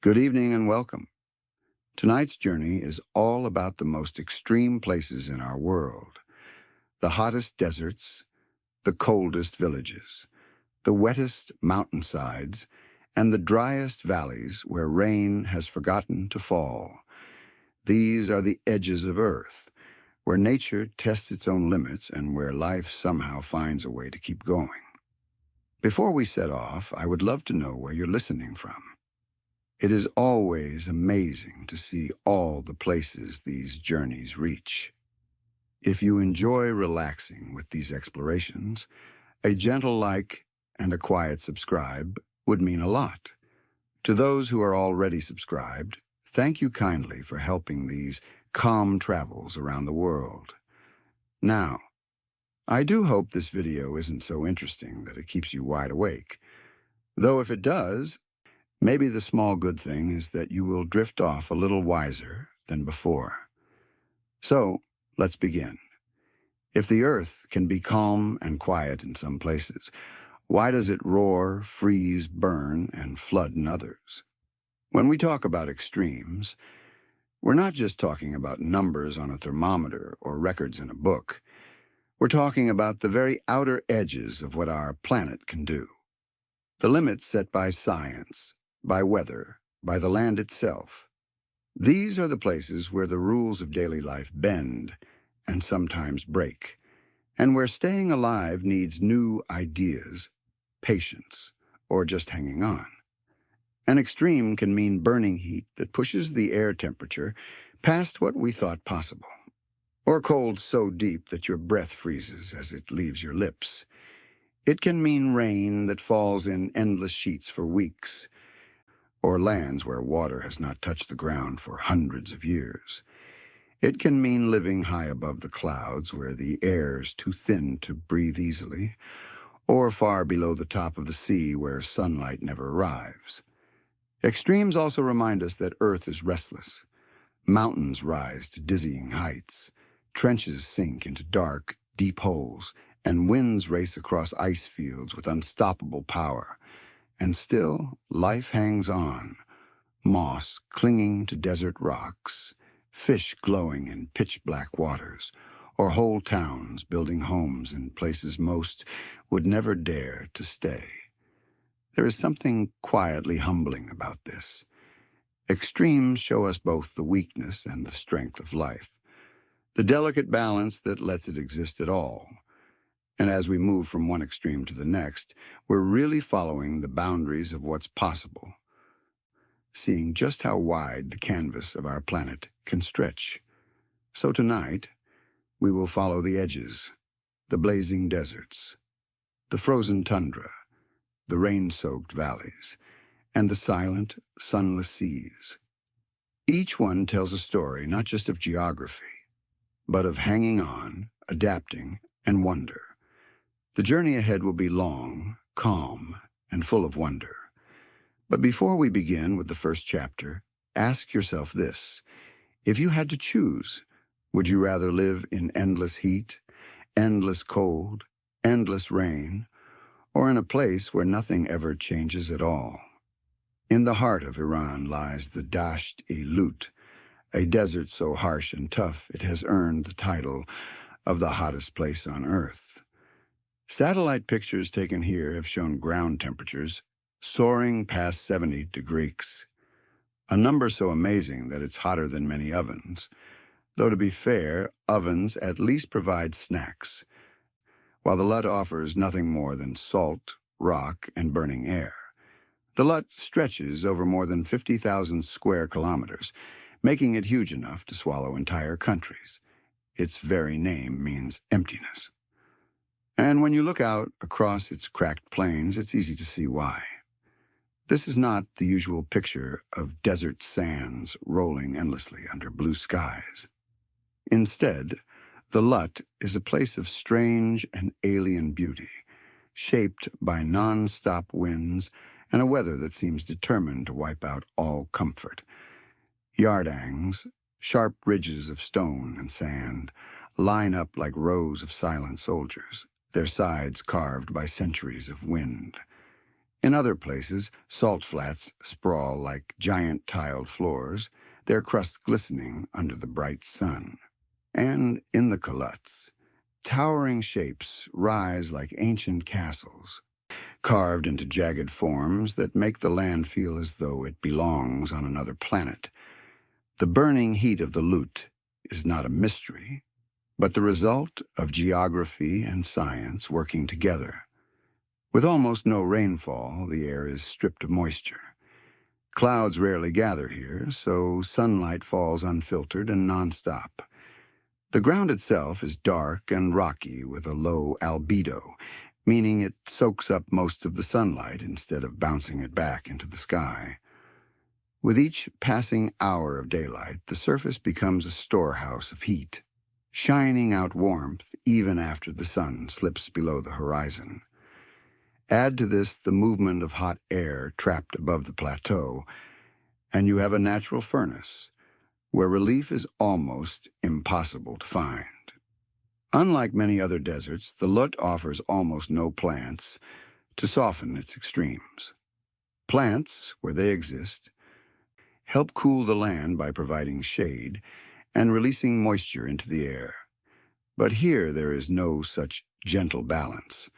Good evening and welcome. Tonight's journey is all about the most extreme places in our world. The hottest deserts, the coldest villages, the wettest mountainsides, and the driest valleys where rain has forgotten to fall. These are the edges of Earth, where nature tests its own limits and where life somehow finds a way to keep going. Before we set off, I would love to know where you're listening from. It is always amazing to see all the places these journeys reach. If you enjoy relaxing with these explorations, a gentle like and a quiet subscribe would mean a lot. To those who are already subscribed, thank you kindly for helping these calm travels around the world. Now, I do hope this video isn't so interesting that it keeps you wide awake. Though if it does, maybe the small good thing is that you will drift off a little wiser than before. So, let's begin. If the Earth can be calm and quiet in some places, why does it roar, freeze, burn, and flood in others? When we talk about extremes, we're not just talking about numbers on a thermometer or records in a book. We're talking about the very outer edges of what our planet can do. The limits set by science, by weather, by the land itself. These are the places where the rules of daily life bend and sometimes break, and where staying alive needs new ideas, patience, or just hanging on. An extreme can mean burning heat that pushes the air temperature past what we thought possible, or cold so deep that your breath freezes as it leaves your lips. It can mean rain that falls in endless sheets for weeks, or lands where water has not touched the ground for hundreds of years. It can mean living high above the clouds where the air is too thin to breathe easily, or far below the top of the sea where sunlight never arrives. Extremes also remind us that Earth is restless. Mountains rise to dizzying heights, trenches sink into dark, deep holes, and winds race across ice fields with unstoppable power. And still, life hangs on, moss clinging to desert rocks, fish glowing in pitch-black waters, or whole towns building homes in places most would never dare to stay. There is something quietly humbling about this. Extremes show us both the weakness and the strength of life, the delicate balance that lets it exist at all. And as we move from one extreme to the next, we're really following the boundaries of what's possible, seeing just how wide the canvas of our planet can stretch. So tonight, we will follow the edges, the blazing deserts, the frozen tundra, the rain-soaked valleys, and the silent, sunless seas. Each one tells a story not just of geography, but of hanging on, adapting, and wonder. The journey ahead will be long, calm, and full of wonder. But before we begin with the first chapter, ask yourself this. If you had to choose, would you rather live in endless heat, endless cold, endless rain, or in a place where nothing ever changes at all? In the heart of Iran lies the Dasht-e-Lut, a desert so harsh and tough it has earned the title of the hottest place on Earth. Satellite pictures taken here have shown ground temperatures soaring past 70 degrees, a number so amazing that it's hotter than many ovens. Though to be fair, ovens at least provide snacks, while the Lut offers nothing more than salt, rock, and burning air. The Lut stretches over more than 50,000 square kilometers, making it huge enough to swallow entire countries. Its very name means emptiness. And when you look out across its cracked plains, it's easy to see why. This is not the usual picture of desert sands rolling endlessly under blue skies. Instead, the Lut is a place of strange and alien beauty, shaped by non-stop winds and a weather that seems determined to wipe out all comfort. Yardangs, sharp ridges of stone and sand, line up like rows of silent soldiers, their sides carved by centuries of wind. In other places, salt flats sprawl like giant tiled floors, their crusts glistening under the bright sun. And in the Coluts, towering shapes rise like ancient castles, carved into jagged forms that make the land feel as though it belongs on another planet. The burning heat of the Lut is not a mystery, but the result of geography and science working together. With almost no rainfall, the air is stripped of moisture. Clouds rarely gather here, so sunlight falls unfiltered and nonstop. The ground itself is dark and rocky with a low albedo, meaning it soaks up most of the sunlight instead of bouncing it back into the sky. With each passing hour of daylight, the surface becomes a storehouse of heat, shining out warmth even after the sun slips below the horizon. Add to this the movement of hot air trapped above the plateau, and you have a natural furnace, where relief is almost impossible to find. Unlike many other deserts, the Lut offers almost no plants to soften its extremes. Plants, where they exist, help cool the land by providing shade and releasing moisture into the air. But here there is no such gentle balance.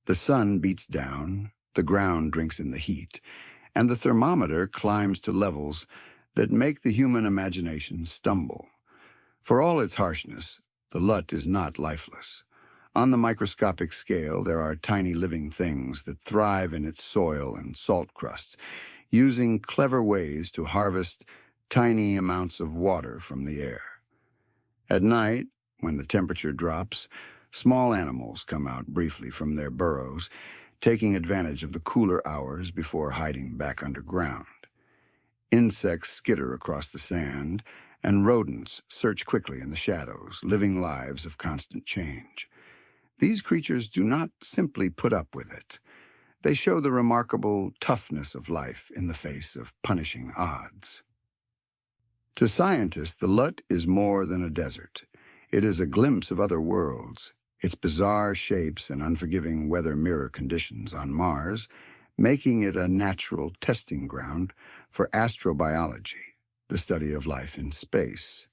The sun beats down, the ground drinks in the heat, and the thermometer climbs to levels that make the human imagination stumble. For all its harshness, the Lut is not lifeless. On the microscopic scale, there are tiny living things that thrive in its soil and salt crusts, using clever ways to harvest tiny amounts of water from the air. At night, when the temperature drops, small animals come out briefly from their burrows, taking advantage of the cooler hours before hiding back underground. Insects skitter across the sand, and rodents search quickly in the shadows, living lives of constant change. These creatures do not simply put up with it. They show the remarkable toughness of life in the face of punishing odds. To scientists, the Lut is more than a desert. It is a glimpse of other worlds. Its bizarre shapes and unforgiving weather mirror conditions on Mars, making it a natural testing ground for astrobiology, the study of life in space.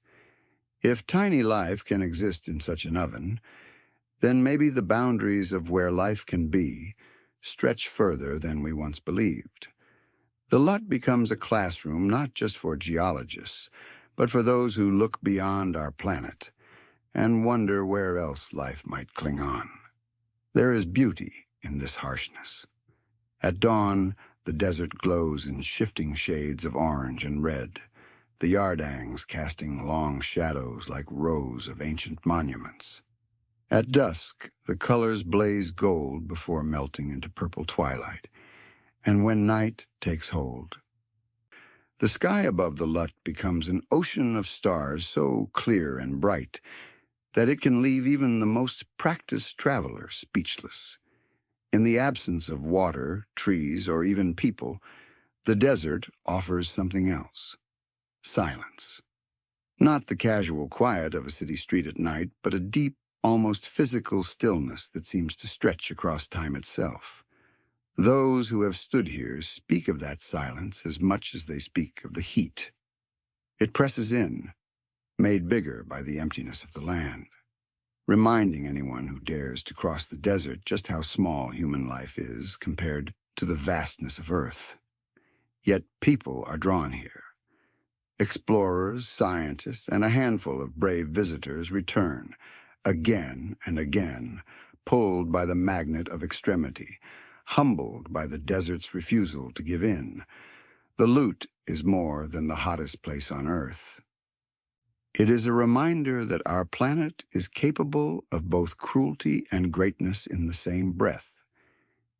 If tiny life can exist in such an oven, then maybe the boundaries of where life can be stretch further than we once believed. The Lut becomes a classroom not just for geologists, but for those who look beyond our planet and wonder where else life might cling on. There is beauty in this harshness. At dawn, the desert glows in shifting shades of orange and red, the yardangs casting long shadows like rows of ancient monuments. At dusk, the colors blaze gold before melting into purple twilight, and when night takes hold, the sky above the Lut becomes an ocean of stars so clear and bright that it can leave even the most practiced traveler speechless. In the absence of water, trees, or even people, the desert offers something else: silence. Not the casual quiet of a city street at night, but a deep, almost physical stillness that seems to stretch across time itself. Those who have stood here speak of that silence as much as they speak of the heat. It presses in, made bigger by the emptiness of the land, reminding anyone who dares to cross the desert just how small human life is compared to the vastness of Earth. Yet people are drawn here. Explorers, scientists, and a handful of brave visitors return, again and again, pulled by the magnet of extremity, humbled by the desert's refusal to give in. The Lut is more than the hottest place on Earth. It is a reminder that our planet is capable of both cruelty and greatness in the same breath.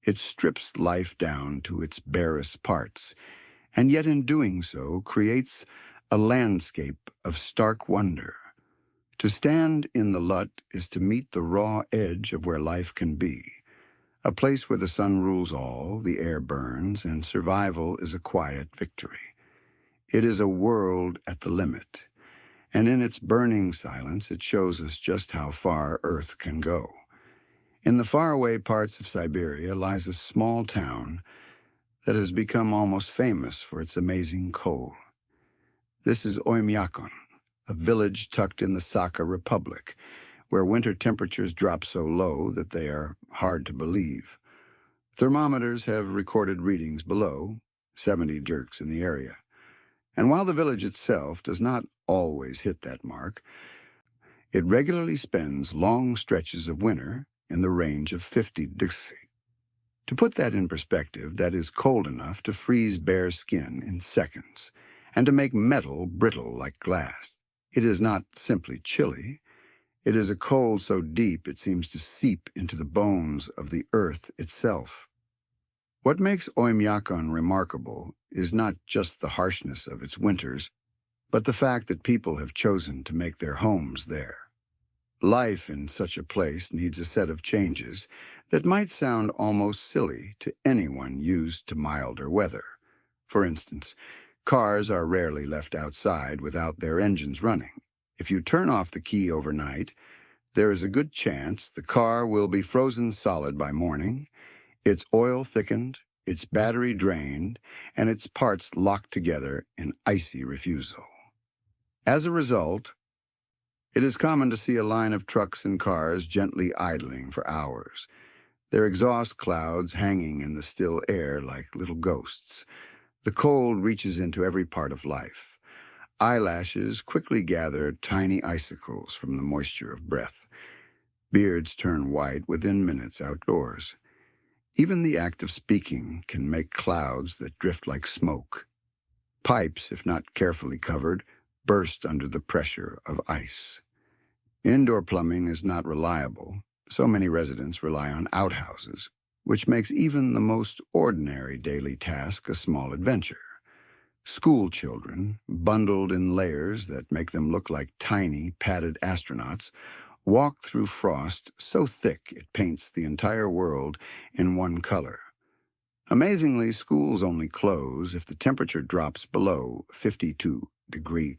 It strips life down to its barest parts, and yet in doing so creates a landscape of stark wonder. To stand in the Lut is to meet the raw edge of where life can be, a place where the sun rules all, the air burns, and survival is a quiet victory. It is a world at the limit, and in its burning silence it shows us just how far Earth can go. In the faraway parts of Siberia lies a small town that has become almost famous for its amazing cold. This is Oymyakon, a village tucked in the Sakha Republic, where winter temperatures drop so low that they are hard to believe. Thermometers have recorded readings below 70 jerks in the area. And while the village itself does not always hit that mark, it regularly spends long stretches of winter in the range of 50 degrees. To put that in perspective, that is cold enough to freeze bare skin in seconds and to make metal brittle like glass. It is not simply chilly. It is a cold so deep it seems to seep into the bones of the earth itself. What makes Oymyakon remarkable is not just the harshness of its winters, but the fact that people have chosen to make their homes there. Life in such a place needs a set of changes that might sound almost silly to anyone used to milder weather. For instance, cars are rarely left outside without their engines running. If you turn off the key overnight, there is a good chance the car will be frozen solid by morning, its oil thickened, its battery drained, and its parts locked together in icy refusal. As a result, it is common to see a line of trucks and cars gently idling for hours, their exhaust clouds hanging in the still air like little ghosts. The cold reaches into every part of life. Eyelashes quickly gather tiny icicles from the moisture of breath. Beards turn white within minutes outdoors. Even the act of speaking can make clouds that drift like smoke. Pipes, if not carefully covered, burst under the pressure of ice. Indoor plumbing is not reliable. So many residents rely on outhouses, which makes even the most ordinary daily task a small adventure. School children, bundled in layers that make them look like tiny, padded astronauts, walk through frost so thick it paints the entire world in one color. Amazingly, schools only close if the temperature drops below 52 degrees.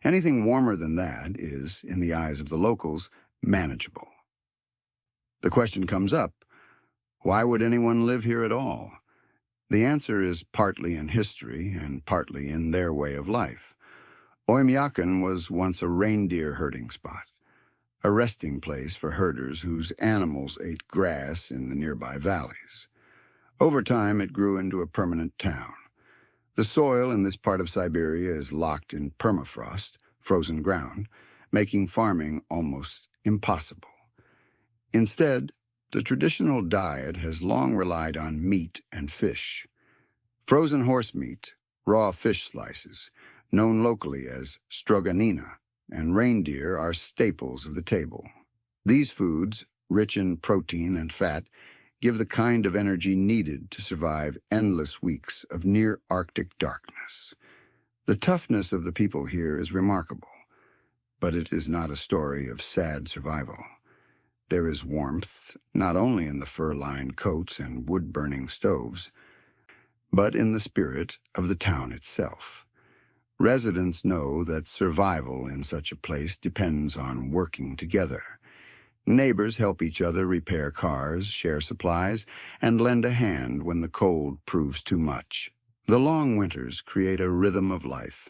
Anything warmer than that is, in the eyes of the locals, manageable. The question comes up, why would anyone live here at all? The answer is partly in history and partly in their way of life. Oymyakon was once a reindeer herding spot, a resting place for herders whose animals ate grass in the nearby valleys. Over time, it grew into a permanent town. The soil in this part of Siberia is locked in permafrost, frozen ground, making farming almost impossible. Instead, the traditional diet has long relied on meat and fish. Frozen horse meat, raw fish slices, known locally as stroganina, and reindeer are staples of the table. These foods, rich in protein and fat, give the kind of energy needed to survive endless weeks of near-Arctic darkness. The toughness of the people here is remarkable, but it is not a story of sad survival. There is warmth, not only in the fur-lined coats and wood-burning stoves, but in the spirit of the town itself. Residents know that survival in such a place depends on working together. Neighbors help each other repair cars, share supplies, and lend a hand when the cold proves too much. The long winters create a rhythm of life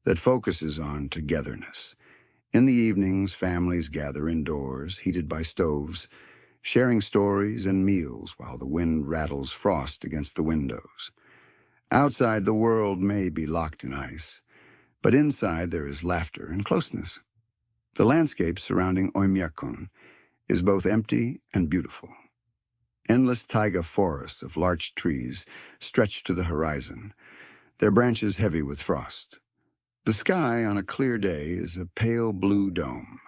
that focuses on togetherness. In the evenings, families gather indoors, heated by stoves, sharing stories and meals while the wind rattles frost against the windows. Outside, the world may be locked in ice, but inside there is laughter and closeness. The landscape surrounding Oymyakon is both empty and beautiful. Endless taiga forests of larch trees stretch to the horizon, their branches heavy with frost. The sky on a clear day is a pale blue dome,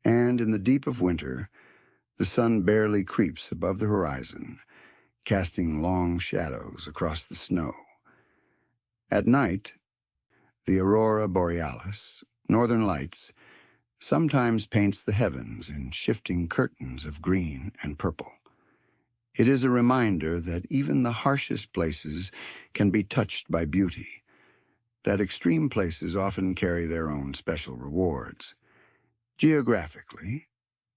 and in the deep of winter, the sun barely creeps above the horizon, casting long shadows across the snow. At night, the aurora borealis, northern lights, sometimes paints the heavens in shifting curtains of green and purple. It is a reminder that even the harshest places can be touched by beauty, that extreme places often carry their own special rewards. Geographically,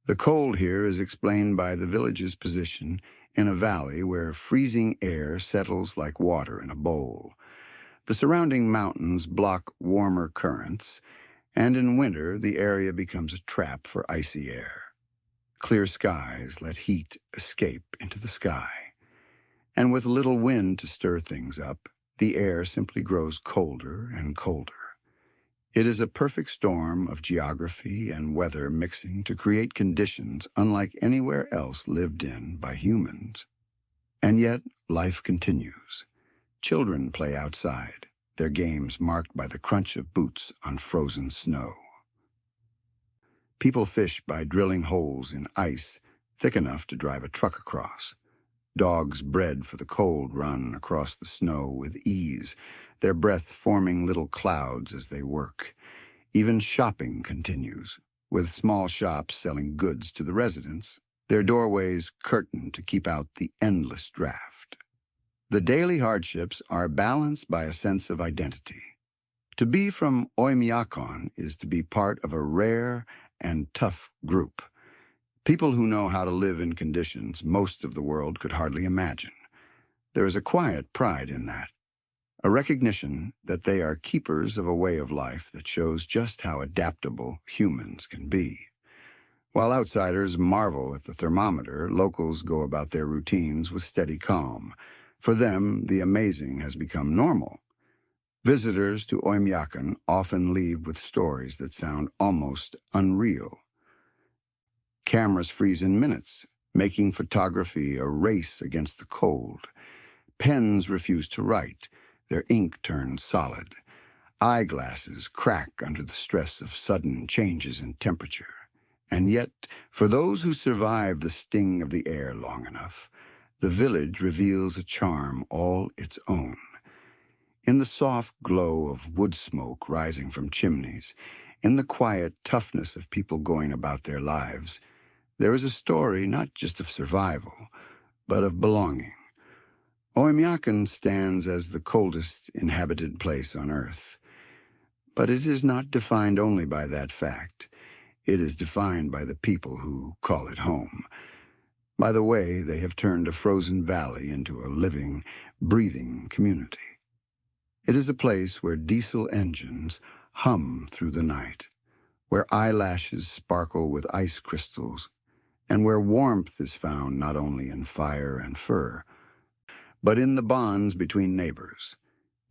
the cold here is explained by the village's position in a valley where freezing air settles like water in a bowl. The surrounding mountains block warmer currents, and in winter the area becomes a trap for icy air. Clear skies let heat escape into the sky, and with little wind to stir things up, the air simply grows colder and colder. It is a perfect storm of geography and weather mixing to create conditions unlike anywhere else lived in by humans. And yet, life continues. Children play outside, their games marked by the crunch of boots on frozen snow. People fish by drilling holes in ice thick enough to drive a truck across. Dogs bred for the cold run across the snow with ease, their breath forming little clouds as they work. Even shopping continues, with small shops selling goods to the residents, their doorways curtained to keep out the endless draft. The daily hardships are balanced by a sense of identity. To be from Oymyakon is to be part of a rare and tough group. People who know how to live in conditions most of the world could hardly imagine. There is a quiet pride in that, a recognition that they are keepers of a way of life that shows just how adaptable humans can be. While outsiders marvel at the thermometer, locals go about their routines with steady calm. For them, the amazing has become normal. Visitors to Oymyakon often leave with stories that sound almost unreal. Cameras freeze in minutes, making photography a race against the cold. Pens refuse to write, their ink turns solid. Eyeglasses crack under the stress of sudden changes in temperature. And yet, for those who survive the sting of the air long enough, the village reveals a charm all its own. In the soft glow of wood smoke rising from chimneys, in the quiet toughness of people going about their lives, there is a story not just of survival, but of belonging. Oymyakon stands as the coldest inhabited place on Earth. But it is not defined only by that fact. It is defined by the people who call it home, by the way they have turned a frozen valley into a living, breathing community. It is a place where diesel engines hum through the night, where eyelashes sparkle with ice crystals, and where warmth is found not only in fire and fur, but in the bonds between neighbors.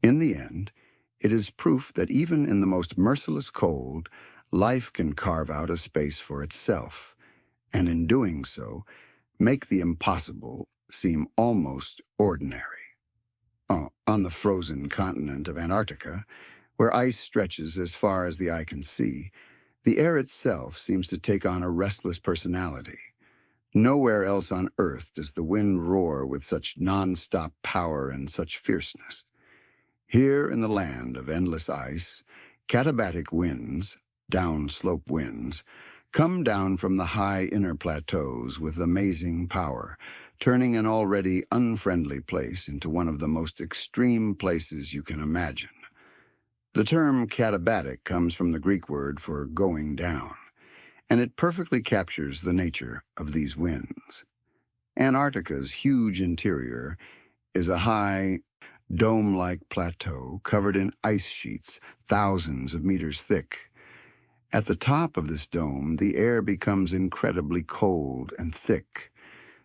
In the end, it is proof that even in the most merciless cold, life can carve out a space for itself, and in doing so, make the impossible seem almost ordinary. On the frozen continent of Antarctica, where ice stretches as far as the eye can see, the air itself seems to take on a restless personality. Nowhere else on Earth does the wind roar with such non-stop power and such fierceness. Here in the land of endless ice, katabatic winds, downslope winds, come down from the high inner plateaus with amazing power, turning an already unfriendly place into one of the most extreme places you can imagine. The term katabatic comes from the Greek word for going down, and it perfectly captures the nature of these winds. Antarctica's huge interior is a high, dome-like plateau covered in ice sheets thousands of meters thick. At the top of this dome, the air becomes incredibly cold and thick.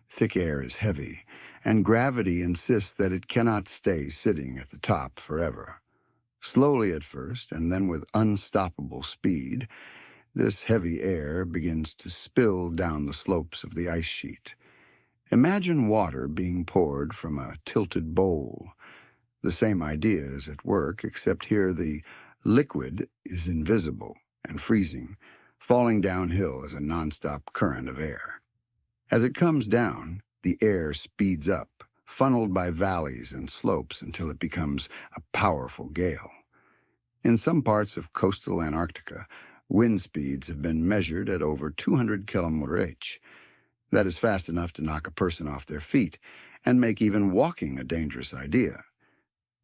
Thick air is heavy, and gravity insists that it cannot stay sitting at the top forever. Slowly at first, and then with unstoppable speed, this heavy air begins to spill down the slopes of the ice sheet. Imagine water being poured from a tilted bowl. The same idea is at work, except here the liquid is invisible and freezing, falling downhill as a nonstop current of air. As it comes down, the air speeds up, funneled by valleys and slopes until it becomes a powerful gale. In some parts of coastal Antarctica, wind speeds have been measured at over 200 km/h. That is fast enough to knock a person off their feet and make even walking a dangerous idea.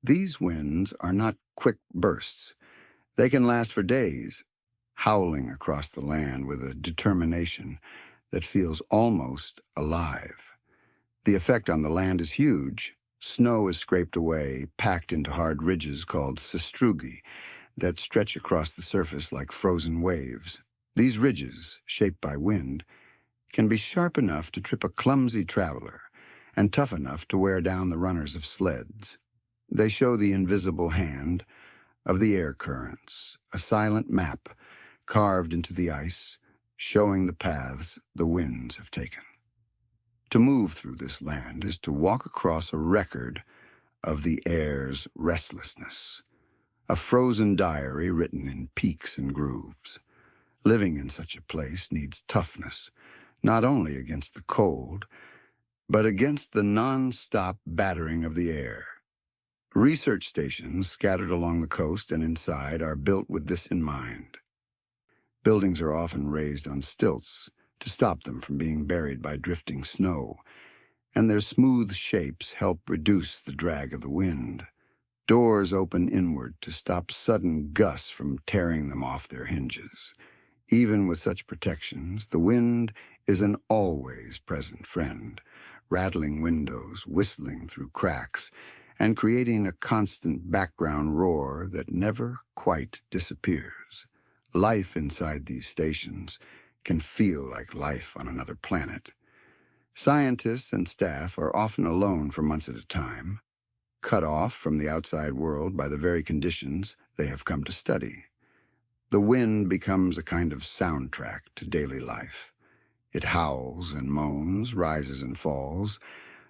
These winds are not quick bursts. They can last for days, howling across the land with a determination that feels almost alive. The effect on the land is huge. Snow is scraped away, packed into hard ridges called sastrugi that stretch across the surface like frozen waves. These ridges, shaped by wind, can be sharp enough to trip a clumsy traveler and tough enough to wear down the runners of sleds. They show the invisible hand of the air currents, a silent map carved into the ice, showing the paths the winds have taken. To move through this land is to walk across a record of the air's restlessness, a frozen diary written in peaks and grooves. Living in such a place needs toughness, not only against the cold, but against the non-stop battering of the air. Research stations scattered along the coast and inside are built with this in mind. Buildings are often raised on stilts to stop them from being buried by drifting snow, and their smooth shapes help reduce the drag of the wind. Doors open inward to stop sudden gusts from tearing them off their hinges. Even with such protections, the wind is an always present friend, rattling windows, whistling through cracks, and creating a constant background roar that never quite disappears. Life inside these stations can feel like life on another planet. Scientists and staff are often alone for months at a time, cut off from the outside world by the very conditions they have come to study. The wind becomes a kind of soundtrack to daily life. It howls and moans, rises and falls,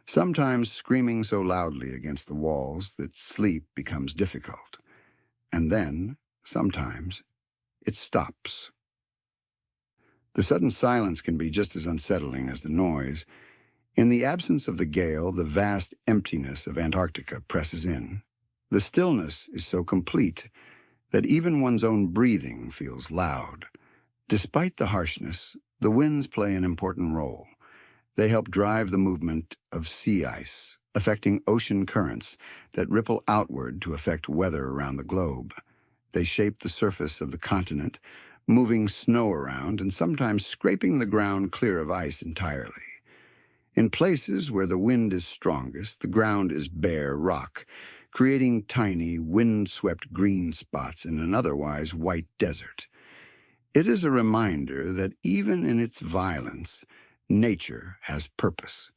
sometimes screaming so loudly against the walls that sleep becomes difficult. And then, sometimes, it stops. The sudden silence can be just as unsettling as the noise. In the absence of the gale, the vast emptiness of Antarctica presses in. The stillness is so complete that even one's own breathing feels loud. Despite the harshness, the winds play an important role. They help drive the movement of sea ice, affecting ocean currents that ripple outward to affect weather around the globe. They shape the surface of the continent, moving snow around and sometimes scraping the ground clear of ice entirely. In places where the wind is strongest, the ground is bare rock, creating tiny, wind-swept green spots in an otherwise white desert. It is a reminder that even in its violence, nature has purpose.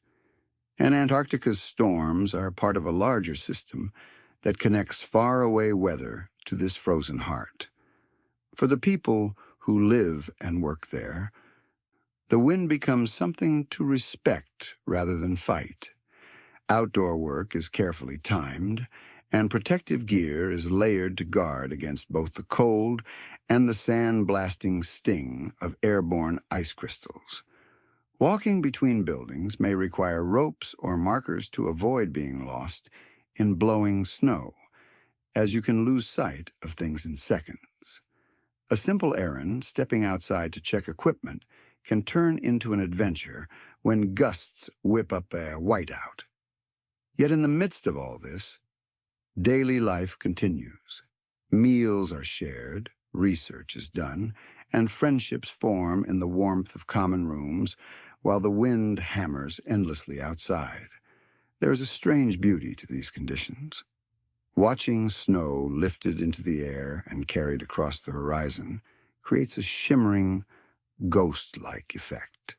And Antarctica's storms are part of a larger system that connects faraway weather to this frozen heart. For the people who live and work there, the wind becomes something to respect rather than fight. Outdoor work is carefully timed, and protective gear is layered to guard against both the cold and the sand-blasting sting of airborne ice crystals. Walking between buildings may require ropes or markers to avoid being lost in blowing snow, as you can lose sight of things in seconds. A simple errand, stepping outside to check equipment, can turn into an adventure when gusts whip up a whiteout. Yet in the midst of all this, daily life continues. Meals are shared, research is done, and friendships form in the warmth of common rooms while the wind hammers endlessly outside. There is a strange beauty to these conditions. Watching snow lifted into the air and carried across the horizon creates a shimmering, ghost-like effect,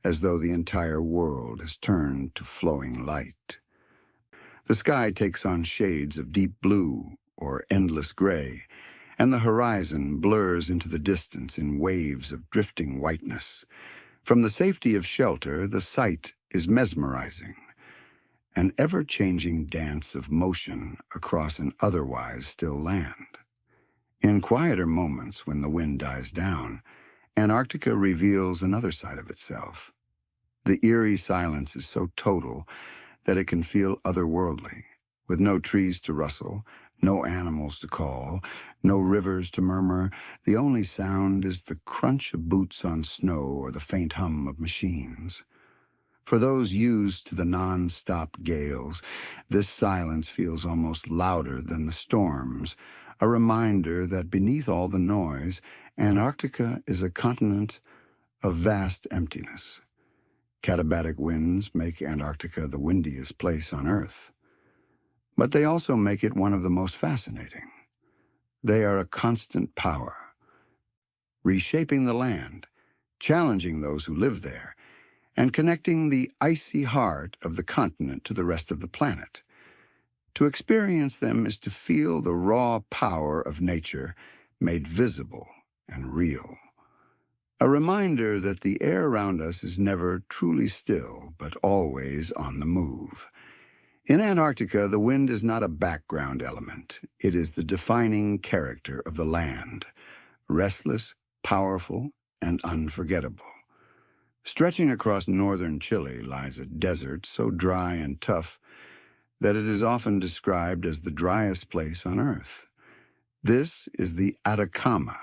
as though the entire world has turned to flowing light. The sky takes on shades of deep blue or endless gray, and the horizon blurs into the distance in waves of drifting whiteness. From the safety of shelter, the sight is mesmerizing, an ever-changing dance of motion across an otherwise still land. In quieter moments, when the wind dies down, Antarctica reveals another side of itself. The eerie silence is so total that it can feel otherworldly, with no trees to rustle, no animals to call, no rivers to murmur. The only sound is the crunch of boots on snow or the faint hum of machines. For those used to the non-stop gales, this silence feels almost louder than the storms, a reminder that beneath all the noise, Antarctica is a continent of vast emptiness. Katabatic winds make Antarctica the windiest place on Earth. But they also make it one of the most fascinating. They are a constant power, reshaping the land, challenging those who live there, and connecting the icy heart of the continent to the rest of the planet. To experience them is to feel the raw power of nature made visible and real. A reminder that the air around us is never truly still, but always on the move. In Antarctica, the wind is not a background element. It is the defining character of the land, restless, powerful, and unforgettable. Stretching across northern Chile lies a desert so dry and tough that it is often described as the driest place on Earth. This is the Atacama,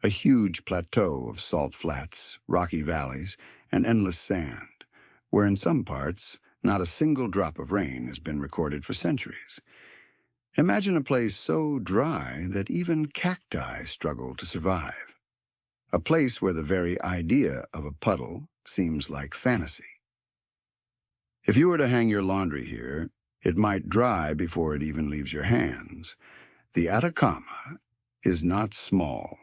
a huge plateau of salt flats, rocky valleys, and endless sand, where in some parts not a single drop of rain has been recorded for centuries. Imagine a place so dry that even cacti struggle to survive. A place where the very idea of a puddle seems like fantasy. If you were to hang your laundry here, it might dry before it even leaves your hands. The Atacama is not small.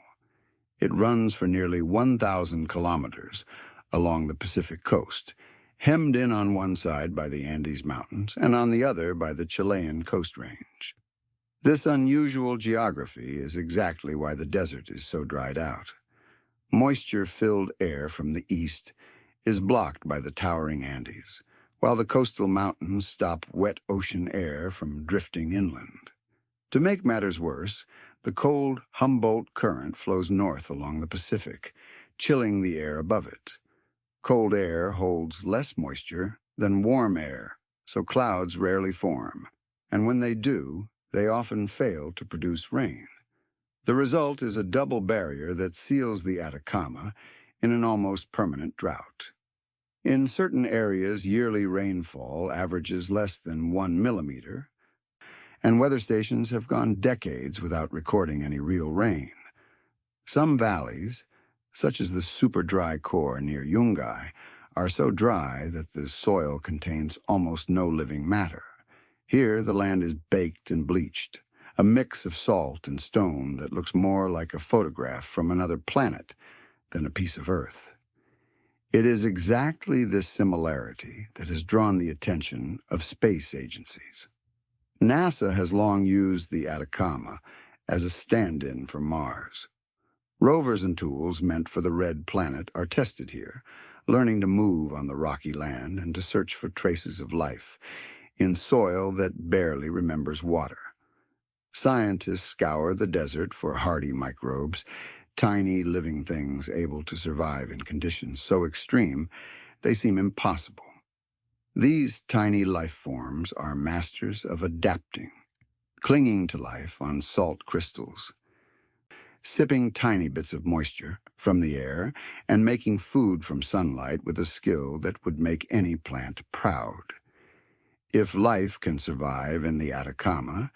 It runs for nearly 1,000 kilometers along the Pacific coast, hemmed in on one side by the Andes Mountains and on the other by the Chilean Coast Range. This unusual geography is exactly why the desert is so dried out. Moisture-filled air from the east is blocked by the towering Andes, while the coastal mountains stop wet ocean air from drifting inland. To make matters worse, the cold Humboldt Current flows north along the Pacific, chilling the air above it. Cold air holds less moisture than warm air, so clouds rarely form, and when they do, they often fail to produce rain. The result is a double barrier that seals the Atacama in an almost permanent drought. In certain areas, yearly rainfall averages less than 1 millimeter, and weather stations have gone decades without recording any real rain. Some valleys, such as the super dry core near Yungay, are so dry that the soil contains almost no living matter. Here, the land is baked and bleached, a mix of salt and stone that looks more like a photograph from another planet than a piece of Earth. It is exactly this similarity that has drawn the attention of space agencies. NASA has long used the Atacama as a stand-in for Mars. Rovers and tools meant for the red planet are tested here, learning to move on the rocky land and to search for traces of life in soil that barely remembers water. Scientists scour the desert for hardy microbes, tiny living things able to survive in conditions so extreme they seem impossible. These tiny life forms are masters of adapting, clinging to life on salt crystals, sipping tiny bits of moisture from the air and making food from sunlight with a skill that would make any plant proud. If life can survive in the Atacama,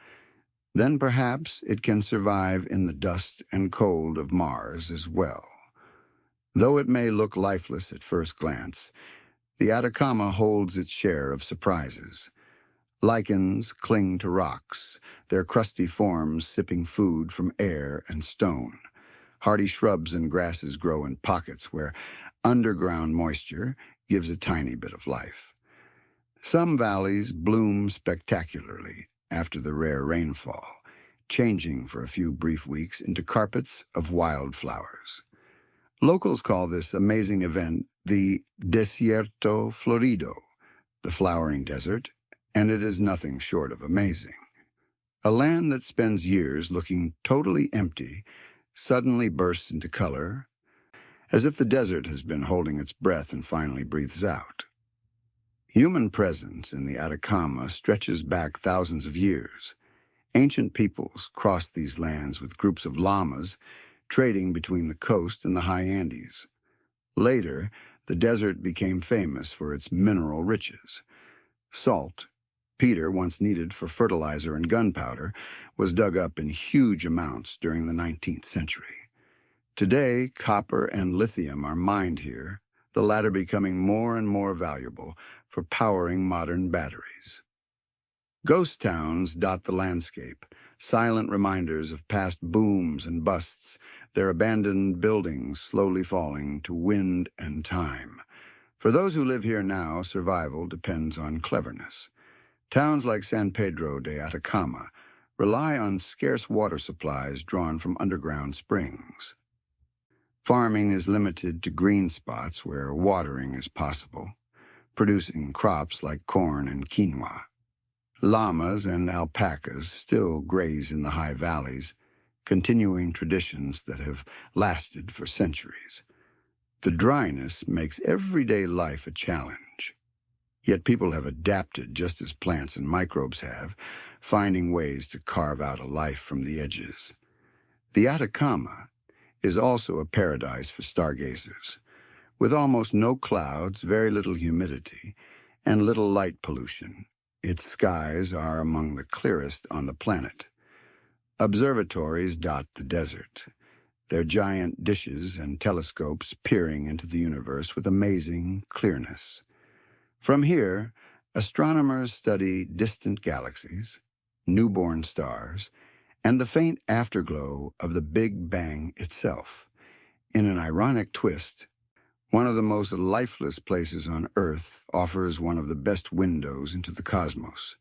then perhaps it can survive in the dust and cold of Mars as well. Though it may look lifeless at first glance, the Atacama holds its share of surprises. Lichens cling to rocks, their crusty forms sipping food from air and stone. Hardy shrubs and grasses grow in pockets where underground moisture gives a tiny bit of life. Some valleys bloom spectacularly after the rare rainfall, changing for a few brief weeks into carpets of wildflowers. Locals call this amazing event the Desierto Florido, the flowering desert, and it is nothing short of amazing. A land that spends years looking totally empty suddenly bursts into color, as if the desert has been holding its breath and finally breathes out. Human presence in the Atacama stretches back thousands of years. Ancient peoples crossed these lands with groups of llamas, trading between the coast and the high Andes. Later, the desert became famous for its mineral riches. Salt, peter once needed for fertilizer and gunpowder, was dug up in huge amounts during the 19th century. Today, copper and lithium are mined here, the latter becoming more and more valuable for powering modern batteries. Ghost towns dot the landscape, silent reminders of past booms and busts, their abandoned buildings slowly falling to wind and time. For those who live here now, survival depends on cleverness. Towns like San Pedro de Atacama rely on scarce water supplies drawn from underground springs. Farming is limited to green spots where watering is possible, producing crops like corn and quinoa. Llamas and alpacas still graze in the high valleys, continuing traditions that have lasted for centuries. The dryness makes everyday life a challenge. Yet people have adapted just as plants and microbes have, finding ways to carve out a life from the edges. The Atacama is also a paradise for stargazers. With almost no clouds, very little humidity, and little light pollution, its skies are among the clearest on the planet. Observatories dot the desert, their giant dishes and telescopes peering into the universe with amazing clearness. From here, astronomers study distant galaxies, newborn stars, and the faint afterglow of the Big Bang itself. In an ironic twist, one of the most lifeless places on Earth offers one of the best windows into the cosmos,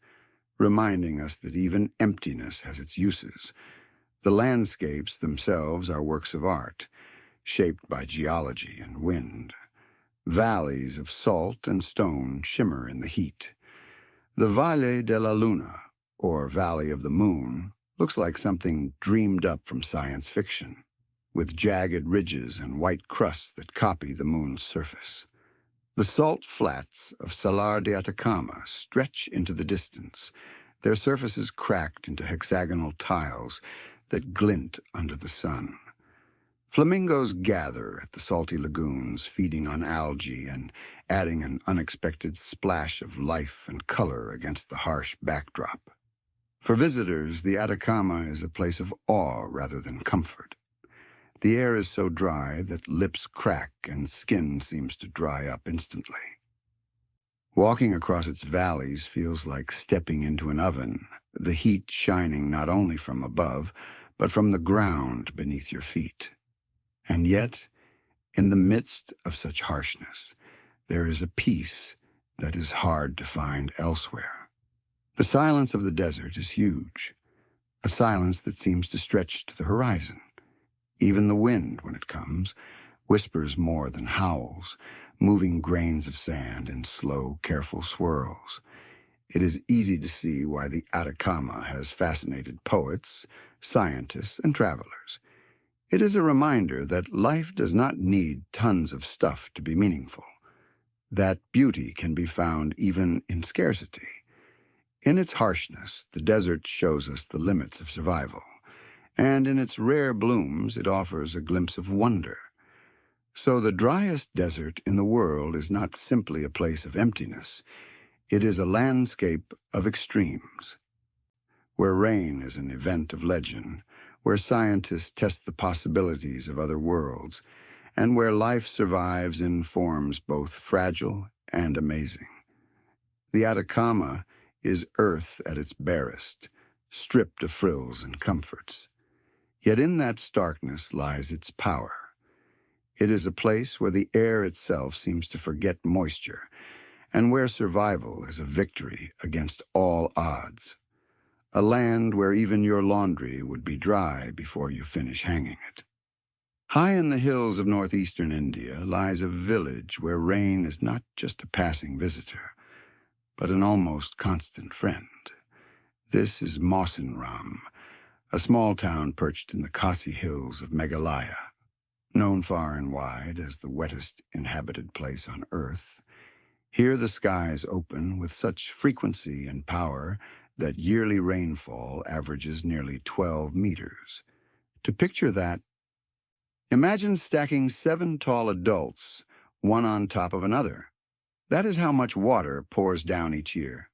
reminding us that even emptiness has its uses. The landscapes themselves are works of art, shaped by geology and wind. Valleys of salt and stone shimmer in the heat. The Valle de la Luna, or Valley of the Moon, looks like something dreamed up from science fiction, with jagged ridges and white crusts that copy the moon's surface. The salt flats of Salar de Atacama stretch into the distance, their surfaces cracked into hexagonal tiles that glint under the sun. Flamingos gather at the salty lagoons, feeding on algae and adding an unexpected splash of life and color against the harsh backdrop. For visitors, the Atacama is a place of awe rather than comfort. The air is so dry that lips crack and skin seems to dry up instantly. Walking across its valleys feels like stepping into an oven, the heat shining not only from above, but from the ground beneath your feet. And yet, in the midst of such harshness, there is a peace that is hard to find elsewhere. The silence of the desert is huge, a silence that seems to stretch to the horizon. Even the wind, when it comes, whispers more than howls, moving grains of sand in slow, careful swirls. It is easy to see why the Atacama has fascinated poets, scientists, and travelers. It is a reminder that life does not need tons of stuff to be meaningful, that beauty can be found even in scarcity. In its harshness, the desert shows us the limits of survival, and in its rare blooms, it offers a glimpse of wonder. So the driest desert in the world is not simply a place of emptiness. It is a landscape of extremes, where rain is an event of legend, where scientists test the possibilities of other worlds, and where life survives in forms both fragile and amazing. The Atacama is Earth at its barest, stripped of frills and comforts. Yet in that starkness lies its power. It is a place where the air itself seems to forget moisture, and where survival is a victory against all odds. A land where even your laundry would be dry before you finish hanging it. High in the hills of northeastern India lies a village where rain is not just a passing visitor, but an almost constant friend. This is Mawsynram, a small town perched in the Khasi hills of Meghalaya. Known far and wide as the wettest inhabited place on Earth, here the skies open with such frequency and power that yearly rainfall averages nearly 12 meters. To picture that, imagine stacking 7 tall adults, one on top of another. That is how much water pours down each year.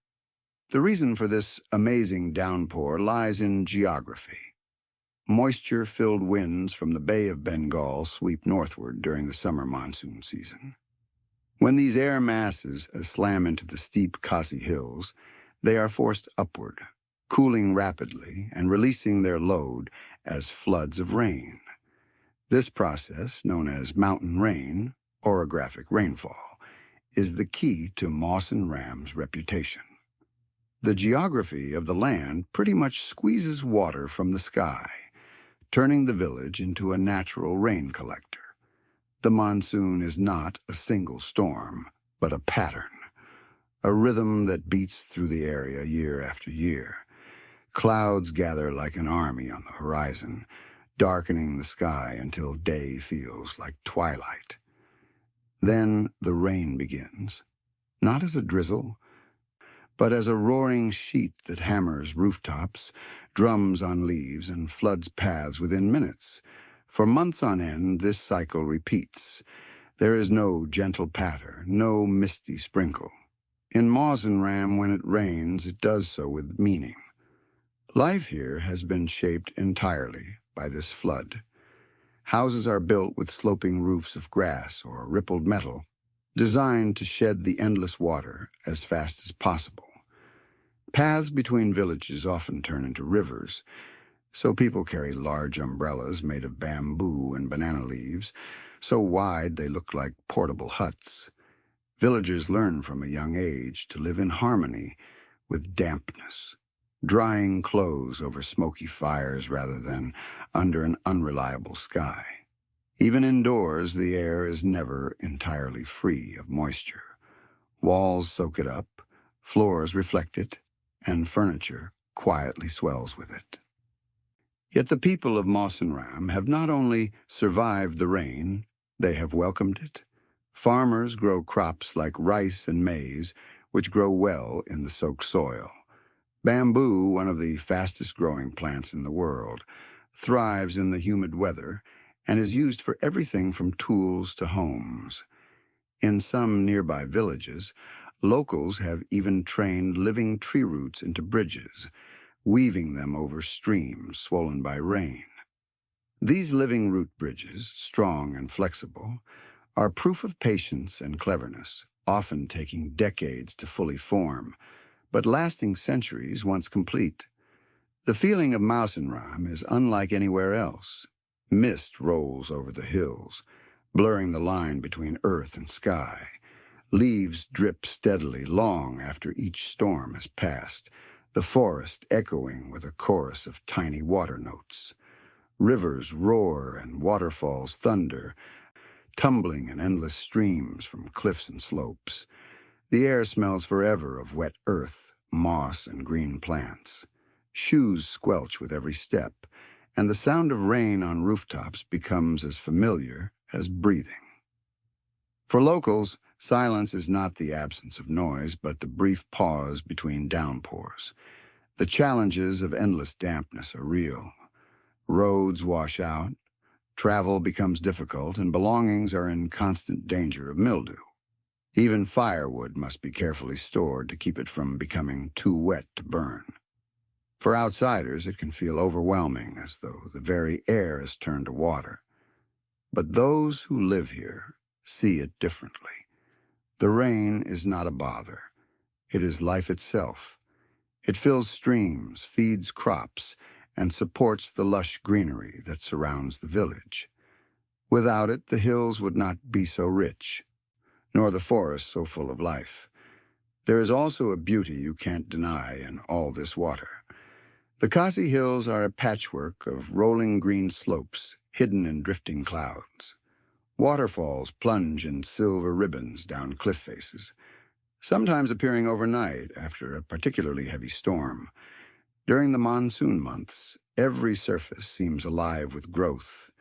The reason for this amazing downpour lies in geography. Moisture-filled winds from the Bay of Bengal sweep northward during the summer monsoon season. When these air masses slam into the steep Khasi hills, they are forced upward, cooling rapidly and releasing their load as floods of rain. This process, known as mountain rain, orographic rainfall, is the key to Mawson Ram's reputation. The geography of the land pretty much squeezes water from the sky, turning the village into a natural rain collector. The monsoon is not a single storm, but a pattern, a rhythm that beats through the area year after year. Clouds gather like an army on the horizon, darkening the sky until day feels like twilight. Then the rain begins, not as a drizzle, but as a roaring sheet that hammers rooftops, drums on leaves, and floods paths within minutes. For months on end, this cycle repeats. There is no gentle patter, no misty sprinkle. In Mawson Ram, when it rains, it does so with meaning. Life here has been shaped entirely by this flood. Houses are built with sloping roofs of grass or rippled metal, designed to shed the endless water as fast as possible. Paths between villages often turn into rivers, so people carry large umbrellas made of bamboo and banana leaves, so wide they look like portable huts. Villagers learn from a young age to live in harmony with dampness, drying clothes over smoky fires rather than under an unreliable sky. Even indoors, the air is never entirely free of moisture. Walls soak it up, floors reflect it, and furniture quietly swells with it. Yet the people of Mawson Ram have not only survived the rain, they have welcomed it. Farmers grow crops like rice and maize, which grow well in the soaked soil. Bamboo, one of the fastest-growing plants in the world, thrives in the humid weather and is used for everything from tools to homes. In some nearby villages, locals have even trained living tree roots into bridges, weaving them over streams swollen by rain. These living root bridges, strong and flexible, are proof of patience and cleverness, often taking decades to fully form, but lasting centuries once complete. The feeling of Mawson Ram is unlike anywhere else. Mist rolls over the hills, blurring the line between earth and sky. Leaves drip steadily long after each storm has passed, the forest echoing with a chorus of tiny water notes. Rivers roar and waterfalls thunder, tumbling in endless streams from cliffs and slopes. The air smells forever of wet earth, moss, and green plants. Shoes squelch with every step, and the sound of rain on rooftops becomes as familiar as breathing. For locals, silence is not the absence of noise, but the brief pause between downpours. The challenges of endless dampness are real. Roads wash out, travel becomes difficult, and belongings are in constant danger of mildew. Even firewood must be carefully stored to keep it from becoming too wet to burn. For outsiders, it can feel overwhelming, as though the very air has turned to water. But those who live here see it differently. The rain is not a bother. It is life itself. It fills streams, feeds crops, and supports the lush greenery that surrounds the village. Without it, the hills would not be so rich, nor the forest so full of life. There is also a beauty you can't deny in all this water. The Khasi Hills are a patchwork of rolling green slopes hidden in drifting clouds. Waterfalls plunge in silver ribbons down cliff faces, sometimes appearing overnight after a particularly heavy storm. During the monsoon months, every surface seems alive with growth.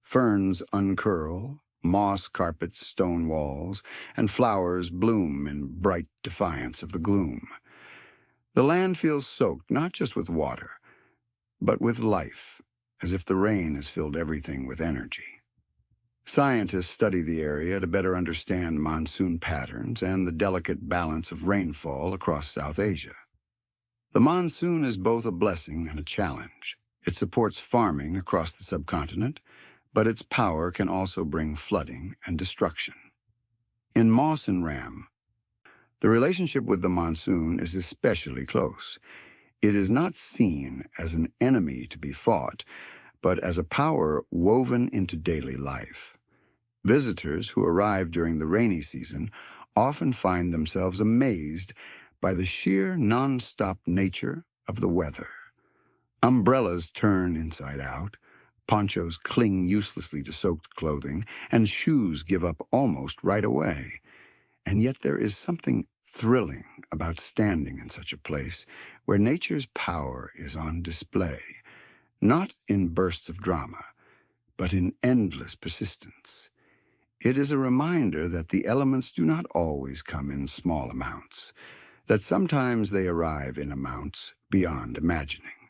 Ferns uncurl, moss carpets stone walls, and flowers bloom in bright defiance of the gloom. The land feels soaked not just with water, but with life, as if the rain has filled everything with energy. Scientists study the area to better understand monsoon patterns and the delicate balance of rainfall across South Asia. The monsoon is both a blessing and a challenge. It supports farming across the subcontinent, but its power can also bring flooding and destruction. In moss and ram, the relationship with the monsoon is especially close. It is not seen as an enemy to be fought, but as a power woven into daily life. Visitors who arrive during the rainy season often find themselves amazed by the sheer non-stop nature of the weather. Umbrellas turn inside out, ponchos cling uselessly to soaked clothing, and shoes give up almost right away. And yet there is something thrilling about standing in such a place where nature's power is on display, not in bursts of drama, but in endless persistence. It is a reminder that the elements do not always come in small amounts, that sometimes they arrive in amounts beyond imagining.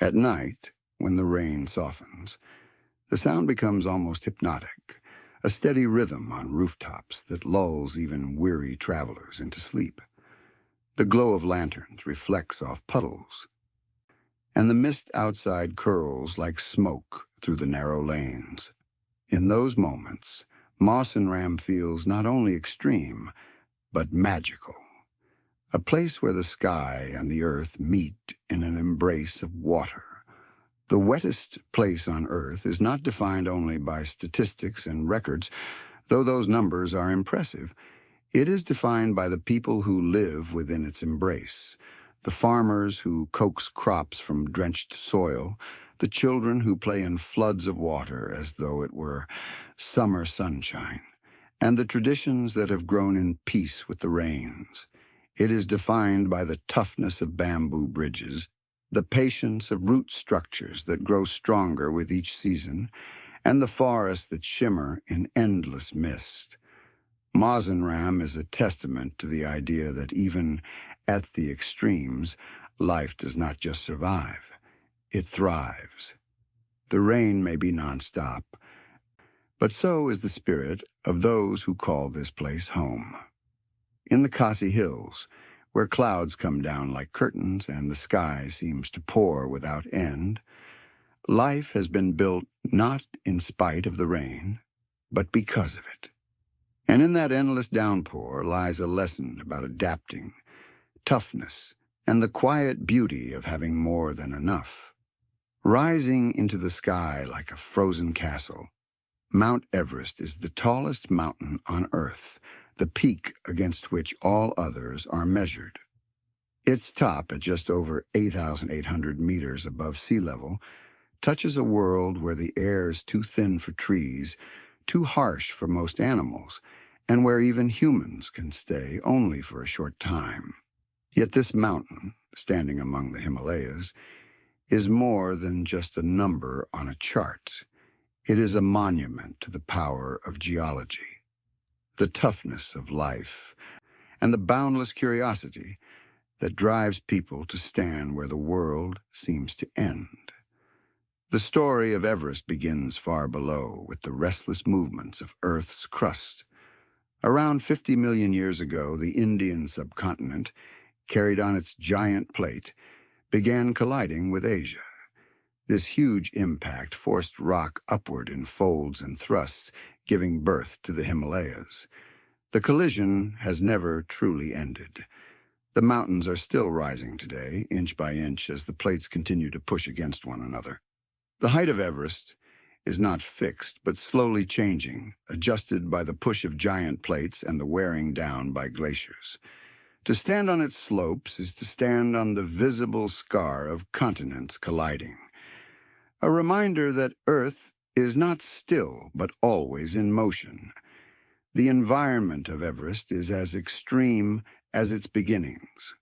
At night, when the rain softens, the sound becomes almost hypnotic, a steady rhythm on rooftops that lulls even weary travelers into sleep. The glow of lanterns reflects off puddles, and the mist outside curls like smoke through the narrow lanes. In those moments, Moss and Ram feels not only extreme, but magical. A place where the sky and the earth meet in an embrace of water. The wettest place on Earth is not defined only by statistics and records, though those numbers are impressive. It is defined by the people who live within its embrace, the farmers who coax crops from drenched soil, the children who play in floods of water as though it were summer sunshine, and the traditions that have grown in peace with the rains. It is defined by the toughness of bamboo bridges, the patience of root structures that grow stronger with each season, and the forests that shimmer in endless mist. Mazenram is a testament to the idea that even at the extremes, life does not just survive, it thrives. The rain may be nonstop, but so is the spirit of those who call this place home. In the Khasi Hills, where clouds come down like curtains and the sky seems to pour without end, life has been built not in spite of the rain, but because of it. And in that endless downpour lies a lesson about adapting, toughness, and the quiet beauty of having more than enough. Rising into the sky like a frozen castle, Mount Everest is the tallest mountain on Earth, the peak against which all others are measured. Its top, at just over 8,800 meters above sea level, touches a world where the air is too thin for trees, too harsh for most animals, and where even humans can stay only for a short time. Yet this mountain, standing among the Himalayas, is more than just a number on a chart. It is a monument to the power of geology, the toughness of life, and the boundless curiosity that drives people to stand where the world seems to end. The story of Everest begins far below with the restless movements of Earth's crust. Around 50 million years ago, the Indian subcontinent, carried on its giant plate, began colliding with Asia. This huge impact forced rock upward in folds and thrusts, giving birth to the Himalayas. The collision has never truly ended. The mountains are still rising today, inch by inch, as the plates continue to push against one another. The height of Everest is not fixed, but slowly changing, adjusted by the push of giant plates and the wearing down by glaciers. To stand on its slopes is to stand on the visible scar of continents colliding. A reminder that Earth is not still, but always in motion. The environment of Everest is as extreme as its beginnings.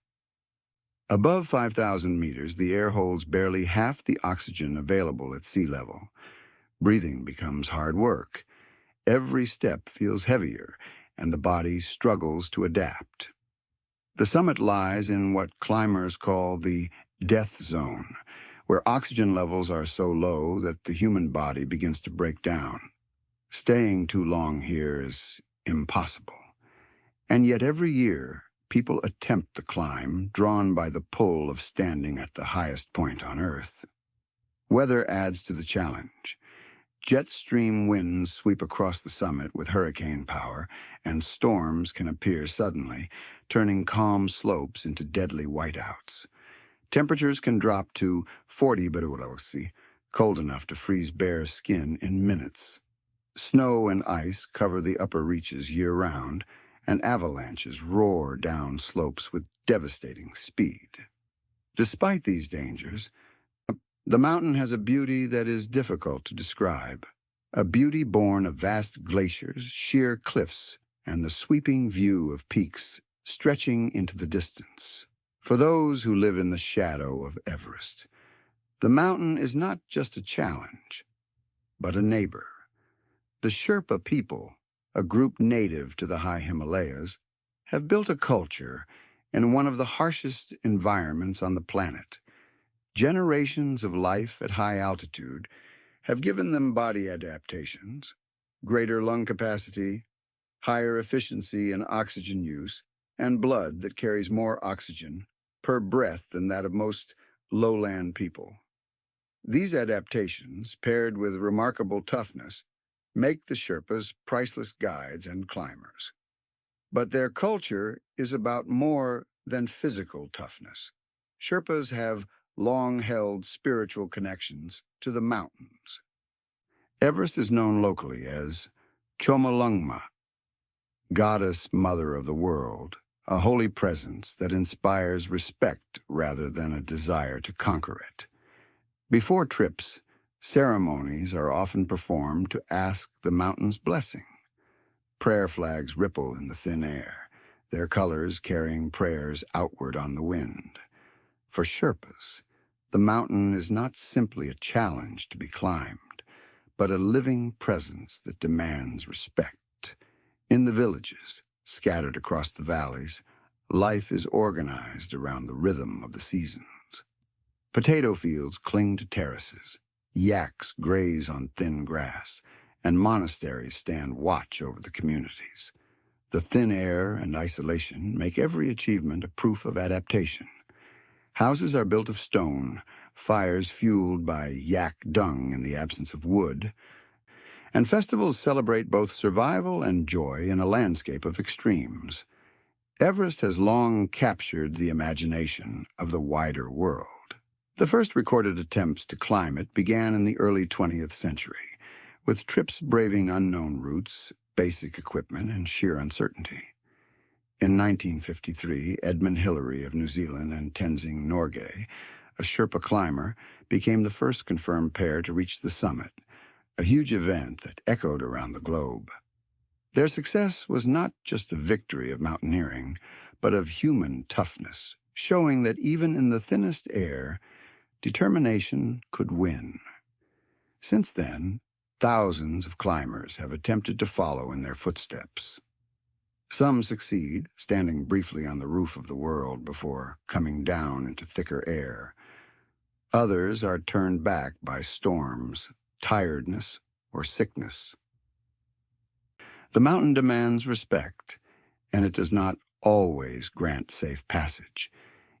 Above 5,000 meters, the air holds barely half the oxygen available at sea level. Breathing becomes hard work. Every step feels heavier, and the body struggles to adapt. The summit lies in what climbers call the death zone, where oxygen levels are so low that the human body begins to break down. Staying too long here is impossible. And yet every year, people attempt the climb, drawn by the pull of standing at the highest point on Earth. Weather adds to the challenge. Jet stream winds sweep across the summit with hurricane power, and storms can appear suddenly, turning calm slopes into deadly whiteouts. Temperatures can drop to 40 Berulosi, cold enough to freeze bare skin in minutes. Snow and ice cover the upper reaches year-round, and avalanches roar down slopes with devastating speed. Despite these dangers, the mountain has a beauty that is difficult to describe, a beauty born of vast glaciers, sheer cliffs, and the sweeping view of peaks stretching into the distance. For those who live in the shadow of Everest, the mountain is not just a challenge, but a neighbor. The Sherpa people, a group native to the high Himalayas, have built a culture in one of the harshest environments on the planet. Generations of life at high altitude have given them body adaptations, greater lung capacity, higher efficiency in oxygen use, and blood that carries more oxygen per breath than that of most lowland people. These adaptations, paired with remarkable toughness, make the Sherpas priceless guides and climbers. But their culture is about more than physical toughness. Sherpas have long-held spiritual connections to the mountains. Everest is known locally as Chomolungma, goddess mother of the world, a holy presence that inspires respect rather than a desire to conquer it. Before trips, ceremonies are often performed to ask the mountain's blessing. Prayer flags ripple in the thin air, their colors carrying prayers outward on the wind. For Sherpas, the mountain is not simply a challenge to be climbed, but a living presence that demands respect. In the villages, scattered across the valleys, life is organized around the rhythm of the seasons. Potato fields cling to terraces, yaks graze on thin grass, and monasteries stand watch over the communities. The thin air and isolation make every achievement a proof of adaptation. Houses are built of stone, fires fueled by yak dung in the absence of wood, and festivals celebrate both survival and joy in a landscape of extremes. Everest has long captured the imagination of the wider world. The first recorded attempts to climb it began in the early 20th century, with trips braving unknown routes, basic equipment, and sheer uncertainty. In 1953, Edmund Hillary of New Zealand and Tenzing Norgay, a Sherpa climber, became the first confirmed pair to reach the summit, a huge event that echoed around the globe. Their success was not just a victory of mountaineering, but of human toughness, showing that even in the thinnest air, determination could win. Since then, thousands of climbers have attempted to follow in their footsteps. Some succeed, standing briefly on the roof of the world before coming down into thicker air. Others are turned back by storms, tiredness, or sickness. The mountain demands respect, and it does not always grant safe passage,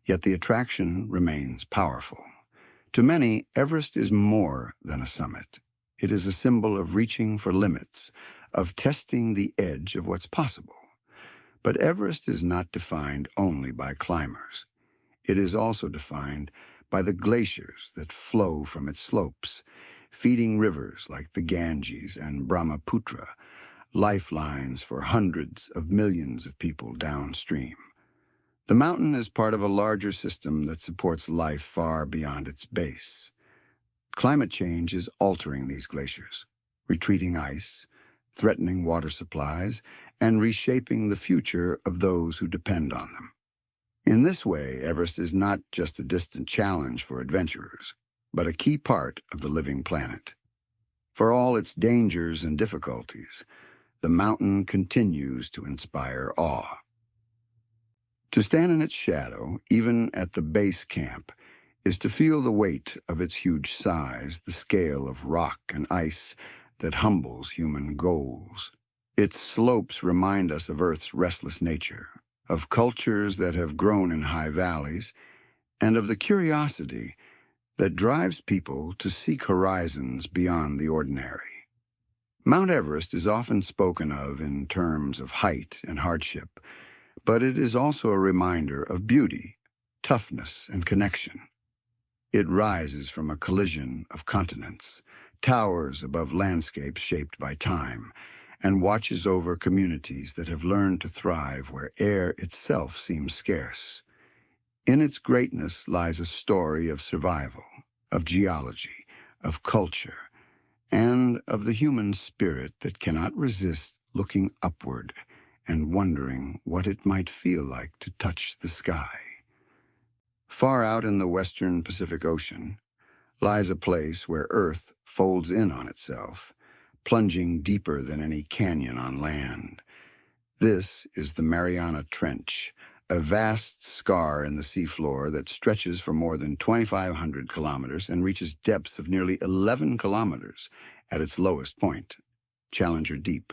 yet the attraction remains powerful. To many, Everest is more than a summit. It is a symbol of reaching for limits, of testing the edge of what's possible. But Everest is not defined only by climbers. It is also defined by the glaciers that flow from its slopes, feeding rivers like the Ganges and Brahmaputra, lifelines for hundreds of millions of people downstream. The mountain is part of a larger system that supports life far beyond its base. Climate change is altering these glaciers, retreating ice, threatening water supplies, and reshaping the future of those who depend on them. In this way, Everest is not just a distant challenge for adventurers, but a key part of the living planet. For all its dangers and difficulties, the mountain continues to inspire awe. To stand in its shadow, even at the base camp, is to feel the weight of its huge size, the scale of rock and ice that humbles human goals. Its slopes remind us of Earth's restless nature, of cultures that have grown in high valleys, and of the curiosity that drives people to seek horizons beyond the ordinary. Mount Everest is often spoken of in terms of height and hardship, but it is also a reminder of beauty, toughness, and connection. It rises from a collision of continents, towers above landscapes shaped by time, and watches over communities that have learned to thrive where air itself seems scarce. In its greatness lies a story of survival, of geology, of culture, and of the human spirit that cannot resist looking upward and wondering what it might feel like to touch the sky. Far out in the western Pacific Ocean lies a place where Earth folds in on itself, plunging deeper than any canyon on land. This is the Mariana Trench, a vast scar in the seafloor that stretches for more than 2,500 kilometers and reaches depths of nearly 11 kilometers at its lowest point, Challenger Deep.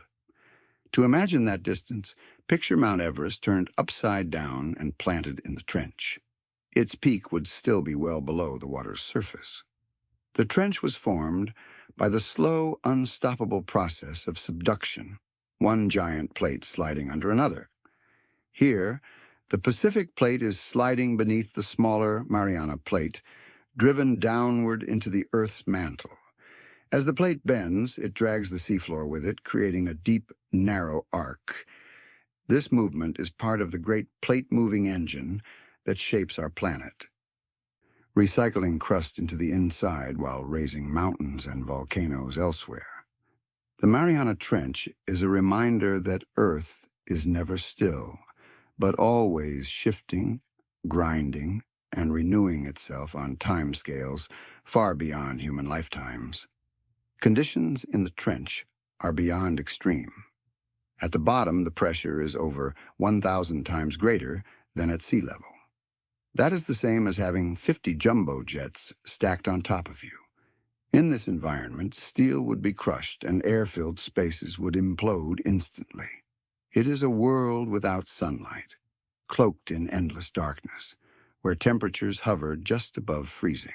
To imagine that distance, picture Mount Everest turned upside down and planted in the trench. Its peak would still be well below the water's surface. The trench was formed by the slow, unstoppable process of subduction, one giant plate sliding under another. Here, the Pacific Plate is sliding beneath the smaller Mariana Plate, driven downward into the Earth's mantle. As the plate bends, it drags the seafloor with it, creating a deep, narrow arc. This movement is part of the great plate-moving engine that shapes our planet, recycling crust into the inside while raising mountains and volcanoes elsewhere. The Mariana Trench is a reminder that Earth is never still, but always shifting, grinding, and renewing itself on timescales far beyond human lifetimes. Conditions in the trench are beyond extreme. At the bottom, the pressure is over 1,000 times greater than at sea level. That is the same as having 50 jumbo jets stacked on top of you. In this environment, steel would be crushed and air-filled spaces would implode instantly. It is a world without sunlight, cloaked in endless darkness, where temperatures hover just above freezing.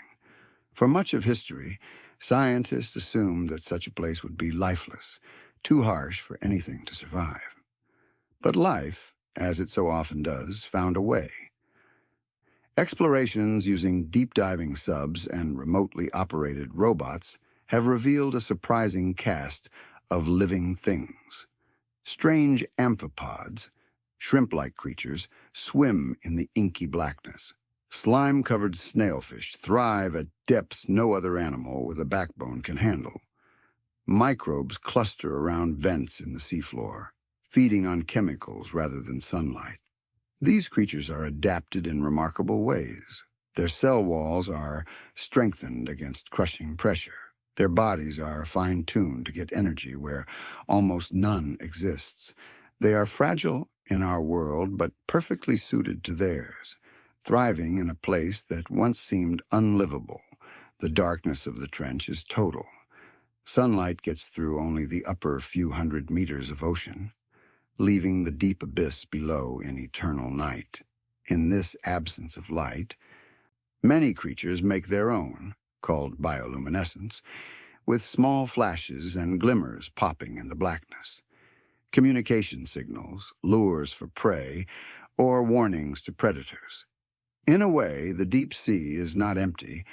For much of history, scientists assumed that such a place would be lifeless, too harsh for anything to survive. But life, as it so often does, found a way. Explorations using deep-diving subs and remotely operated robots have revealed a surprising cast of living things. Strange amphipods, shrimp-like creatures, swim in the inky blackness. Slime-covered snailfish thrive at depths no other animal with a backbone can handle. Microbes cluster around vents in the seafloor, feeding on chemicals rather than sunlight. These creatures are adapted in remarkable ways. Their cell walls are strengthened against crushing pressure. Their bodies are fine-tuned to get energy where almost none exists. They are fragile in our world, but perfectly suited to theirs, thriving in a place that once seemed unlivable. The darkness of the trench is total. Sunlight gets through only the upper few hundred meters of ocean, leaving the deep abyss below in eternal night. In this absence of light, many creatures make their own, called bioluminescence, with small flashes and glimmers popping in the blackness. Communication signals, lures for prey, or warnings to predators. In a way, the deep sea is not empty,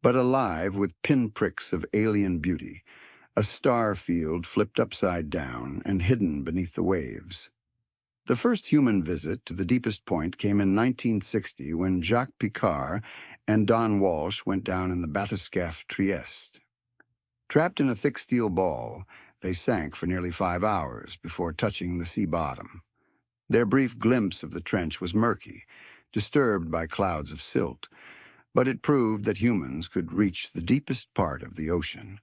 but alive with pinpricks of alien beauty, a star field flipped upside down and hidden beneath the waves. The first human visit to the deepest point came in 1960 when Jacques Picard and Don Walsh went down in the bathyscaphe Trieste. Trapped in a thick steel ball, they sank for nearly 5 hours before touching the sea bottom. Their brief glimpse of the trench was murky, disturbed by clouds of silt, but it proved that humans could reach the deepest part of the ocean.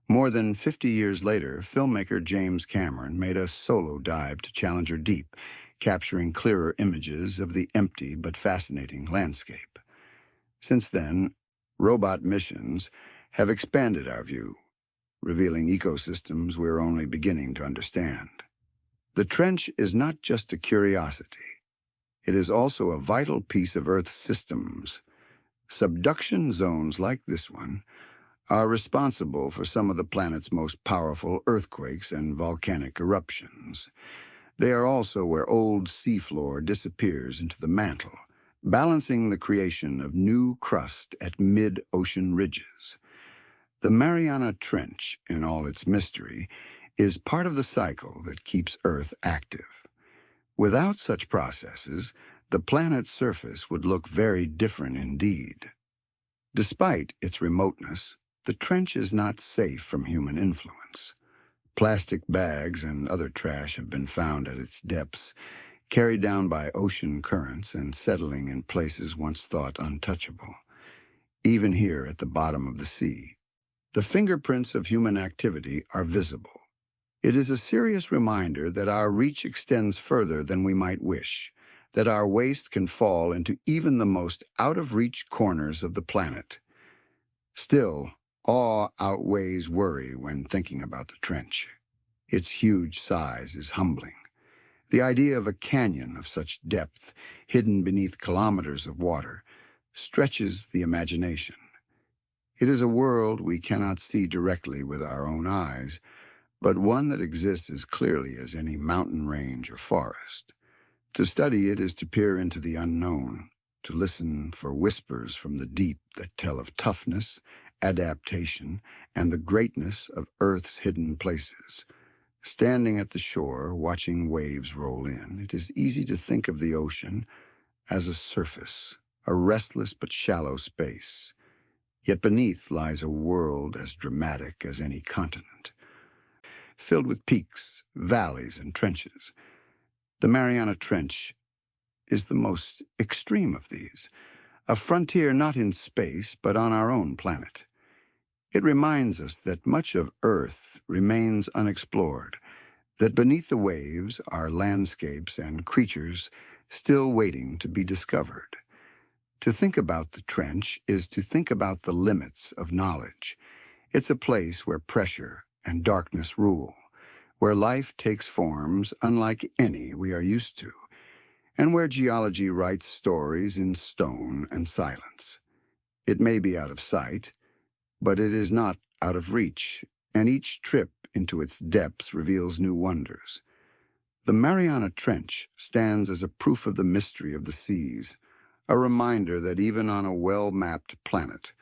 More than 50 years later, filmmaker James Cameron made a solo dive to Challenger Deep, capturing clearer images of the empty but fascinating landscape. Since then, robot missions have expanded our view, revealing ecosystems we're only beginning to understand. The trench is not just a curiosity. It is also a vital piece of Earth's systems. Subduction zones like this one are responsible for some of the planet's most powerful earthquakes and volcanic eruptions. They are also where old seafloor disappears into the mantle, balancing the creation of new crust at mid-ocean ridges. The Mariana Trench, in all its mystery, is part of the cycle that keeps Earth active. Without such processes, the planet's surface would look very different indeed. Despite its remoteness, the trench is not safe from human influence. Plastic bags and other trash have been found at its depths, carried down by ocean currents and settling in places once thought untouchable. Even here at the bottom of the sea, the fingerprints of human activity are visible. It is a serious reminder that our reach extends further than we might wish, that our waste can fall into even the most out-of-reach corners of the planet. Still, awe outweighs worry when thinking about the trench. Its huge size is humbling. The idea of a canyon of such depth, hidden beneath kilometers of water, stretches the imagination. It is a world we cannot see directly with our own eyes, but one that exists as clearly as any mountain range or forest. To study it is to peer into the unknown, to listen for whispers from the deep that tell of toughness, adaptation, and the greatness of Earth's hidden places. Standing at the shore, watching waves roll in, it is easy to think of the ocean as a surface, a restless but shallow space. Yet beneath lies a world as dramatic as any continent, filled with peaks, valleys, and trenches. The Mariana Trench is the most extreme of these, a frontier not in space but on our own planet. It reminds us that much of Earth remains unexplored, that beneath the waves are landscapes and creatures still waiting to be discovered. To think about the trench is to think about the limits of knowledge. It's a place where pressure and darkness rule, where life takes forms unlike any we are used to, and where geology writes stories in stone and silence. It may be out of sight, but it is not out of reach, and each trip into its depths reveals new wonders. The Mariana Trench stands as a proof of the mystery of the seas, a reminder that even on a well-mapped planet,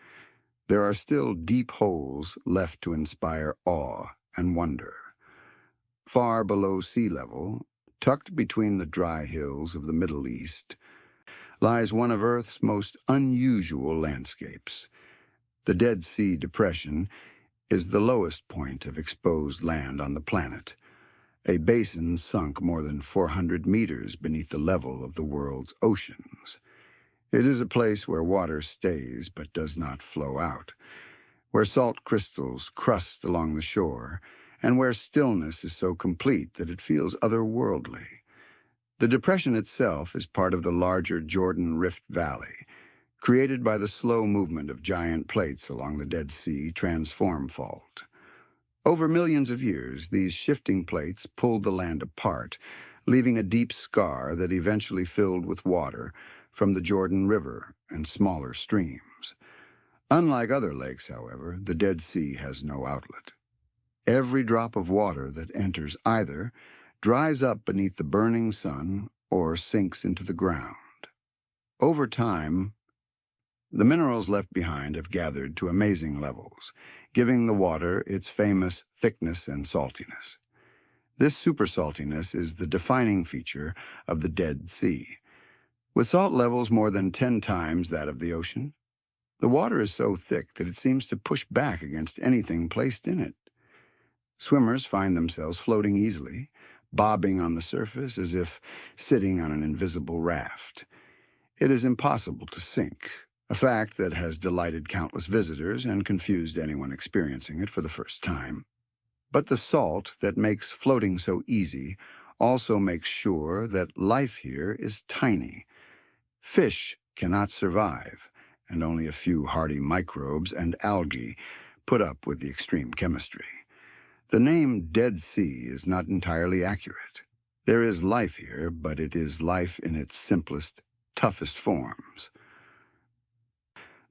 there are still deep holes left to inspire awe and wonder. Far below sea level, tucked between the dry hills of the Middle East, lies one of Earth's most unusual landscapes. The Dead Sea Depression is the lowest point of exposed land on the planet, a basin sunk more than 400 meters beneath the level of the world's oceans. It is a place where water stays but does not flow out, where salt crystals crust along the shore, and where stillness is so complete that it feels otherworldly. The depression itself is part of the larger Jordan Rift Valley, created by the slow movement of giant plates along the Dead Sea Transform Fault. Over millions of years, these shifting plates pulled the land apart, leaving a deep scar that eventually filled with water from the Jordan River and smaller streams. Unlike other lakes, however, the Dead Sea has no outlet. Every drop of water that enters either dries up beneath the burning sun or sinks into the ground. Over time, the minerals left behind have gathered to amazing levels, giving the water its famous thickness and saltiness. This supersaltiness is the defining feature of the Dead Sea. With salt levels more than 10 times that of the ocean, the water is so thick that it seems to push back against anything placed in it. Swimmers find themselves floating easily, bobbing on the surface as if sitting on an invisible raft. It is impossible to sink, a fact that has delighted countless visitors and confused anyone experiencing it for the first time. But the salt that makes floating so easy also makes sure that life here is tiny. Fish cannot survive, and only a few hardy microbes and algae put up with the extreme chemistry. The name Dead Sea is not entirely accurate. There is life here, but it is life in its simplest, toughest forms.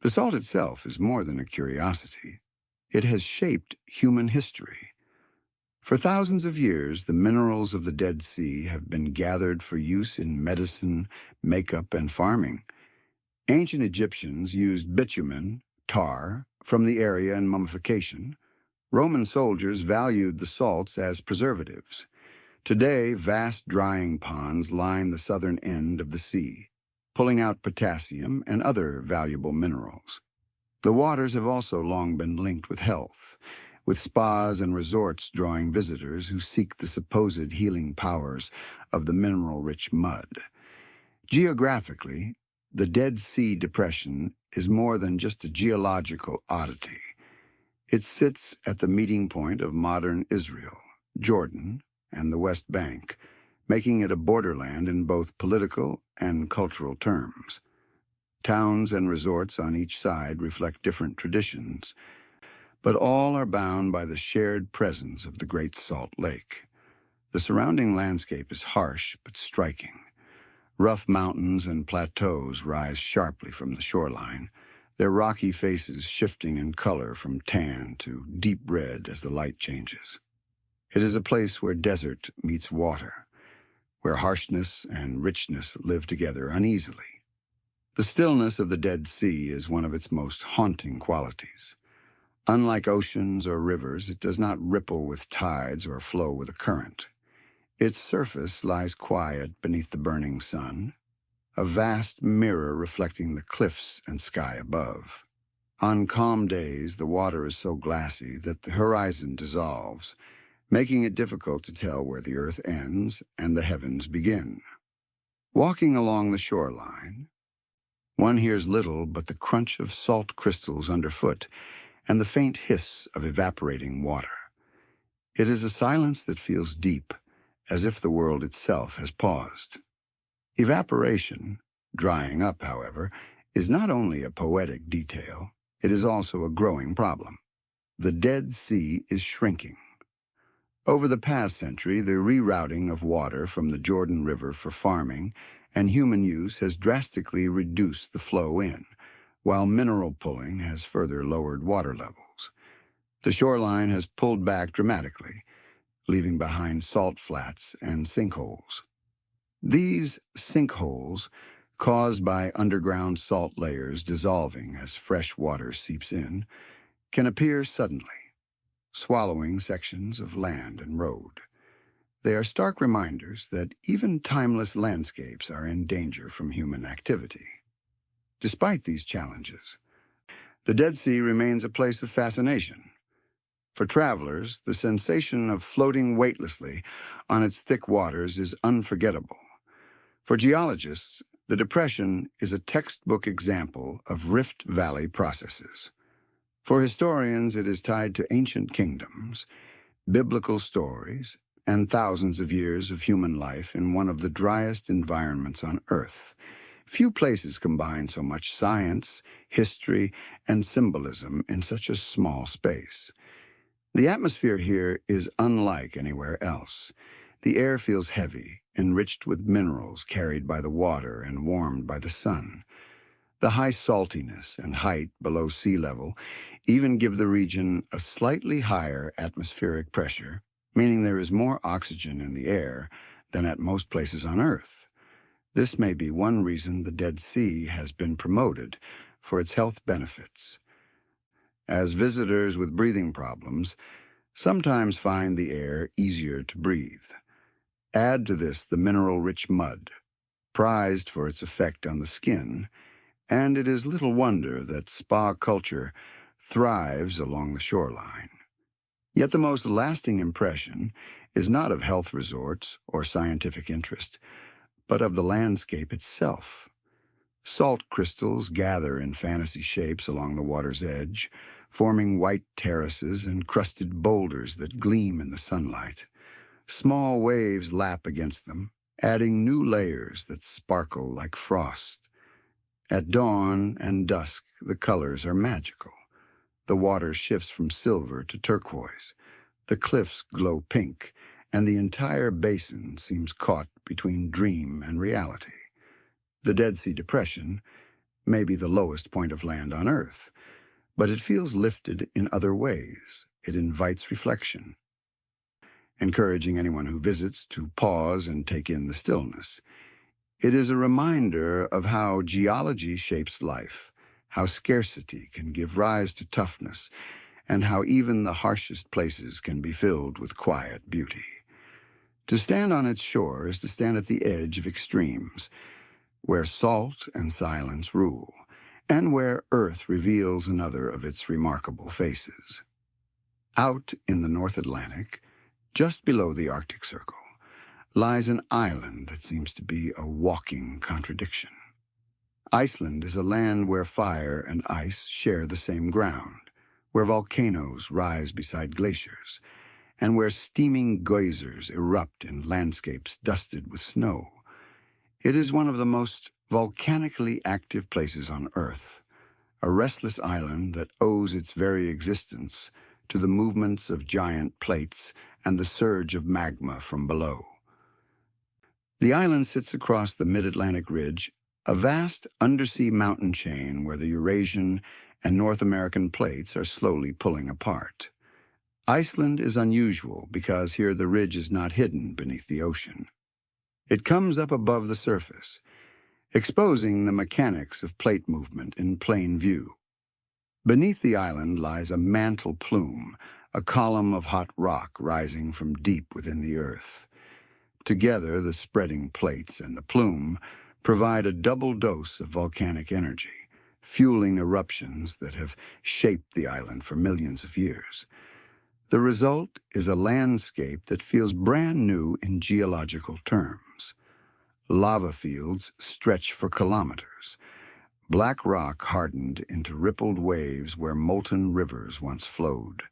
The salt itself is more than a curiosity. It has shaped human history. For thousands of years, the minerals of the Dead Sea have been gathered for use in medicine, makeup, and farming. Ancient Egyptians used bitumen, tar, from the area in mummification. Roman soldiers valued the salts as preservatives. Today, vast drying ponds line the southern end of the sea, pulling out potassium and other valuable minerals. The waters have also long been linked with health, with spas and resorts drawing visitors who seek the supposed healing powers of the mineral-rich mud. Geographically, the Dead Sea Depression is more than just a geological oddity. It sits at the meeting point of modern Israel, Jordan, and the West Bank, making it a borderland in both political and cultural terms. Towns and resorts on each side reflect different traditions, but all are bound by the shared presence of the Great Salt Lake. The surrounding landscape is harsh but striking. Rough mountains and plateaus rise sharply from the shoreline, their rocky faces shifting in color from tan to deep red as the light changes. It is a place where desert meets water, where harshness and richness live together uneasily. The stillness of the Dead Sea is one of its most haunting qualities. Unlike oceans or rivers, it does not ripple with tides or flow with a current. Its surface lies quiet beneath the burning sun, a vast mirror reflecting the cliffs and sky above. On calm days, the water is so glassy that the horizon dissolves, making it difficult to tell where the earth ends and the heavens begin. Walking along the shoreline, one hears little but the crunch of salt crystals underfoot and the faint hiss of evaporating water. It is a silence that feels deep, as if the world itself has paused. Evaporation, drying up, however, is not only a poetic detail, it is also a growing problem. The Dead Sea is shrinking. Over the past century, the rerouting of water from the Jordan River for farming and human use has drastically reduced the flow in, while mineral pulling has further lowered water levels. The shoreline has pulled back dramatically, leaving behind salt flats and sinkholes. These sinkholes, caused by underground salt layers dissolving as fresh water seeps in, can appear suddenly, swallowing sections of land and road. They are stark reminders that even timeless landscapes are in danger from human activity. Despite these challenges, the Dead Sea remains a place of fascination. For travelers, the sensation of floating weightlessly on its thick waters is unforgettable. For geologists, the depression is a textbook example of Rift Valley processes. For historians, it is tied to ancient kingdoms, biblical stories, and thousands of years of human life in one of the driest environments on Earth. Few places combine so much science, history, and symbolism in such a small space. The atmosphere here is unlike anywhere else. The air feels heavy, enriched with minerals carried by the water and warmed by the sun. The high saltiness and height below sea level even give the region a slightly higher atmospheric pressure, meaning there is more oxygen in the air than at most places on Earth. This may be one reason the Dead Sea has been promoted for its health benefits. As visitors with breathing problems sometimes find the air easier to breathe. Add to this the mineral-rich mud, prized for its effect on the skin, and it is little wonder that spa culture thrives along the shoreline. Yet the most lasting impression is not of health resorts or scientific interest, but of the landscape itself. Salt crystals gather in fantasy shapes along the water's edge, forming white terraces and crusted boulders that gleam in the sunlight. Small waves lap against them, adding new layers that sparkle like frost. At dawn and dusk, the colors are magical. The water shifts from silver to turquoise. The cliffs glow pink, and the entire basin seems caught between dream and reality. The Dead Sea Depression, maybe the lowest point of land on Earth, but it feels lifted in other ways. It invites reflection, encouraging anyone who visits to pause and take in the stillness. It is a reminder of how geology shapes life, how scarcity can give rise to toughness, and how even the harshest places can be filled with quiet beauty. To stand on its shore is to stand at the edge of extremes, where salt and silence rule, and where Earth reveals another of its remarkable faces. Out in the North Atlantic, just below the Arctic Circle, lies an island that seems to be a walking contradiction. Iceland is a land where fire and ice share the same ground, where volcanoes rise beside glaciers, and where steaming geysers erupt in landscapes dusted with snow. It is one of the most volcanically active places on Earth, a restless island that owes its very existence to the movements of giant plates and the surge of magma from below. The island sits across the mid-Atlantic ridge, a vast undersea mountain chain where the Eurasian and North American plates are slowly pulling apart. Iceland is unusual because here the ridge is not hidden beneath the ocean. It comes up above the surface, exposing the mechanics of plate movement in plain view. Beneath the island lies a mantle plume, a column of hot rock rising from deep within the earth. Together, the spreading plates and the plume provide a double dose of volcanic energy, fueling eruptions that have shaped the island for millions of years. The result is a landscape that feels brand new in geological terms. Lava fields stretch for kilometers. Black rock hardened into rippled waves where molten rivers once flowed.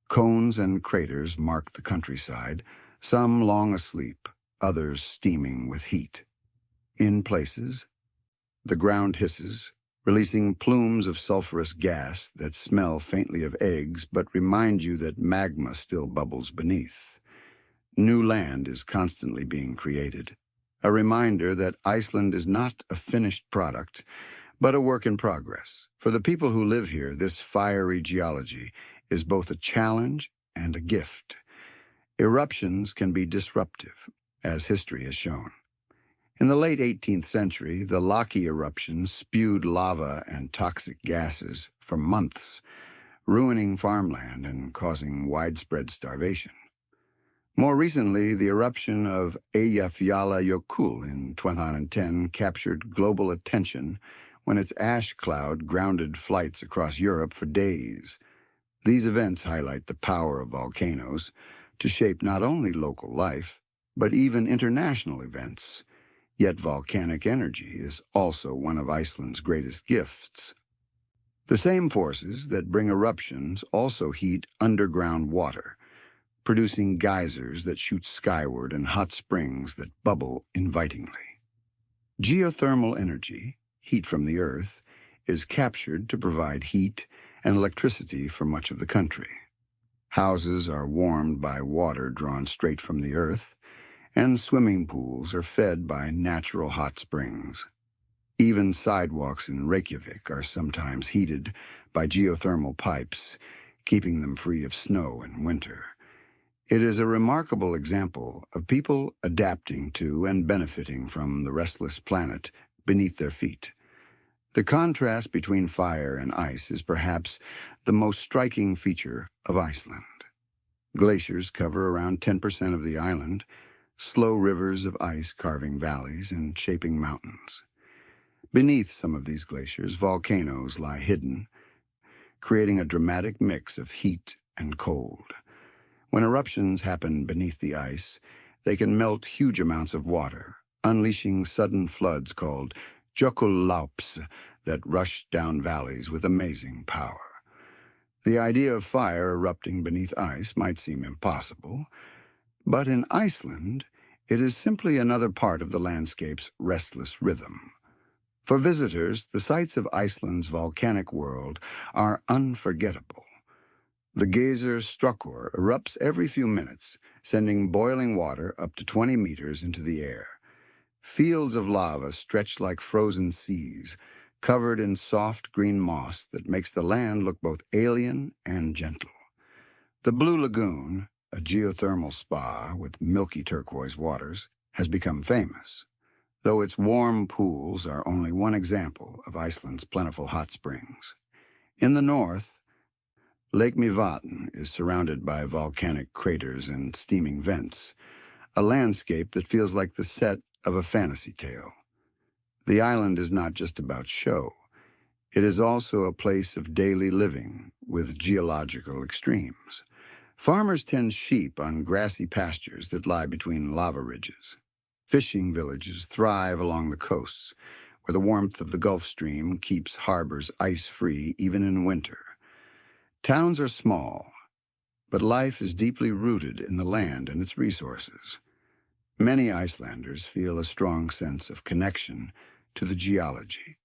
Cones and craters mark the countryside, some long asleep, others steaming with heat. In places, the ground hisses, releasing plumes of sulfurous gas that smell faintly of eggs but remind you that magma still bubbles beneath. New land is constantly being created, a reminder that Iceland is not a finished product, but a work in progress. For the people who live here, this fiery geology is both a challenge and a gift. Eruptions can be disruptive, as history has shown. In the late 18th century, the Laki eruption spewed lava and toxic gases for months, ruining farmland and causing widespread starvation. More recently, the eruption of Eyjafjallajökull in 2010 captured global attention when its ash cloud grounded flights across Europe for days. These events highlight the power of volcanoes to shape not only local life, but even international events. Yet volcanic energy is also one of Iceland's greatest gifts. The same forces that bring eruptions also heat underground water, producing geysers that shoot skyward and hot springs that bubble invitingly. Geothermal energy, heat from the earth, is captured to provide heat and electricity for much of the country. Houses are warmed by water drawn straight from the earth, and swimming pools are fed by natural hot springs. Even sidewalks in Reykjavik are sometimes heated by geothermal pipes, keeping them free of snow in winter. It is a remarkable example of people adapting to and benefiting from the restless planet beneath their feet. The contrast between fire and ice is perhaps the most striking feature of Iceland. Glaciers cover around 10% of the island, slow rivers of ice carving valleys and shaping mountains. Beneath some of these glaciers, volcanoes lie hidden, creating a dramatic mix of heat and cold. When eruptions happen beneath the ice, they can melt huge amounts of water, unleashing sudden floods called jökullaups that rush down valleys with amazing power. The idea of fire erupting beneath ice might seem impossible, but in Iceland, it is simply another part of the landscape's restless rhythm. For visitors, the sights of Iceland's volcanic world are unforgettable. The geyser Strukkur erupts every few minutes, sending boiling water up to 20 meters into the air. Fields of lava stretch like frozen seas, covered in soft green moss that makes the land look both alien and gentle. The Blue Lagoon, a geothermal spa with milky turquoise waters, has become famous, though its warm pools are only one example of Iceland's plentiful hot springs. In the north, Lake Mývatn is surrounded by volcanic craters and steaming vents, a landscape that feels like the set of a fantasy tale. The island is not just about show. It is also a place of daily living with geological extremes. Farmers tend sheep on grassy pastures that lie between lava ridges. Fishing villages thrive along the coasts, where the warmth of the Gulf Stream keeps harbors ice-free even in winter. Towns are small, but life is deeply rooted in the land and its resources. Many Icelanders feel a strong sense of connection to the geology,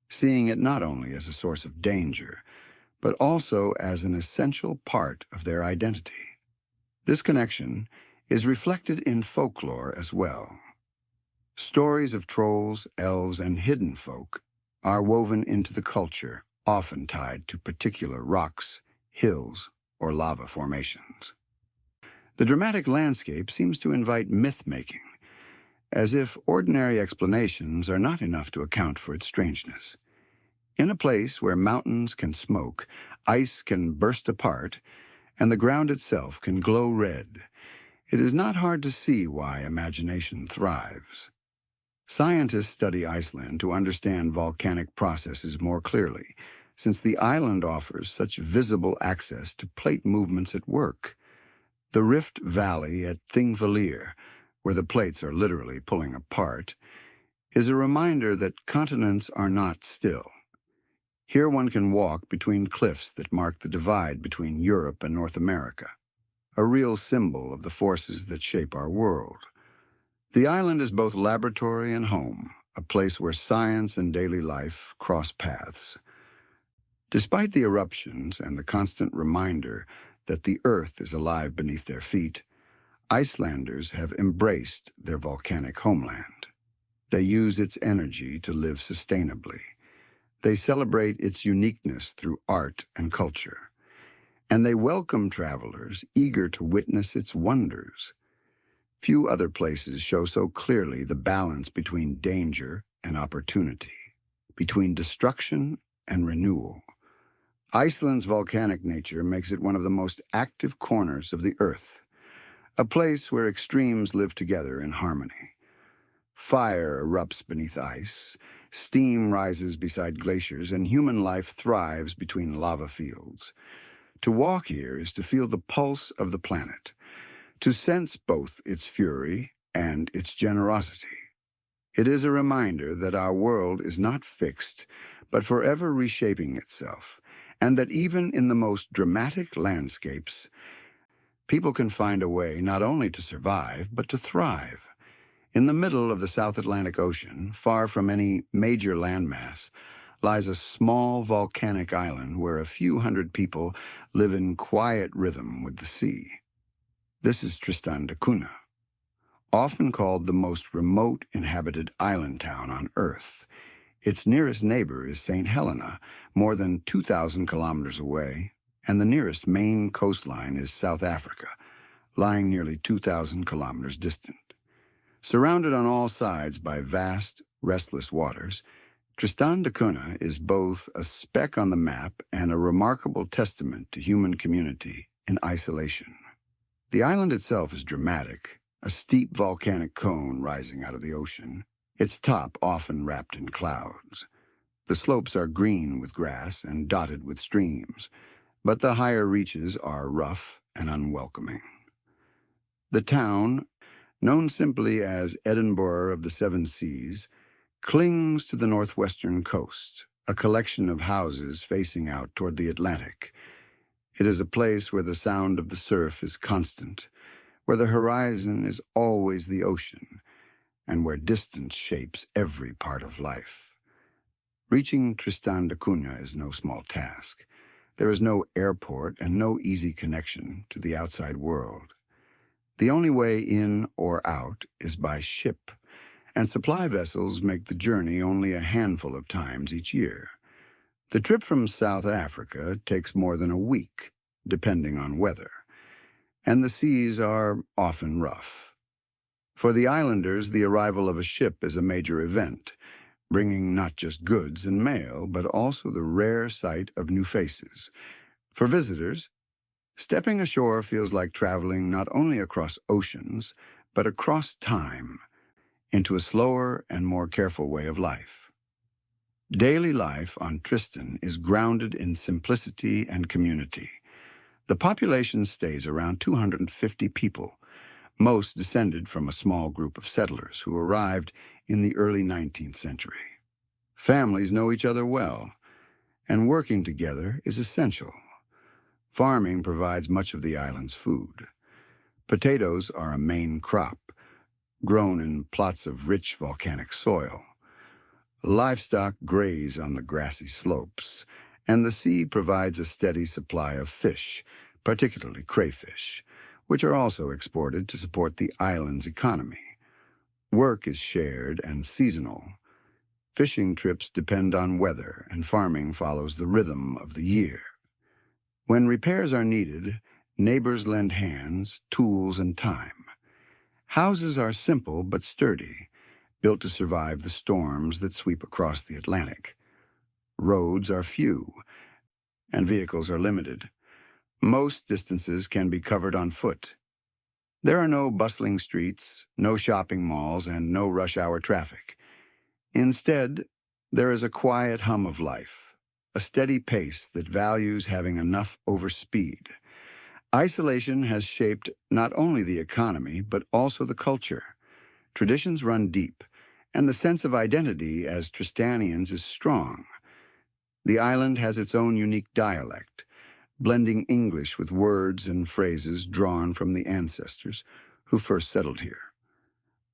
seeing it not only as a source of danger, but also as an essential part of their identity. This connection is reflected in folklore as well. Stories of trolls, elves, and hidden folk are woven into the culture, often tied to particular rocks, hills, or lava formations. The dramatic landscape seems to invite myth-making, as if ordinary explanations are not enough to account for its strangeness. In a place where mountains can smoke, ice can burst apart, and the ground itself can glow red, it is not hard to see why imagination thrives. Scientists study Iceland to understand volcanic processes more clearly, since the island offers such visible access to plate movements at work. The Rift Valley at Thingvellir, where the plates are literally pulling apart, is a reminder that continents are not still. Here one can walk between cliffs that mark the divide between Europe and North America, a real symbol of the forces that shape our world. The island is both laboratory and home, a place where science and daily life cross paths. Despite the eruptions and the constant reminder that the earth is alive beneath their feet, Icelanders have embraced their volcanic homeland. They use its energy to live sustainably. They celebrate its uniqueness through art and culture, and they welcome travelers eager to witness its wonders. Few other places show so clearly the balance between danger and opportunity, between destruction and renewal. Iceland's volcanic nature makes it one of the most active corners of the earth, a place where extremes live together in harmony. Fire erupts beneath ice, steam rises beside glaciers, and human life thrives between lava fields. To walk here is to feel the pulse of the planet, to sense both its fury and its generosity. It is a reminder that our world is not fixed, but forever reshaping itself, and that even in the most dramatic landscapes, people can find a way not only to survive, but to thrive. In the middle of the South Atlantic Ocean, far from any major landmass, lies a small volcanic island where a few hundred people live in quiet rhythm with the sea. This is Tristan da Cunha, often called the most remote inhabited island town on Earth. Its nearest neighbor is St. Helena, more than 2,000 kilometers away, and the nearest main coastline is South Africa, lying nearly 2,000 kilometers distant. Surrounded on all sides by vast, restless waters, Tristan da Cunha is both a speck on the map and a remarkable testament to human community in isolation. The island itself is dramatic, a steep volcanic cone rising out of the ocean, its top often wrapped in clouds. The slopes are green with grass and dotted with streams, but the higher reaches are rough and unwelcoming. The town, known simply as Edinburgh of the Seven Seas, clings to the northwestern coast, a collection of houses facing out toward the Atlantic. It is a place where the sound of the surf is constant, where the horizon is always the ocean, and where distance shapes every part of life. Reaching Tristan da Cunha is no small task. There is no airport and no easy connection to the outside world. The only way in or out is by ship, and supply vessels make the journey only a handful of times each year. The trip from South Africa takes more than a week, depending on weather, and the seas are often rough. For the islanders, the arrival of a ship is a major event, bringing not just goods and mail, but also the rare sight of new faces. For visitors, stepping ashore feels like traveling not only across oceans, but across time, into a slower and more careful way of life. Daily life on Tristan is grounded in simplicity and community. The population stays around 250 people, most descended from a small group of settlers who arrived in the early 19th century. Families know each other well, and working together is essential. Farming provides much of the island's food. Potatoes are a main crop, grown in plots of rich volcanic soil. Livestock graze on the grassy slopes, and the sea provides a steady supply of fish, particularly crayfish, which are also exported to support the island's economy. Work is shared and seasonal. Fishing trips depend on weather, and farming follows the rhythm of the year. When repairs are needed, neighbors lend hands, tools, and time. Houses are simple but sturdy, built to survive the storms that sweep across the Atlantic. Roads are few, and vehicles are limited. Most distances can be covered on foot. There are no bustling streets, no shopping malls, and no rush-hour traffic. Instead, there is a quiet hum of life, a steady pace that values having enough over speed. Isolation has shaped not only the economy, but also the culture. Traditions run deep, and the sense of identity as Tristanians is strong. The island has its own unique dialect, blending English with words and phrases drawn from the ancestors who first settled here.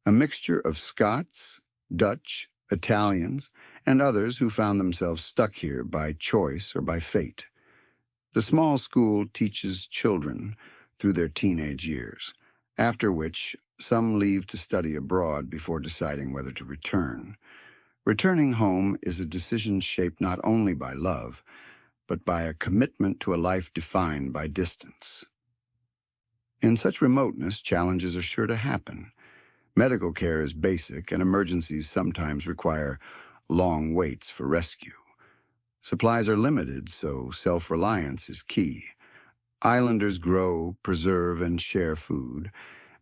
A mixture of Scots, Dutch, Italians, and others who found themselves stuck here by choice or by fate. The small school teaches children through their teenage years, after which some leave to study abroad before deciding whether to return. Returning home is a decision shaped not only by love, but by a commitment to a life defined by distance. In such remoteness, challenges are sure to happen. Medical care is basic, and emergencies sometimes require long waits for rescue. Supplies are limited, so self-reliance is key. Islanders grow, preserve, and share food,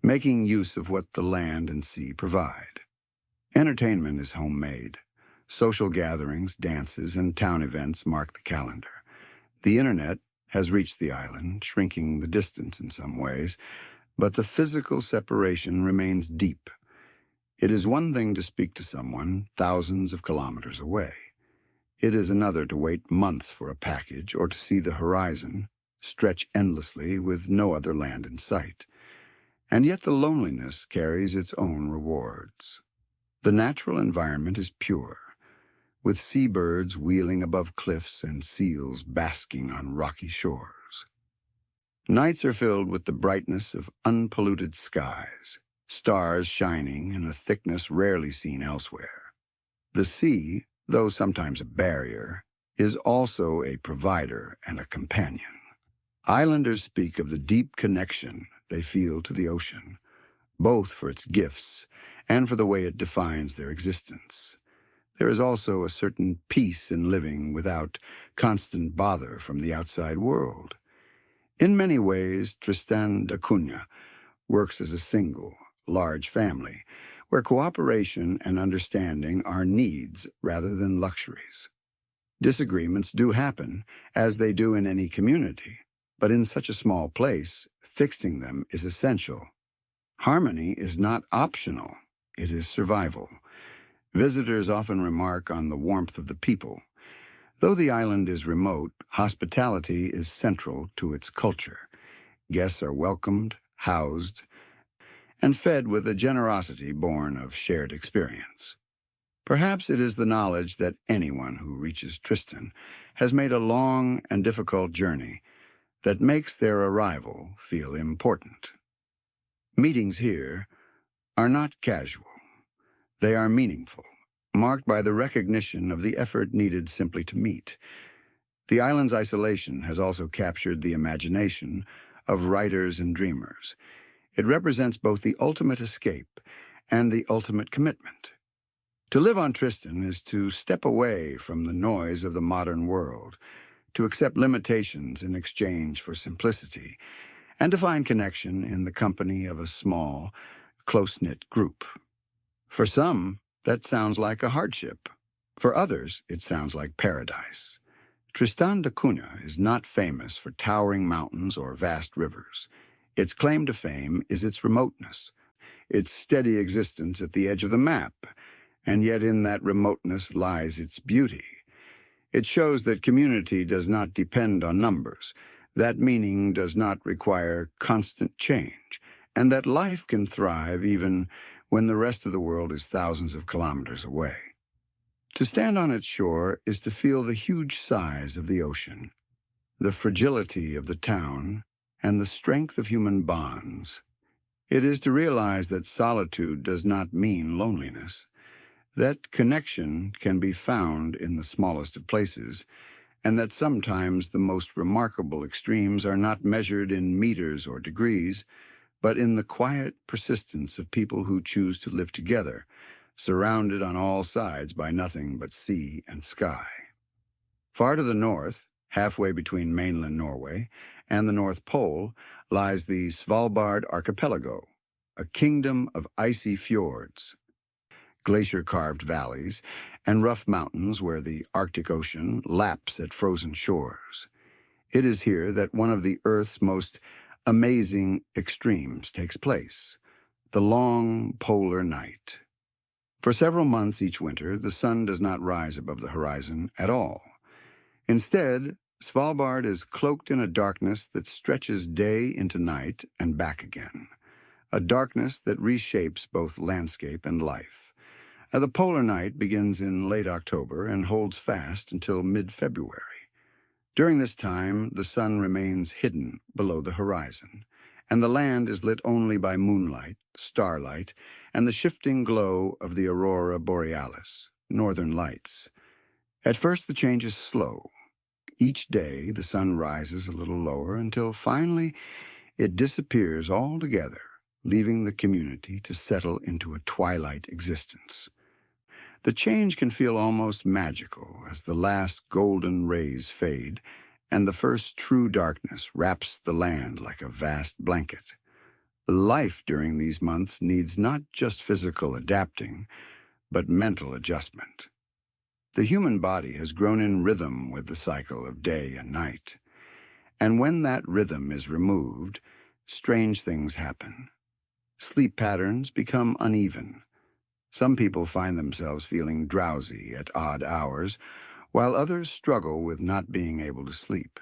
making use of what the land and sea provide. Entertainment is homemade. Social gatherings, dances, and town events mark the calendar. The internet has reached the island, shrinking the distance in some ways, but the physical separation remains deep. It is one thing to speak to someone thousands of kilometers away. It is another to wait months for a package or to see the horizon stretch endlessly with no other land in sight. And yet the loneliness carries its own rewards. The natural environment is pure, with seabirds wheeling above cliffs and seals basking on rocky shores. Nights are filled with the brightness of unpolluted skies, stars shining in a thickness rarely seen elsewhere. The sea, though sometimes a barrier, is also a provider and a companion. Islanders speak of the deep connection they feel to the ocean, both for its gifts and for the way it defines their existence. There is also a certain peace in living without constant bother from the outside world. In many ways, Tristan da Cunha works as a single, large family, where cooperation and understanding are needs rather than luxuries. Disagreements do happen, as they do in any community, but in such a small place, fixing them is essential. Harmony is not optional, it is survival. Visitors often remark on the warmth of the people. Though the island is remote, hospitality is central to its culture. Guests are welcomed, housed, and fed with a generosity born of shared experience. Perhaps it is the knowledge that anyone who reaches Tristan has made a long and difficult journey that makes their arrival feel important. Meetings here are not casual. They are meaningful, marked by the recognition of the effort needed simply to meet. The island's isolation has also captured the imagination of writers and dreamers. It represents both the ultimate escape and the ultimate commitment. To live on Tristan is to step away from the noise of the modern world, to accept limitations in exchange for simplicity, and to find connection in the company of a small, close-knit group. For some, that sounds like a hardship. For others, it sounds like paradise. Tristan da Cunha is not famous for towering mountains or vast rivers. Its claim to fame is its remoteness, its steady existence at the edge of the map, and yet in that remoteness lies its beauty. It shows that community does not depend on numbers, that meaning does not require constant change, and that life can thrive even when the rest of the world is thousands of kilometers away. To stand on its shore is to feel the huge size of the ocean, the fragility of the town, and the strength of human bonds. It is to realize that solitude does not mean loneliness, that connection can be found in the smallest of places, and that sometimes the most remarkable extremes are not measured in meters or degrees, but in the quiet persistence of people who choose to live together, surrounded on all sides by nothing but sea and sky. Far to the north, halfway between mainland Norway and the North Pole, lies the Svalbard archipelago, a kingdom of icy fjords, glacier-carved valleys, and rough mountains where the Arctic Ocean laps at frozen shores. It is here that one of the Earth's most amazing extremes takes place, the long polar night. For several months each winter, the sun does not rise above the horizon at all. Instead, Svalbard is cloaked in a darkness that stretches day into night and back again, a darkness that reshapes both landscape and life. The polar night begins in late October and holds fast until mid-February. During this time, the sun remains hidden below the horizon, and the land is lit only by moonlight, starlight, and the shifting glow of the aurora borealis, northern lights. At first, the change is slow. Each day, the sun rises a little lower until finally it disappears altogether, leaving the community to settle into a twilight existence. The change can feel almost magical as the last golden rays fade and the first true darkness wraps the land like a vast blanket. Life during these months needs not just physical adapting, but mental adjustment. The human body has grown in rhythm with the cycle of day and night, and when that rhythm is removed, strange things happen. Sleep patterns become uneven. Some people find themselves feeling drowsy at odd hours, while others struggle with not being able to sleep.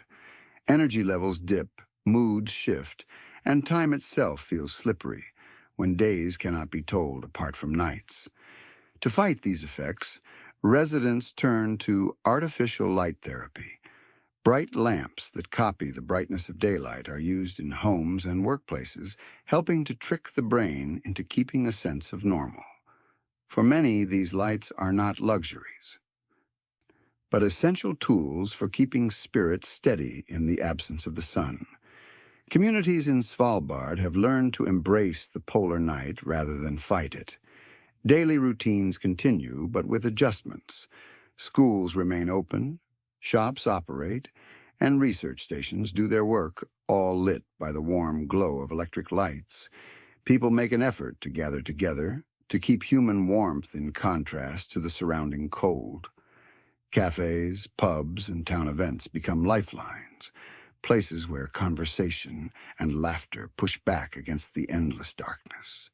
Energy levels dip, moods shift, and time itself feels slippery when days cannot be told apart from nights. To fight these effects, residents turn to artificial light therapy. Bright lamps that copy the brightness of daylight are used in homes and workplaces, helping to trick the brain into keeping a sense of normal. For many, these lights are not luxuries, but essential tools for keeping spirits steady in the absence of the sun. Communities in Svalbard have learned to embrace the polar night rather than fight it. Daily routines continue, but with adjustments. Schools remain open, shops operate, and research stations do their work, all lit by the warm glow of electric lights. People make an effort to gather together, to keep human warmth in contrast to the surrounding cold. Cafes, pubs, and town events become lifelines, places where conversation and laughter push back against the endless darkness.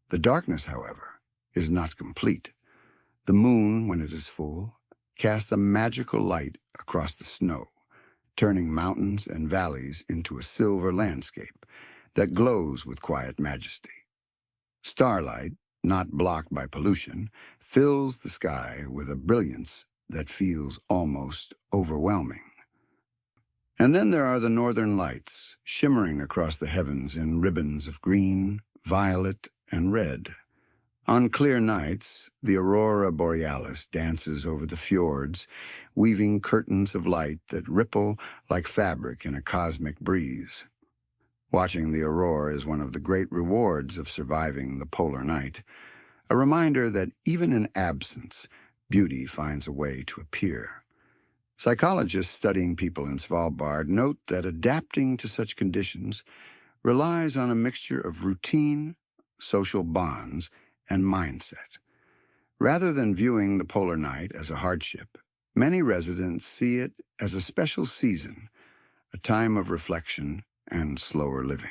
The darkness, however, is not complete. The moon, when it is full, casts a magical light across the snow, turning mountains and valleys into a silver landscape that glows with quiet majesty. Starlight, not blocked by pollution, fills the sky with a brilliance that feels almost overwhelming. And then there are the northern lights, shimmering across the heavens in ribbons of green, violet, and red. On clear nights, the aurora borealis dances over the fjords, weaving curtains of light that ripple like fabric in a cosmic breeze. Watching the aurora is one of the great rewards of surviving the polar night, a reminder that even in absence, beauty finds a way to appear. Psychologists studying people in Svalbard note that adapting to such conditions relies on a mixture of routine, social bonds, and mindset. Rather than viewing the polar night as a hardship, many residents see it as a special season, a time of reflection and slower living.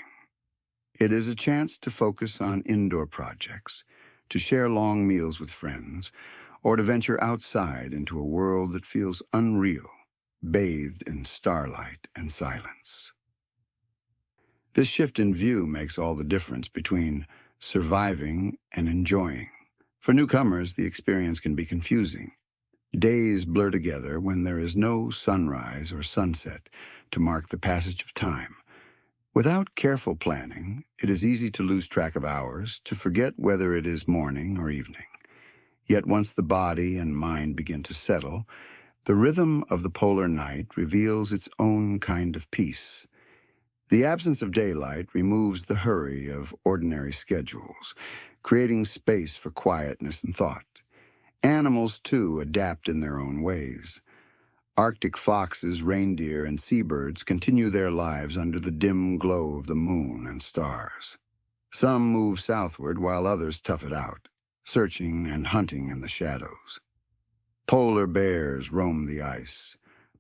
It is a chance to focus on indoor projects, to share long meals with friends, or to venture outside into a world that feels unreal, bathed in starlight and silence. This shift in view makes all the difference between surviving and enjoying. For newcomers, the experience can be confusing. Days blur together when there is no sunrise or sunset to mark the passage of time. Without careful planning, it is easy to lose track of hours, to forget whether it is morning or evening. Yet once the body and mind begin to settle, the rhythm of the polar night reveals its own kind of peace. The absence of daylight removes the hurry of ordinary schedules, creating space for quietness and thought. Animals, too, adapt in their own ways. Arctic foxes, reindeer, and seabirds continue their lives under the dim glow of the moon and stars. Some move southward while others tough it out, searching and hunting in the shadows. Polar bears roam the ice,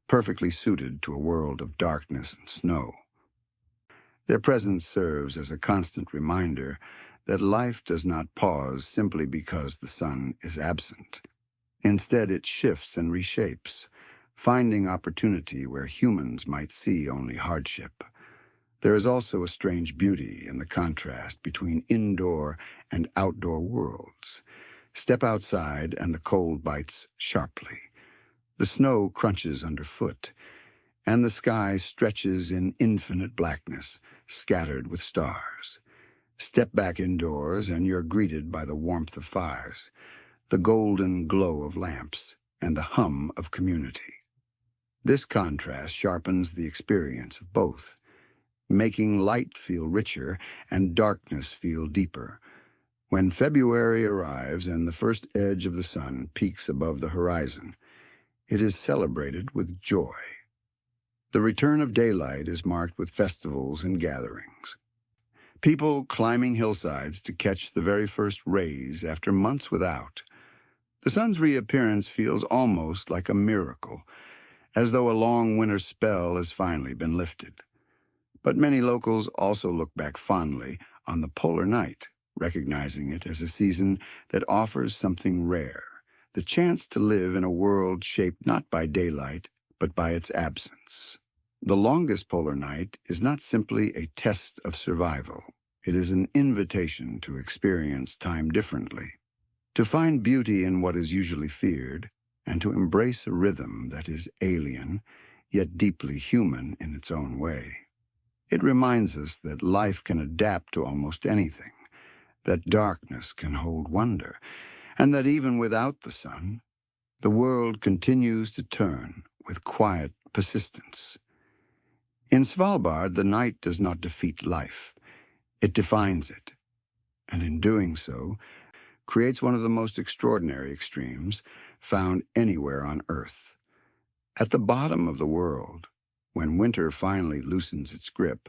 perfectly suited to a world of darkness and snow. Their presence serves as a constant reminder that life does not pause simply because the sun is absent. Instead, it shifts and reshapes, finding opportunity where humans might see only hardship. There is also a strange beauty in the contrast between indoor and outdoor worlds. Step outside and the cold bites sharply. The snow crunches underfoot, and the sky stretches in infinite blackness, scattered with stars. Step back indoors and you're greeted by the warmth of fires, the golden glow of lamps, and the hum of community. This contrast sharpens the experience of both, making light feel richer and darkness feel deeper. When February arrives and the first edge of the sun peaks above the horizon, it is celebrated with joy. The return of daylight is marked with festivals and gatherings. People climbing hillsides to catch the very first rays after months without. The sun's reappearance feels almost like a miracle, as though a long winter spell has finally been lifted. But many locals also look back fondly on the polar night, recognizing it as a season that offers something rare, the chance to live in a world shaped not by daylight, but by its absence. The longest polar night is not simply a test of survival. It is an invitation to experience time differently, to find beauty in what is usually feared, and to embrace a rhythm that is alien, yet deeply human in its own way. It reminds us that life can adapt to almost anything, that darkness can hold wonder, and that even without the sun, the world continues to turn with quiet persistence. In Svalbard, the night does not defeat life. It defines it, and in doing so, creates one of the most extraordinary extremes found anywhere on Earth. At the bottom of the world, when winter finally loosens its grip,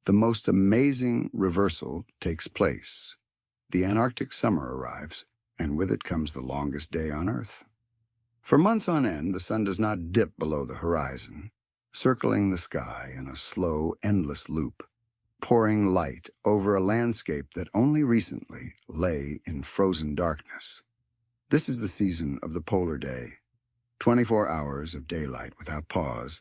the most amazing reversal takes place. The Antarctic summer arrives, and with it comes the longest day on Earth. For months on end, the sun does not dip below the horizon, circling the sky in a slow, endless loop, pouring light over a landscape that only recently lay in frozen darkness. This is the season of the polar day, 24 hours of daylight without pause,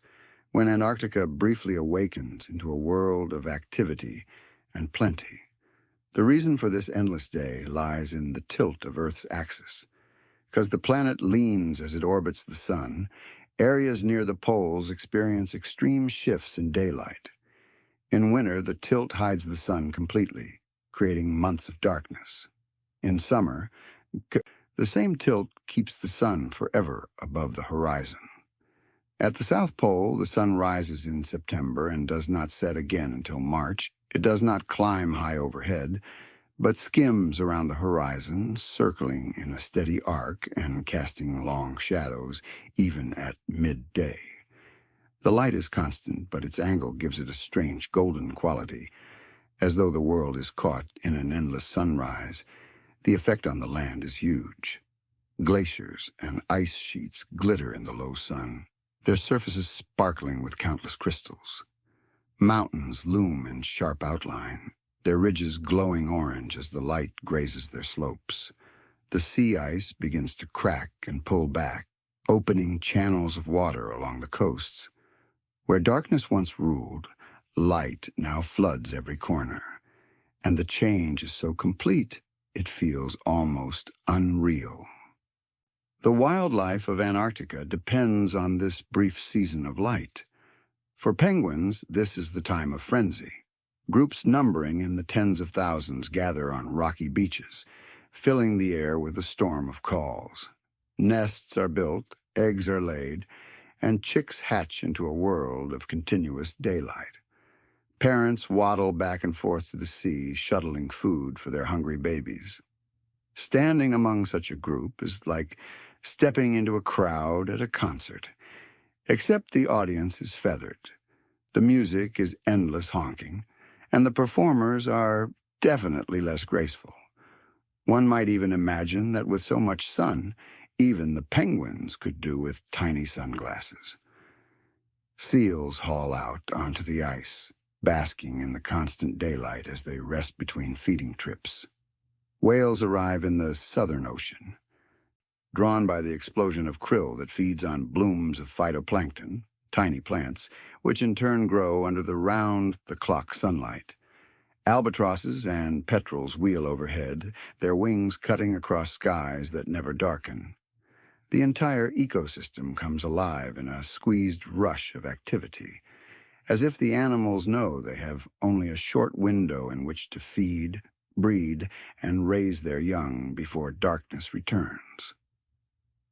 when Antarctica briefly awakens into a world of activity and plenty. The reason for this endless day lies in the tilt of Earth's axis. Because the planet leans as it orbits the sun, areas near the poles experience extreme shifts in daylight. In winter, the tilt hides the sun completely, creating months of darkness. In summer, the same tilt keeps the sun forever above the horizon. At the South Pole, the sun rises in September and does not set again until March. It does not climb high overhead, but skims around the horizon, circling in a steady arc and casting long shadows even at midday. The light is constant, but its angle gives it a strange golden quality, as though the world is caught in an endless sunrise. The effect on the land is huge. Glaciers and ice sheets glitter in the low sun, their surfaces sparkling with countless crystals. Mountains loom in sharp outline, their ridges glowing orange as the light grazes their slopes. The sea ice begins to crack and pull back, opening channels of water along the coasts. Where darkness once ruled, light now floods every corner, and the change is so complete it feels almost unreal. The wildlife of Antarctica depends on this brief season of light. For penguins, this is the time of frenzy. Groups numbering in the tens of thousands gather on rocky beaches, filling the air with a storm of calls. Nests are built, eggs are laid, and chicks hatch into a world of continuous daylight. Parents waddle back and forth to the sea, shuttling food for their hungry babies. Standing among such a group is like stepping into a crowd at a concert, except the audience is feathered. The music is endless honking, and the performers are definitely less graceful. One might even imagine that with so much sun, even the penguins could do with tiny sunglasses. Seals haul out onto the ice, basking in the constant daylight as they rest between feeding trips. Whales arrive in the Southern Ocean, drawn by the explosion of krill that feeds on blooms of phytoplankton, tiny plants, which in turn grow under the round-the-clock sunlight. Albatrosses and petrels wheel overhead, their wings cutting across skies that never darken. The entire ecosystem comes alive in a squeezed rush of activity, as if the animals know they have only a short window in which to feed, breed, and raise their young before darkness returns.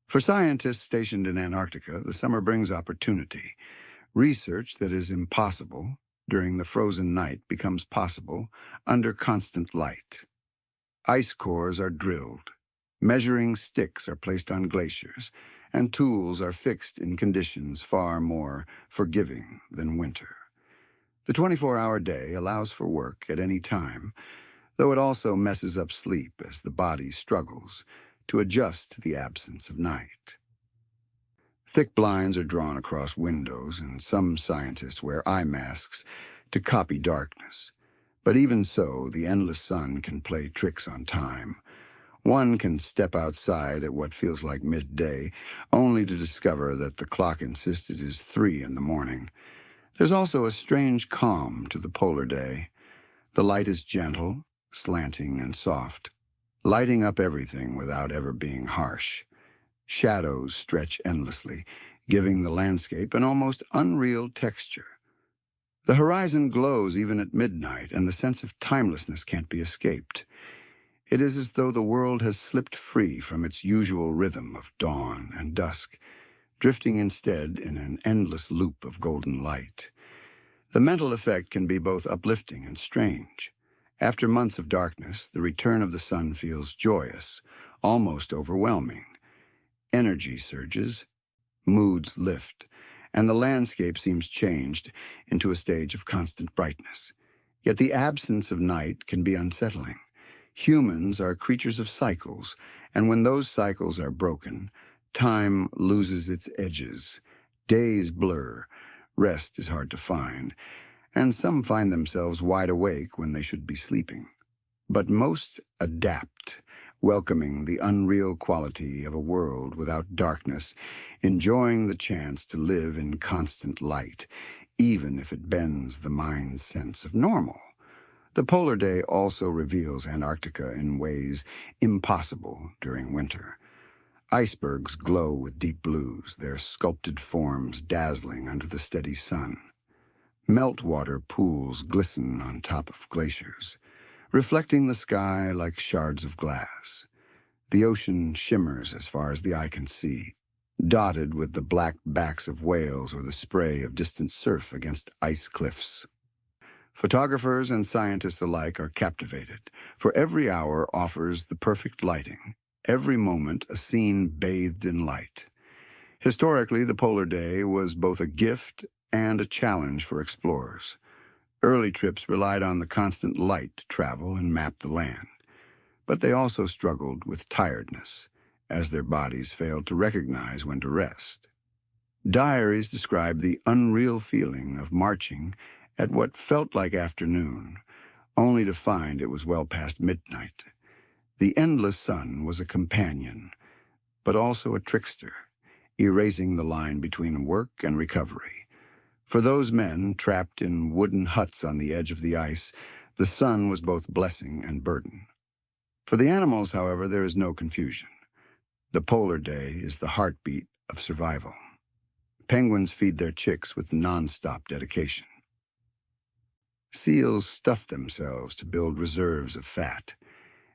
For scientists stationed in Antarctica, the summer brings opportunity. Research that is impossible during the frozen night becomes possible under constant light. Ice cores are drilled, measuring sticks are placed on glaciers, and tools are fixed in conditions far more forgiving than winter. The 24-hour day allows for work at any time, though it also messes up sleep as the body struggles to adjust to the absence of night. Thick blinds are drawn across windows, and some scientists wear eye masks to copy darkness. But even so, the endless sun can play tricks on time. One can step outside at what feels like midday, only to discover that the clock insists it is 3 in the morning. There's also a strange calm to the polar day. The light is gentle, slanting, and soft, lighting up everything without ever being harsh. Shadows stretch endlessly, giving the landscape an almost unreal texture. The horizon glows even at midnight, and the sense of timelessness can't be escaped. It is as though the world has slipped free from its usual rhythm of dawn and dusk, drifting instead in an endless loop of golden light. The mental effect can be both uplifting and strange. After months of darkness, the return of the sun feels joyous, almost overwhelming. Energy surges, moods lift, and the landscape seems changed into a stage of constant brightness. Yet the absence of night can be unsettling. Humans are creatures of cycles, and when those cycles are broken, time loses its edges. Days blur, rest is hard to find, and some find themselves wide awake when they should be sleeping. But most adapt, welcoming the unreal quality of a world without darkness, enjoying the chance to live in constant light, even if it bends the mind's sense of normal. The polar day also reveals Antarctica in ways impossible during winter. Icebergs glow with deep blues, their sculpted forms dazzling under the steady sun. Meltwater pools glisten on top of glaciers, reflecting the sky like shards of glass. The ocean shimmers as far as the eye can see, dotted with the black backs of whales or the spray of distant surf against ice cliffs. Photographers and scientists alike are captivated, for every hour offers the perfect lighting, every moment a scene bathed in light. Historically, the polar day was both a gift and a challenge for explorers. Early trips relied on the constant light to travel and map the land, but they also struggled with tiredness, as their bodies failed to recognize when to rest. Diaries describe the unreal feeling of marching at what felt like afternoon, only to find it was well past midnight. The endless sun was a companion, but also a trickster, erasing the line between work and recovery. For those men trapped in wooden huts on the edge of the ice, the sun was both blessing and burden. For the animals, however, there is no confusion. The polar day is the heartbeat of survival. Penguins feed their chicks with non-stop dedication. Seals stuff themselves to build reserves of fat,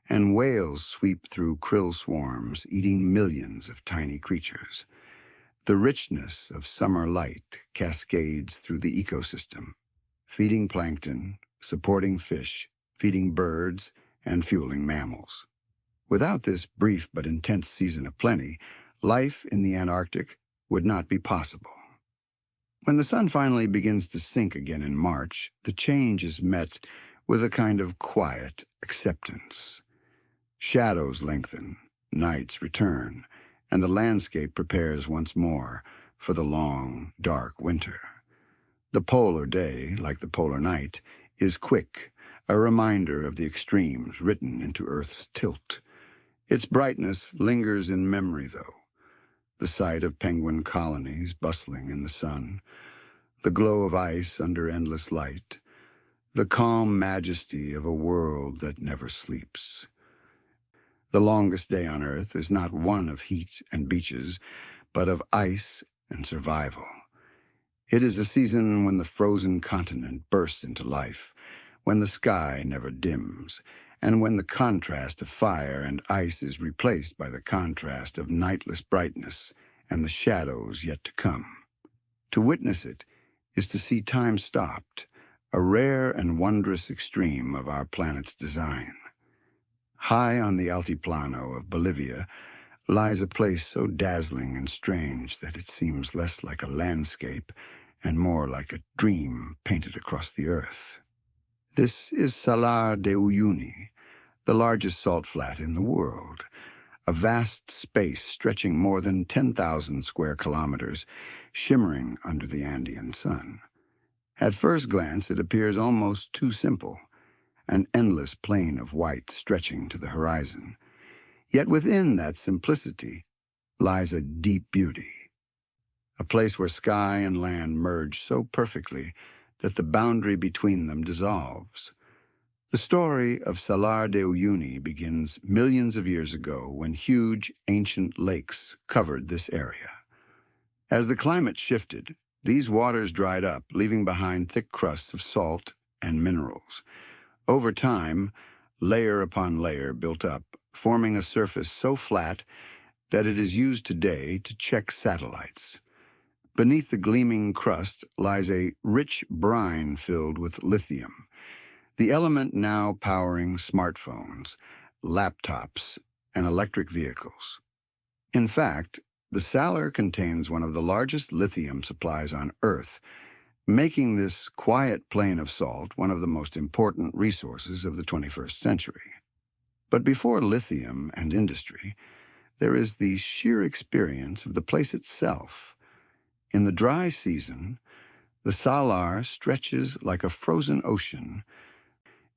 and whales sweep through krill swarms, eating millions of tiny creatures. The richness of summer light cascades through the ecosystem, feeding plankton, supporting fish, feeding birds, and fueling mammals. Without this brief but intense season of plenty, life in the Antarctic would not be possible. When the sun finally begins to sink again in March, the change is met with a kind of quiet acceptance. Shadows lengthen, nights return, and the landscape prepares once more for the long, dark winter. The polar day, like the polar night, is quick, a reminder of the extremes written into Earth's tilt. Its brightness lingers in memory, though. The sight of penguin colonies bustling in the sun, the glow of ice under endless light, the calm majesty of a world that never sleeps. The longest day on Earth is not one of heat and beaches, but of ice and survival. It is a season when the frozen continent bursts into life, when the sky never dims, and when the contrast of fire and ice is replaced by the contrast of nightless brightness and the shadows yet to come. To witness it is to see time stopped, a rare and wondrous extreme of our planet's design. High on the Altiplano of Bolivia lies a place so dazzling and strange that it seems less like a landscape and more like a dream painted across the earth. This is Salar de Uyuni, the largest salt flat in the world, a vast space stretching more than 10,000 square kilometers, shimmering under the Andean sun. At first glance, it appears almost too simple, an endless plain of white stretching to the horizon. Yet within that simplicity lies a deep beauty, a place where sky and land merge so perfectly that the boundary between them dissolves. The story of Salar de Uyuni begins millions of years ago when huge, ancient lakes covered this area. As the climate shifted, these waters dried up, leaving behind thick crusts of salt and minerals. Over time, layer upon layer built up, forming a surface so flat that it is used today to check satellites. Beneath the gleaming crust lies a rich brine filled with lithium, the element now powering smartphones, laptops, and electric vehicles. In fact, the Salar contains one of the largest lithium supplies on Earth, making this quiet plain of salt one of the most important resources of the 21st century. But before lithium and industry, there is the sheer experience of the place itself. In the dry season, the Salar stretches like a frozen ocean,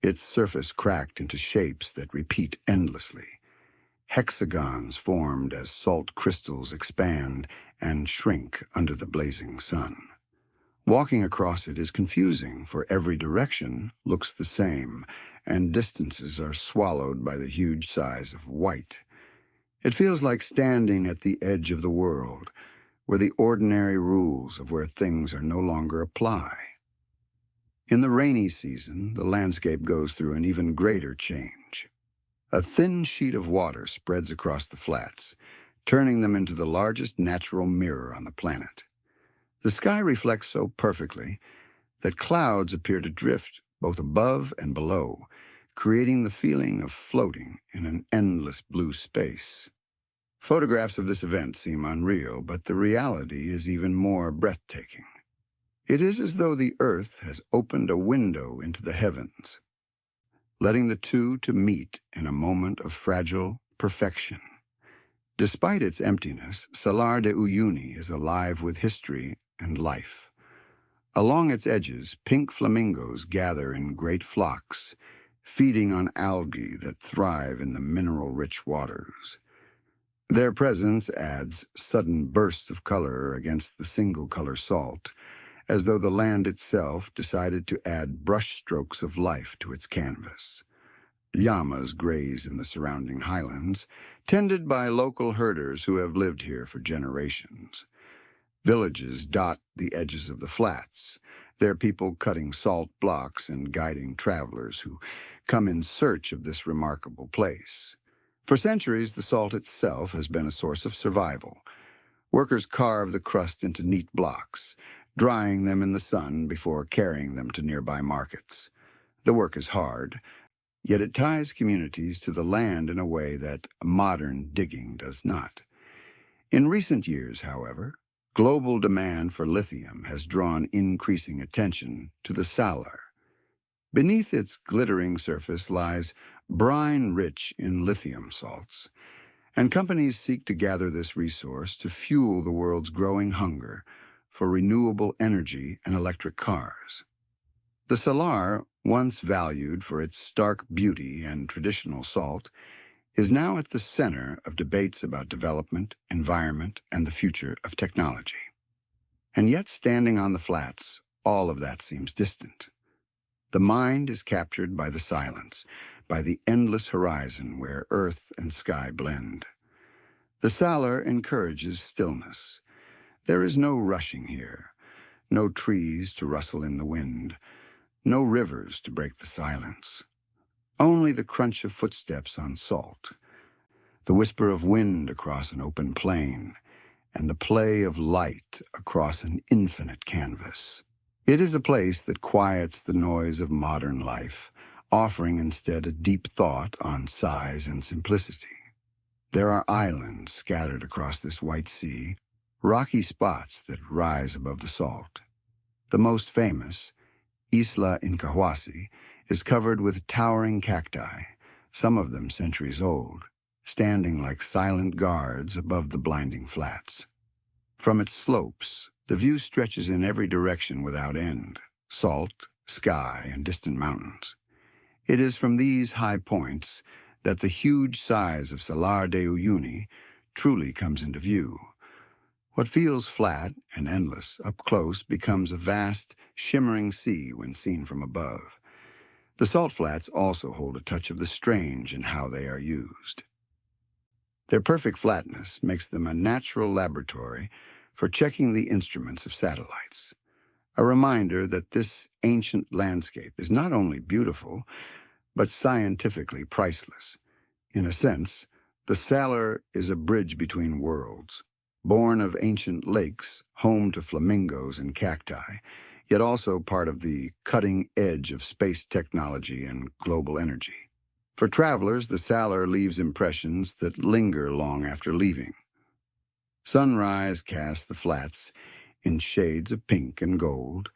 its surface cracked into shapes that repeat endlessly. Hexagons formed as salt crystals expand and shrink under the blazing sun. Walking across it is confusing, for every direction looks the same, and distances are swallowed by the huge size of white. It feels like standing at the edge of the world, where the ordinary rules of where things are no longer apply. In the rainy season, the landscape goes through an even greater change. A thin sheet of water spreads across the flats, turning them into the largest natural mirror on the planet. The sky reflects so perfectly that clouds appear to drift both above and below, creating the feeling of floating in an endless blue space. Photographs of this event seem unreal, but the reality is even more breathtaking. It is as though the earth has opened a window into the heavens, letting the two to meet in a moment of fragile perfection. Despite its emptiness, Salar de Uyuni is alive with history and life. Along its edges, pink flamingos gather in great flocks, feeding on algae that thrive in the mineral-rich waters. Their presence adds sudden bursts of color against the single-color salt, as though the land itself decided to add brushstrokes of life to its canvas. Llamas graze in the surrounding highlands, tended by local herders who have lived here for generations. Villages dot the edges of the flats, their people cutting salt blocks and guiding travelers who come in search of this remarkable place. For centuries, the salt itself has been a source of survival. Workers carve the crust into neat blocks, drying them in the sun before carrying them to nearby markets. The work is hard, yet it ties communities to the land in a way that modern digging does not. In recent years, however, global demand for lithium has drawn increasing attention to the salar. Beneath its glittering surface lies brine rich in lithium salts, and companies seek to gather this resource to fuel the world's growing hunger for renewable energy and electric cars. The salar, once valued for its stark beauty and traditional salt, is now at the center of debates about development, environment, and the future of technology. And yet, standing on the flats, all of that seems distant. The mind is captured by the silence, by the endless horizon where earth and sky blend. The salar encourages stillness. There is no rushing here, no trees to rustle in the wind, no rivers to break the silence. Only the crunch of footsteps on salt, the whisper of wind across an open plain, and the play of light across an infinite canvas. It is a place that quiets the noise of modern life, offering instead a deep thought on size and simplicity. There are islands scattered across this white sea, rocky spots that rise above the salt. The most famous, Isla Incahuasi, is covered with towering cacti, some of them centuries old, standing like silent guards above the blinding flats. From its slopes, the view stretches in every direction without end: salt, sky, and distant mountains. It is from these high points that the huge size of Salar de Uyuni truly comes into view. What feels flat and endless up close becomes a vast, shimmering sea when seen from above. The salt flats also hold a touch of the strange in how they are used. Their perfect flatness makes them a natural laboratory for checking the instruments of satellites, a reminder that this ancient landscape is not only beautiful, but scientifically priceless. In a sense, the salar is a bridge between worlds, born of ancient lakes, home to flamingos and cacti, yet also part of the cutting edge of space technology and global energy. For travelers, the salar leaves impressions that linger long after leaving. Sunrise casts the flats in shades of pink and gold,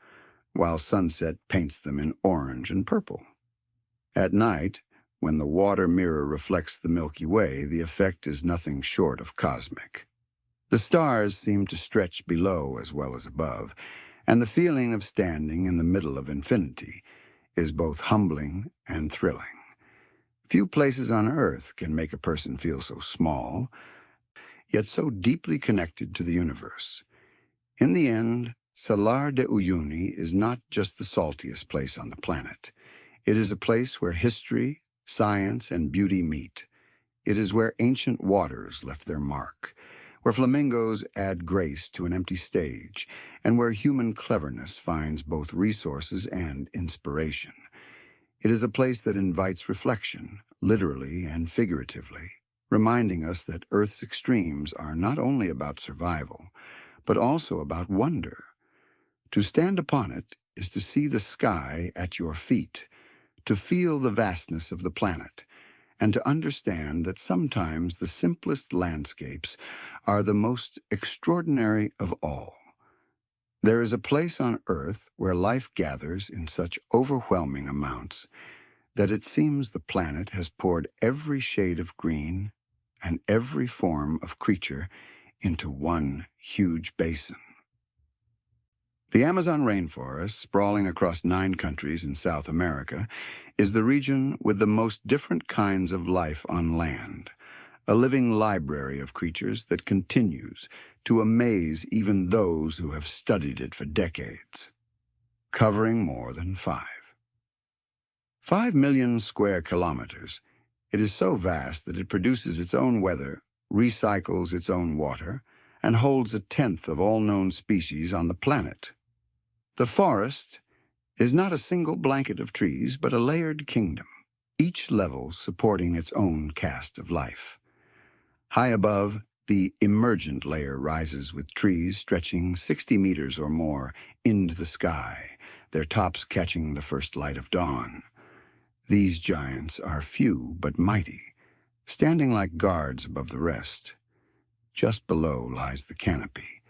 while sunset paints them in orange and purple. At night, when the water mirror reflects the Milky Way, the effect is nothing short of cosmic. The stars seem to stretch below as well as above, and the feeling of standing in the middle of infinity is both humbling and thrilling. Few places on Earth can make a person feel so small, yet so deeply connected to the universe. In the end, Salar de Uyuni is not just the saltiest place on the planet. It is a place where history, science, and beauty meet. It is where ancient waters left their mark, where flamingos add grace to an empty stage, and where human cleverness finds both resources and inspiration. It is a place that invites reflection, literally and figuratively, reminding us that Earth's extremes are not only about survival, but also about wonder. To stand upon it is to see the sky at your feet, to feel the vastness of the planet, and to understand that sometimes the simplest landscapes are the most extraordinary of all. There is a place on Earth where life gathers in such overwhelming amounts that it seems the planet has poured every shade of green and every form of creature into one huge basin. The Amazon rainforest, sprawling across 9 countries in South America, is the region with the most different kinds of life on land, a living library of creatures that continues to amaze even those who have studied it for decades. Covering more than 5 million square kilometers, it is so vast that it produces its own weather, recycles its own water, and holds 1/10 of all known species on the planet. The forest is not a single blanket of trees, but a layered kingdom, each level supporting its own cast of life. High above, the emergent layer rises with trees stretching 60 meters or more into the sky, their tops catching the first light of dawn. These giants are few but mighty, standing like guards above the rest. Just below lies the canopy,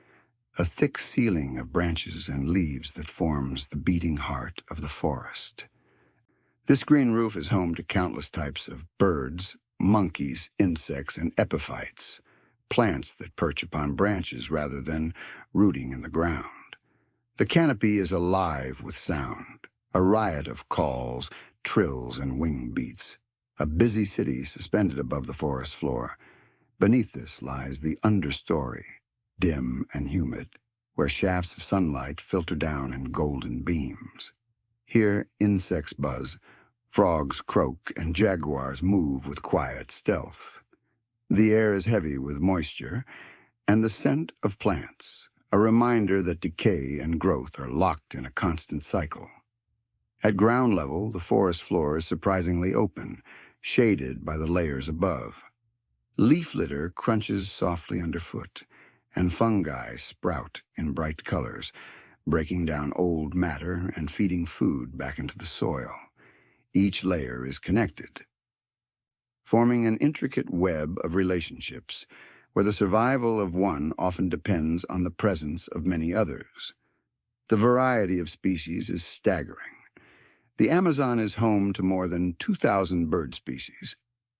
a thick ceiling of branches and leaves that forms the beating heart of the forest. This green roof is home to countless types of birds, monkeys, insects, and epiphytes, plants that perch upon branches rather than rooting in the ground. The canopy is alive with sound, a riot of calls, trills, and wing beats, a busy city suspended above the forest floor. Beneath this lies the understory, dim and humid, where shafts of sunlight filter down in golden beams. Here insects buzz, frogs croak, and jaguars move with quiet stealth. The air is heavy with moisture and the scent of plants, a reminder that decay and growth are locked in a constant cycle. At ground level, the forest floor is surprisingly open, shaded by the layers above. Leaf litter crunches softly underfoot, and fungi sprout in bright colors, breaking down old matter and feeding food back into the soil. Each layer is connected, forming an intricate web of relationships where the survival of one often depends on the presence of many others. The variety of species is staggering. The Amazon is home to more than 2,000 bird species,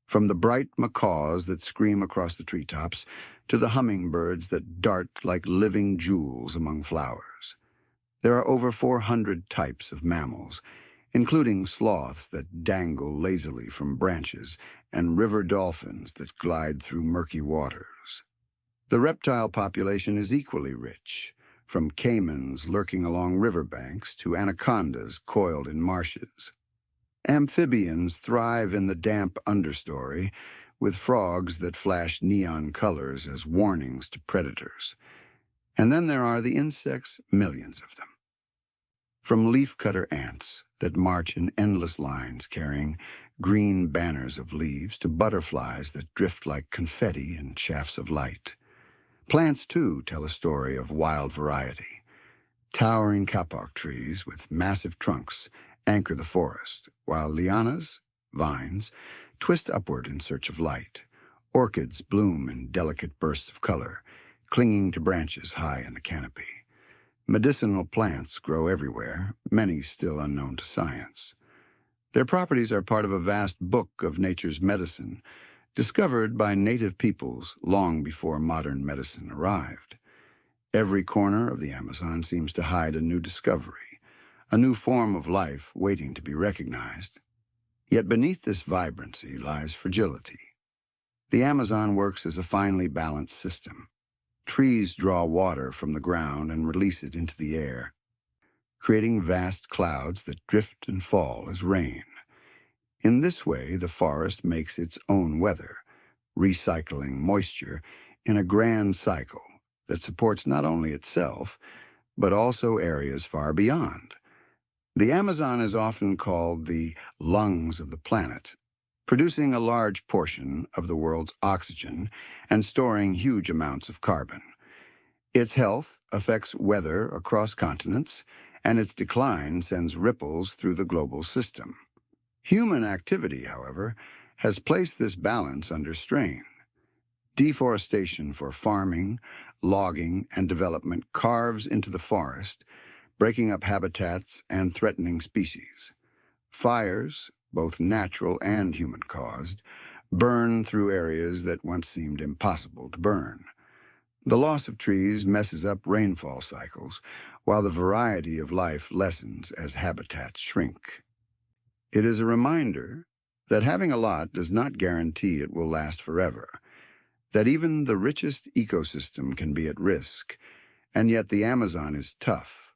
from the bright macaws that scream across the treetops to the hummingbirds that dart like living jewels among flowers. There are over 400 types of mammals, including sloths that dangle lazily from branches and river dolphins that glide through murky waters. The reptile population is equally rich, from caimans lurking along riverbanks to anacondas coiled in marshes. Amphibians thrive in the damp understory, with frogs that flash neon colors as warnings to predators. And then there are the insects, millions of them. From leafcutter ants that march in endless lines carrying green banners of leaves to butterflies that drift like confetti in shafts of light. Plants, too, tell a story of wild variety. Towering kapok trees with massive trunks anchor the forest, while lianas, vines, twist upward in search of light. Orchids bloom in delicate bursts of color, clinging to branches high in the canopy. Medicinal plants grow everywhere, many still unknown to science. Their properties are part of a vast book of nature's medicine, discovered by native peoples long before modern medicine arrived. Every corner of the Amazon seems to hide a new discovery, a new form of life waiting to be recognized. Yet beneath this vibrancy lies fragility. The Amazon works as a finely balanced system. Trees draw water from the ground and release it into the air, creating vast clouds that drift and fall as rain. In this way, the forest makes its own weather, recycling moisture in a grand cycle that supports not only itself, but also areas far beyond. The Amazon is often called the lungs of the planet, producing a large portion of the world's oxygen and storing huge amounts of carbon. Its health affects weather across continents, and its decline sends ripples through the global system. Human activity, however, has placed this balance under strain. Deforestation for farming, logging, and development carves into the forest, breaking up habitats and threatening species. Fires, both natural and human-caused, burn through areas that once seemed impossible to burn. The loss of trees messes up rainfall cycles, while the variety of life lessens as habitats shrink. It is a reminder that having a lot does not guarantee it will last forever, that even the richest ecosystem can be at risk, and yet the Amazon is tough.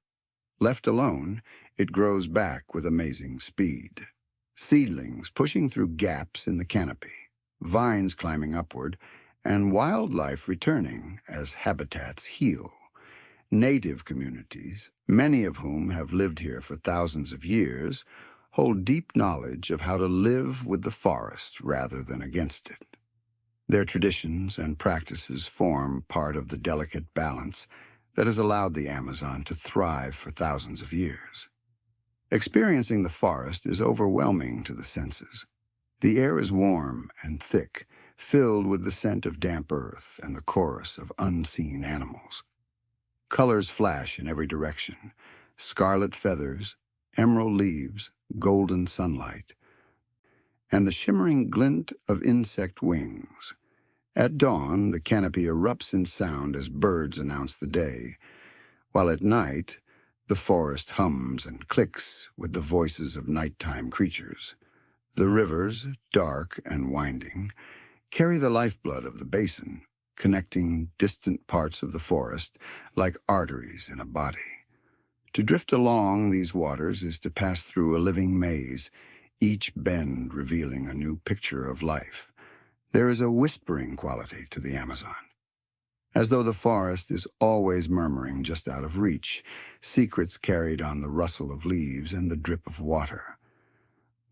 Left alone, it grows back with amazing speed. Seedlings pushing through gaps in the canopy, vines climbing upward, and wildlife returning as habitats heal. Native communities, many of whom have lived here for thousands of years, hold deep knowledge of how to live with the forest rather than against it. Their traditions and practices form part of the delicate balance that has allowed the Amazon to thrive for thousands of years. Experiencing the forest is overwhelming to the senses. The air is warm and thick, filled with the scent of damp earth and the chorus of unseen animals. Colors flash in every direction: scarlet feathers, emerald leaves, golden sunlight, and the shimmering glint of insect wings. At dawn, the canopy erupts in sound as birds announce the day, while at night, the forest hums and clicks with the voices of nighttime creatures. The rivers, dark and winding, carry the lifeblood of the basin, connecting distant parts of the forest like arteries in a body. To drift along these waters is to pass through a living maze, each bend revealing a new picture of life. There is a whispering quality to the Amazon, as though the forest is always murmuring just out of reach, secrets carried on the rustle of leaves and the drip of water.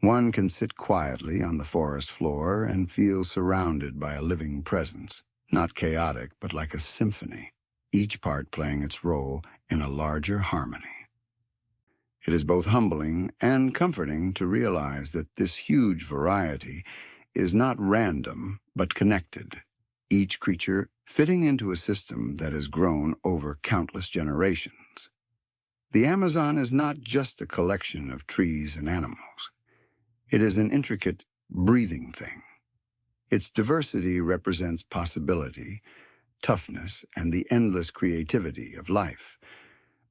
One can sit quietly on the forest floor and feel surrounded by a living presence, not chaotic, but like a symphony, each part playing its role in a larger harmony. It is both humbling and comforting to realize that this huge variety is not random, but connected, each creature fitting into a system that has grown over countless generations. The Amazon is not just a collection of trees and animals. It is an intricate, breathing thing. Its diversity represents possibility, toughness, and the endless creativity of life.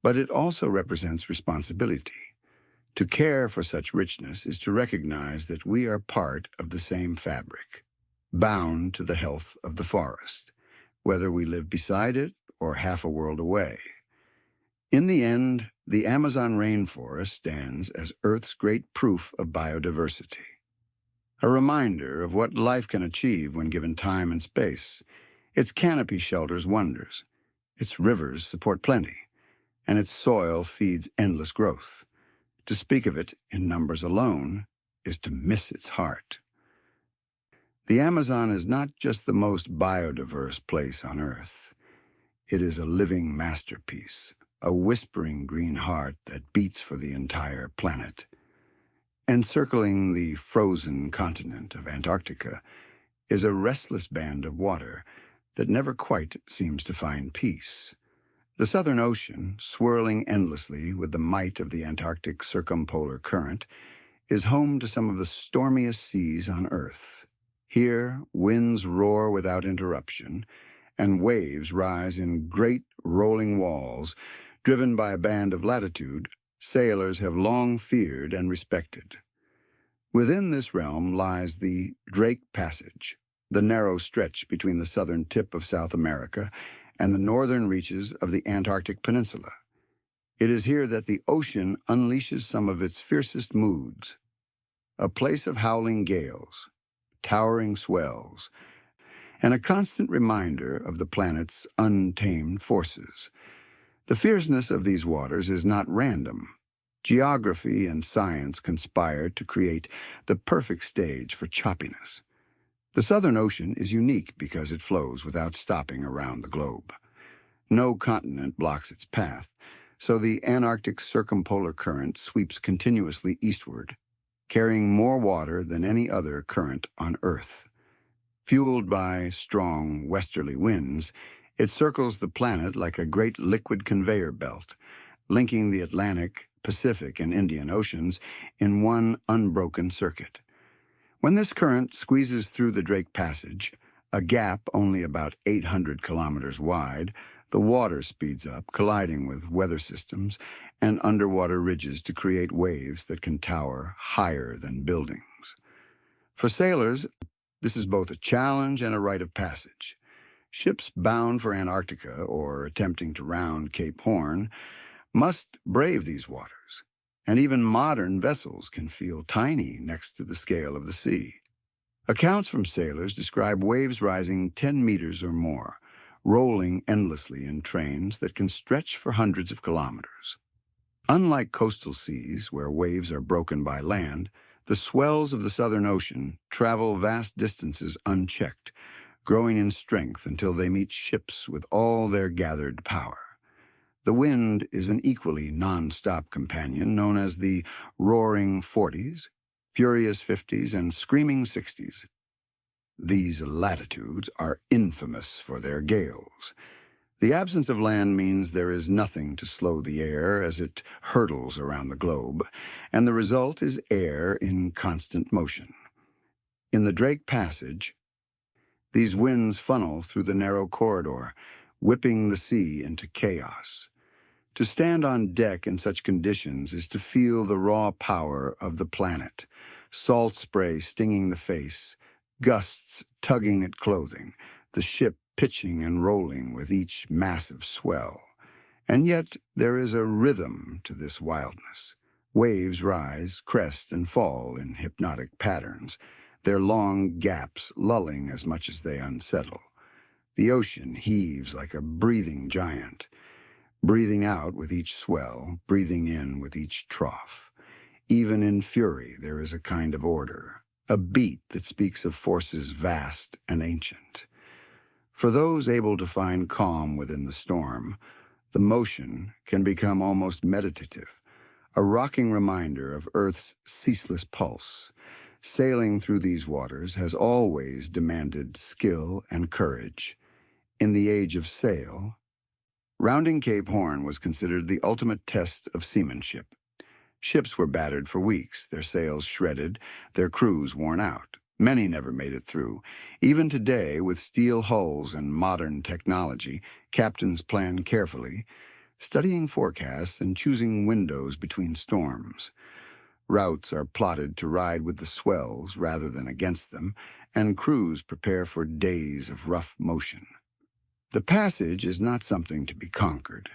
But it also represents responsibility. To care for such richness is to recognize that we are part of the same fabric, bound to the health of the forest, whether we live beside it or half a world away. In the end, the Amazon rainforest stands as Earth's great proof of biodiversity, a reminder of what life can achieve when given time and space. Its canopy shelters wonders, its rivers support plenty, and its soil feeds endless growth. To speak of it in numbers alone is to miss its heart. The Amazon is not just the most biodiverse place on Earth. It is a living masterpiece, a whispering green heart that beats for the entire planet. Encircling the frozen continent of Antarctica is a restless band of water that never quite seems to find peace. The Southern Ocean, swirling endlessly with the might of the Antarctic circumpolar current, is home to some of the stormiest seas on Earth. Here, winds roar without interruption, and waves rise in great rolling walls, driven by a band of latitude sailors have long feared and respected. Within this realm lies the Drake Passage, the narrow stretch between the southern tip of South America and the northern reaches of the Antarctic Peninsula. It is here that the ocean unleashes some of its fiercest moods, a place of howling gales, towering swells, and a constant reminder of the planet's untamed forces. The fierceness of these waters is not random. Geography and science conspire to create the perfect stage for choppiness. The Southern Ocean is unique because it flows without stopping around the globe. No continent blocks its path, so the Antarctic circumpolar current sweeps continuously eastward, carrying more water than any other current on Earth. Fueled by strong westerly winds, it circles the planet like a great liquid conveyor belt, linking the Atlantic, Pacific, and Indian Oceans in one unbroken circuit. When this current squeezes through the Drake Passage, a gap only about 800 kilometers wide, the water speeds up, colliding with weather systems and underwater ridges to create waves that can tower higher than buildings. For sailors, this is both a challenge and a rite of passage. Ships bound for Antarctica or attempting to round Cape Horn must brave these waters, and even modern vessels can feel tiny next to the scale of the sea. Accounts from sailors describe waves rising 10 meters or more, rolling endlessly in trains that can stretch for hundreds of kilometers. Unlike coastal seas, where waves are broken by land, the swells of the Southern Ocean travel vast distances unchecked, growing in strength until they meet ships with all their gathered power. The wind is an equally non-stop companion known as the roaring 40s, furious 50s, and screaming 60s. These latitudes are infamous for their gales. The absence of land means there is nothing to slow the air as it hurtles around the globe, and the result is air in constant motion. In the Drake Passage, these winds funnel through the narrow corridor, whipping the sea into chaos. To stand on deck in such conditions is to feel the raw power of the planet, salt spray stinging the face, gusts tugging at clothing, the ship pitching and rolling with each massive swell. And yet there is a rhythm to this wildness. Waves rise, crest, and fall in hypnotic patterns, their long gaps lulling as much as they unsettle. The ocean heaves like a breathing giant, breathing out with each swell, breathing in with each trough. Even in fury there is a kind of order, a beat that speaks of forces vast and ancient. For those able to find calm within the storm, the motion can become almost meditative, a rocking reminder of Earth's ceaseless pulse. Sailing through these waters has always demanded skill and courage. In the age of sail, rounding Cape Horn was considered the ultimate test of seamanship. Ships were battered for weeks, their sails shredded, their crews worn out. Many never made it through. Even today, with steel hulls and modern technology, captains plan carefully, studying forecasts and choosing windows between storms. Routes are plotted to ride with the swells rather than against them, and crews prepare for days of rough motion. The passage is not something to be conquered,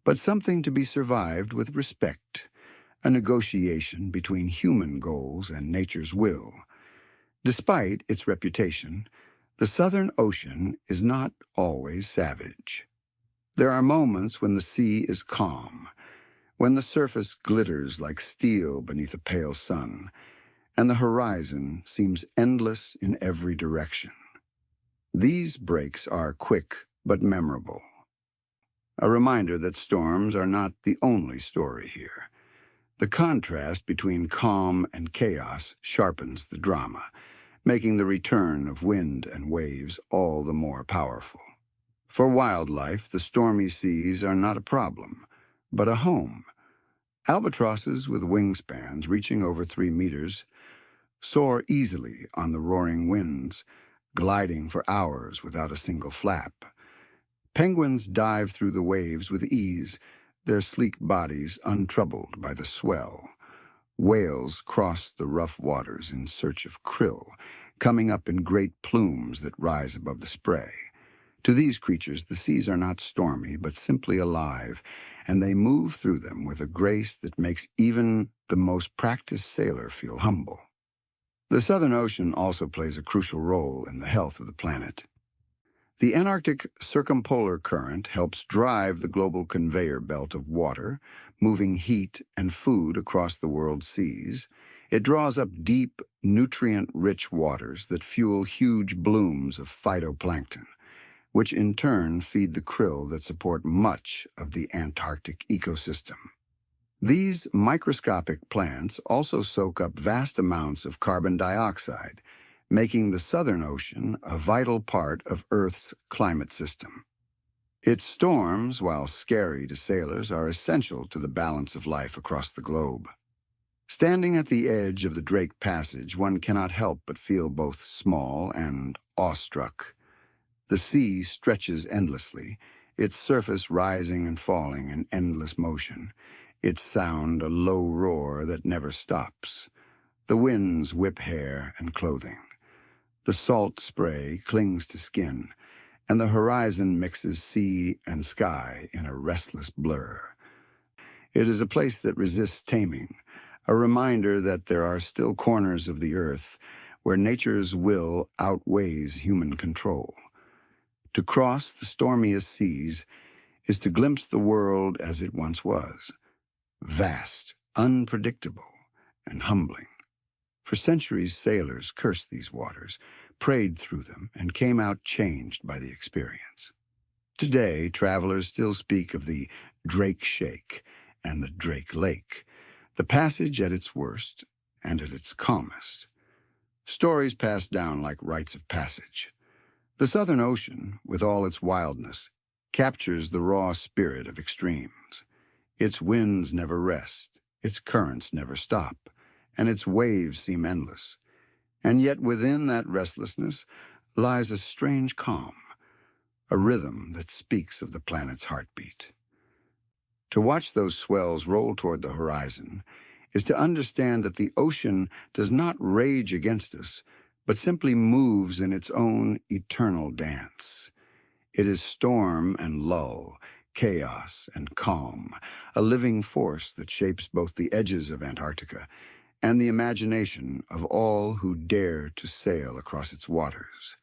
but something to be survived with respect, a negotiation between human goals and nature's will. Despite its reputation, the Southern Ocean is not always savage. There are moments when the sea is calm, when the surface glitters like steel beneath a pale sun, and the horizon seems endless in every direction. These breaks are quick but memorable, a reminder that storms are not the only story here. The contrast between calm and chaos sharpens the drama, making the return of wind and waves all the more powerful. For wildlife, the stormy seas are not a problem, but a home. Albatrosses with wingspans reaching over 3 meters soar easily on the roaring winds, gliding for hours without a single flap. Penguins dive through the waves with ease, their sleek bodies untroubled by the swell. Whales cross the rough waters in search of krill, coming up in great plumes that rise above the spray. To these creatures, the seas are not stormy, but simply alive, and they move through them with a grace that makes even the most practiced sailor feel humble. The Southern Ocean also plays a crucial role in the health of the planet. The Antarctic circumpolar current helps drive the global conveyor belt of water, moving heat and food across the world's seas. It draws up deep, nutrient-rich waters that fuel huge blooms of phytoplankton, which in turn feed the krill that support much of the Antarctic ecosystem. These microscopic plants also soak up vast amounts of carbon dioxide, making the Southern Ocean a vital part of Earth's climate system. Its storms, while scary to sailors, are essential to the balance of life across the globe. Standing at the edge of the Drake Passage, one cannot help but feel both small and awestruck. The sea stretches endlessly, its surface rising and falling in endless motion, its sound a low roar that never stops. The winds whip hair and clothing. The salt spray clings to skin, and the horizon mixes sea and sky in a restless blur. It is a place that resists taming, a reminder that there are still corners of the earth where nature's will outweighs human control. To cross the stormiest seas is to glimpse the world as it once was, vast, unpredictable, and humbling. For centuries, sailors cursed these waters, prayed through them, and came out changed by the experience. Today, travelers still speak of the Drake Shake and the Drake Lake, the passage at its worst and at its calmest. Stories passed down like rites of passage. The Southern Ocean, with all its wildness, captures the raw spirit of extremes. Its winds never rest, its currents never stop, and its waves seem endless. And yet within that restlessness lies a strange calm, a rhythm that speaks of the planet's heartbeat. To watch those swells roll toward the horizon is to understand that the ocean does not rage against us, but simply moves in its own eternal dance. It is storm and lull, chaos and calm, a living force that shapes both the edges of Antarctica and the imagination of all who dare to sail across its waters.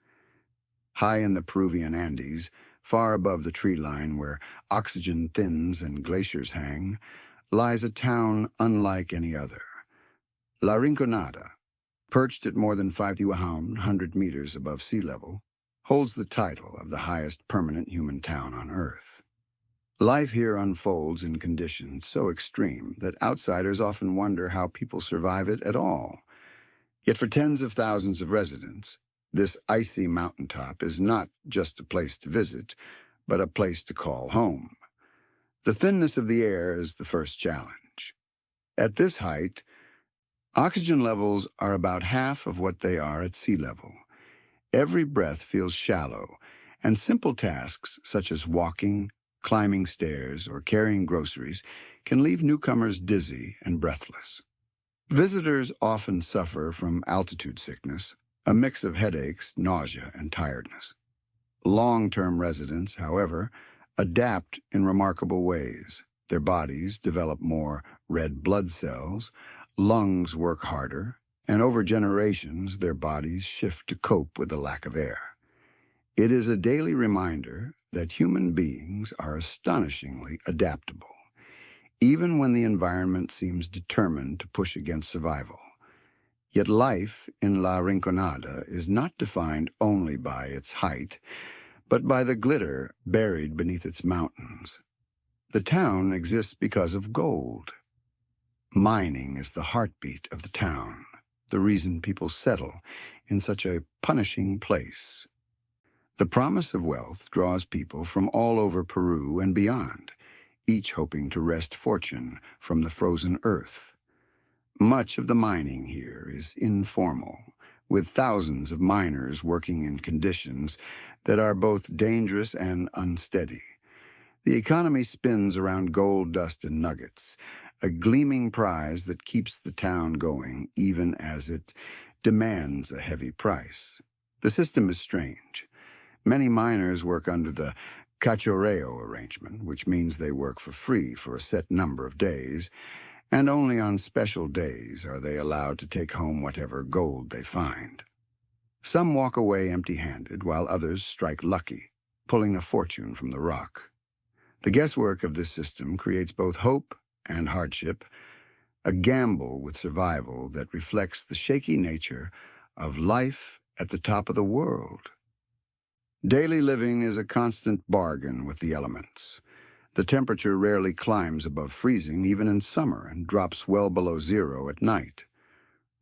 High in the Peruvian Andes, far above the tree line where oxygen thins and glaciers hang, lies a town unlike any other. La Rinconada, perched at more than 5,100 meters above sea level, holds the title of the highest permanent human town on Earth. Life here unfolds in conditions so extreme that outsiders often wonder how people survive it at all. Yet for tens of thousands of residents, this icy mountaintop is not just a place to visit, but a place to call home. The thinness of the air is the first challenge. At this height, oxygen levels are about half of what they are at sea level. Every breath feels shallow, and simple tasks such as walking, climbing stairs, or carrying groceries can leave newcomers dizzy and breathless. Visitors often suffer from altitude sickness, a mix of headaches, nausea, and tiredness. Long-term residents, however, adapt in remarkable ways. Their bodies develop more red blood cells, lungs work harder, and over generations their bodies shift to cope with the lack of air. It is a daily reminder that human beings are astonishingly adaptable, even when the environment seems determined to push against survival. Yet life in La Rinconada is not defined only by its height, but by the glitter buried beneath its mountains. The town exists because of gold. Mining is the heartbeat of the town, the reason people settle in such a punishing place. The promise of wealth draws people from all over Peru and beyond, each hoping to wrest fortune from the frozen earth. Much of the mining here is informal, with thousands of miners working in conditions that are both dangerous and unsteady. The economy spins around gold dust and nuggets, a gleaming prize that keeps the town going even as it demands a heavy price. The system is strange. Many miners work under the cachorreo arrangement, which means they work for free for a set number of days, and only on special days are they allowed to take home whatever gold they find. Some walk away empty-handed, while others strike lucky, pulling a fortune from the rock. The guesswork of this system creates both hope and hardship, a gamble with survival that reflects the shaky nature of life at the top of the world. Daily living is a constant bargain with the elements. The temperature rarely climbs above freezing even in summer and drops well below zero at night.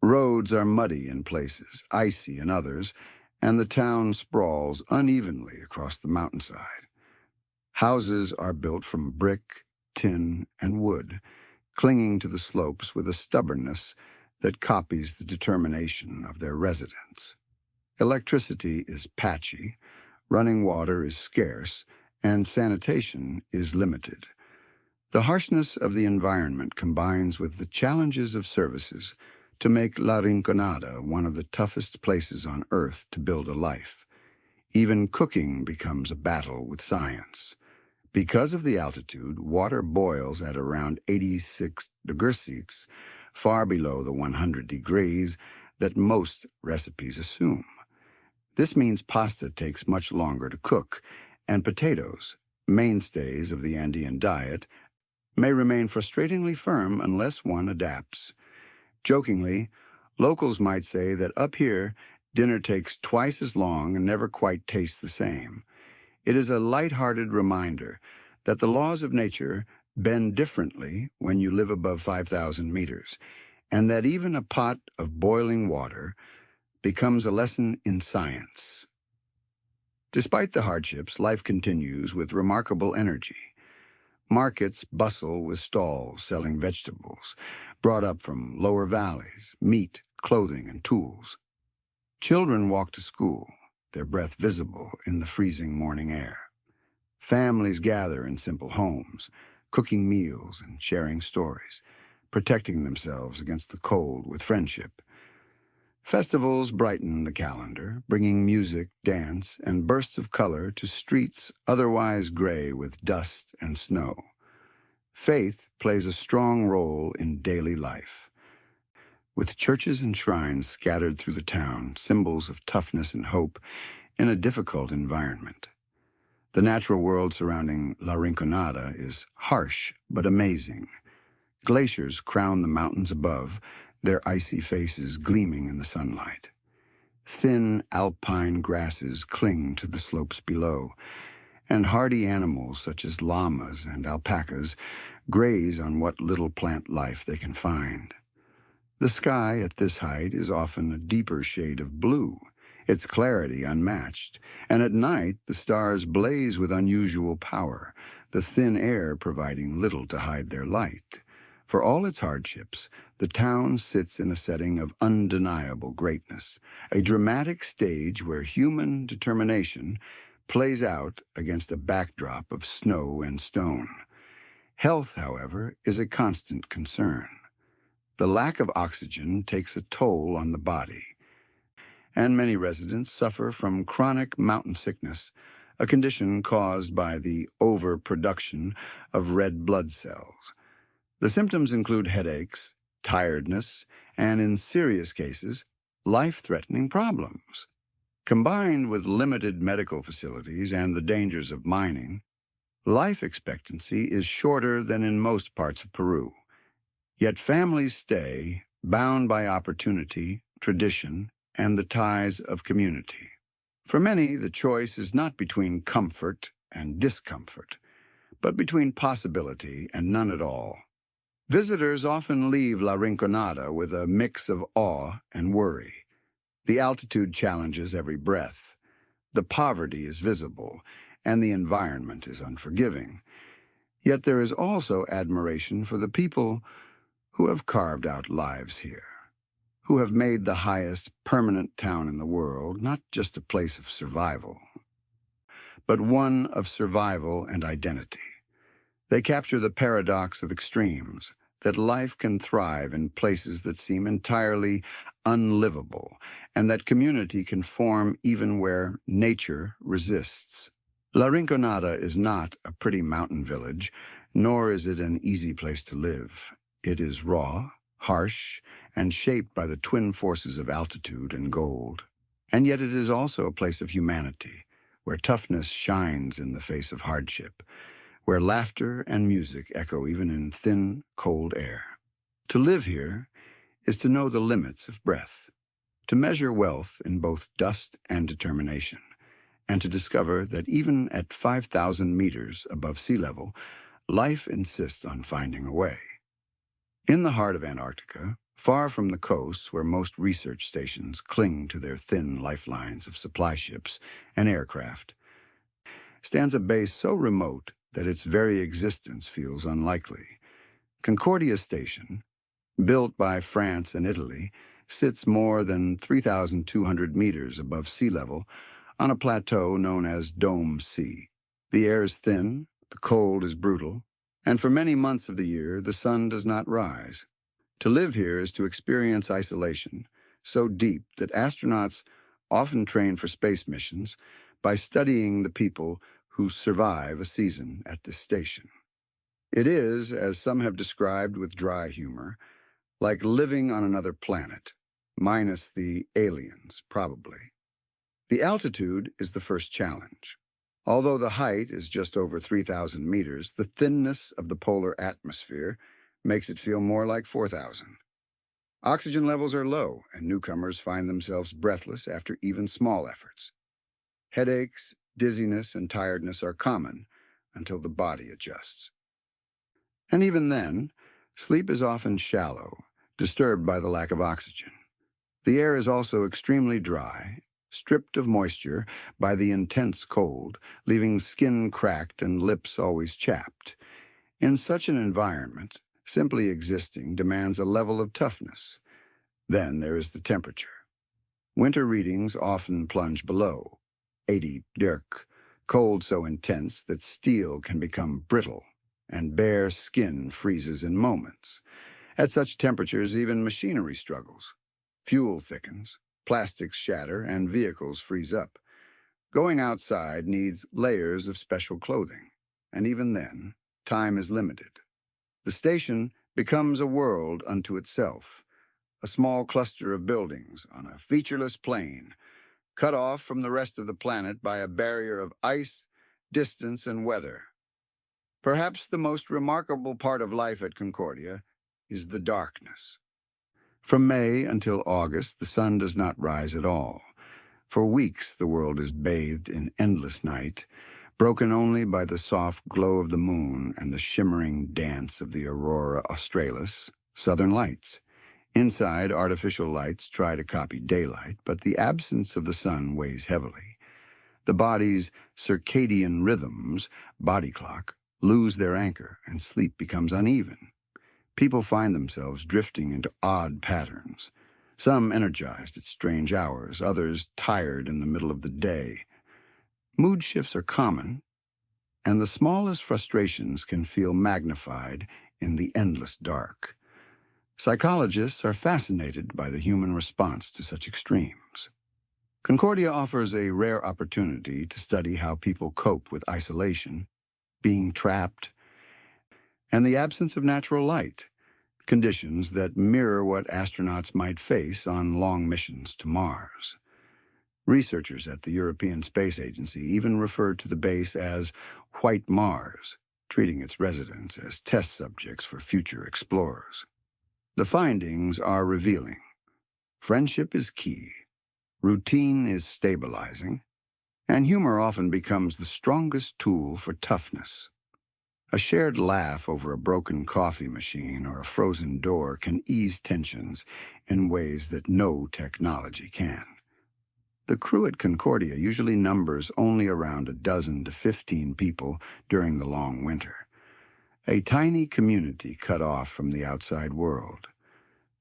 Roads are muddy in places, icy in others, and the town sprawls unevenly across the mountainside. Houses are built from brick, tin, and wood, clinging to the slopes with a stubbornness that copies the determination of their residents. Electricity is patchy, running water is scarce, and sanitation is limited. The harshness of the environment combines with the challenges of services to make La Rinconada one of the toughest places on Earth to build a life. Even cooking becomes a battle with science. Because of the altitude, water boils at around 86 degrees, far below the 100 degrees that most recipes assume. This means pasta takes much longer to cook, and potatoes, mainstays of the Andean diet, may remain frustratingly firm unless one adapts. Jokingly, locals might say that up here, dinner takes twice as long and never quite tastes the same. It is a light-hearted reminder that the laws of nature bend differently when you live above 5,000 meters, and that even a pot of boiling water becomes a lesson in science. Despite the hardships, life continues with remarkable energy. Markets bustle with stalls selling vegetables, brought up from lower valleys, meat, clothing, and tools. Children walk to school, their breath visible in the freezing morning air. Families gather in simple homes, cooking meals and sharing stories, protecting themselves against the cold with friendship. Festivals brighten the calendar, bringing music, dance, and bursts of color to streets otherwise gray with dust and snow. Faith plays a strong role in daily life. With churches and shrines scattered through the town, symbols of toughness and hope in a difficult environment. The natural world surrounding La Rinconada is harsh but amazing. Glaciers crown the mountains above, their icy faces gleaming in the sunlight. Thin alpine grasses cling to the slopes below, and hardy animals such as llamas and alpacas graze on what little plant life they can find. The sky at this height is often a deeper shade of blue, its clarity unmatched, and at night the stars blaze with unusual power, the thin air providing little to hide their light. For all its hardships, the town sits in a setting of undeniable greatness, a dramatic stage where human determination plays out against a backdrop of snow and stone. Health, however, is a constant concern. The lack of oxygen takes a toll on the body, and many residents suffer from chronic mountain sickness, a condition caused by the overproduction of red blood cells. The symptoms include headaches, tiredness, and in serious cases, life-threatening problems. Combined with limited medical facilities and the dangers of mining, life expectancy is shorter than in most parts of Peru. Yet families stay, bound by opportunity, tradition, and the ties of community. For many, the choice is not between comfort and discomfort, but between possibility and none at all. Visitors often leave La Rinconada with a mix of awe and worry. The altitude challenges every breath. The poverty is visible, and the environment is unforgiving. Yet there is also admiration for the people who have carved out lives here, who have made the highest permanent town in the world not just a place of survival, but one of survival and identity. They capture the paradox of extremes, that life can thrive in places that seem entirely unlivable, and that community can form even where nature resists. La Rinconada is not a pretty mountain village, nor is it an easy place to live. It is raw, harsh, and shaped by the twin forces of altitude and gold. And yet it is also a place of humanity, where toughness shines in the face of hardship, where laughter and music echo even in thin, cold air. To live here is to know the limits of breath, to measure wealth in both dust and determination, and to discover that even at 5,000 meters above sea level, life insists on finding a way. In the heart of Antarctica, far from the coasts where most research stations cling to their thin lifelines of supply ships and aircraft, stands a base so remote that its very existence feels unlikely. Concordia Station, built by France and Italy, sits more than 3,200 meters above sea level on a plateau known as Dome Sea. The air is thin, the cold is brutal, and for many months of the year the sun does not rise. To live here is to experience isolation, so deep that astronauts often train for space missions by studying the people who survive a season at this station. It is, as some have described with dry humor, like living on another planet, minus the aliens, probably. The altitude is the first challenge. Although the height is just over 3,000 meters, the thinness of the polar atmosphere makes it feel more like 4,000. Oxygen levels are low, and newcomers find themselves breathless after even small efforts. Headaches, dizziness, and tiredness are common until the body adjusts. And even then, sleep is often shallow, disturbed by the lack of oxygen. The air is also extremely dry, stripped of moisture by the intense cold, leaving skin cracked and lips always chapped. In such an environment, simply existing demands a level of toughness. Then there is the temperature. Winter readings often plunge below 80 Dirk, cold so intense that steel can become brittle, and bare skin freezes in moments. At such temperatures, even machinery struggles. Fuel thickens, plastics shatter, and vehicles freeze up. Going outside needs layers of special clothing, and even then, time is limited. The station becomes a world unto itself, a small cluster of buildings on a featureless plain, cut off from the rest of the planet by a barrier of ice, distance, and weather. Perhaps the most remarkable part of life at Concordia is the darkness. From May until August, the sun does not rise at all. For weeks, the world is bathed in endless night, broken only by the soft glow of the moon and the shimmering dance of the aurora australis, southern lights. Inside, artificial lights try to copy daylight, but the absence of the sun weighs heavily. The body's circadian rhythms, body clock, lose their anchor, and sleep becomes uneven. People find themselves drifting into odd patterns, some energized at strange hours, others tired in the middle of the day. Mood shifts are common, and the smallest frustrations can feel magnified in the endless dark. Psychologists are fascinated by the human response to such extremes. Concordia offers a rare opportunity to study how people cope with isolation, being trapped, and the absence of natural light, conditions that mirror what astronauts might face on long missions to Mars. Researchers at the European Space Agency even referred to the base as White Mars, treating its residents as test subjects for future explorers. The findings are revealing. Friendship is key, routine is stabilizing, and humor often becomes the strongest tool for toughness. A shared laugh over a broken coffee machine or a frozen door can ease tensions in ways that no technology can. The crew at Concordia usually numbers only around a dozen to 15 people during the long winter. A tiny community cut off from the outside world.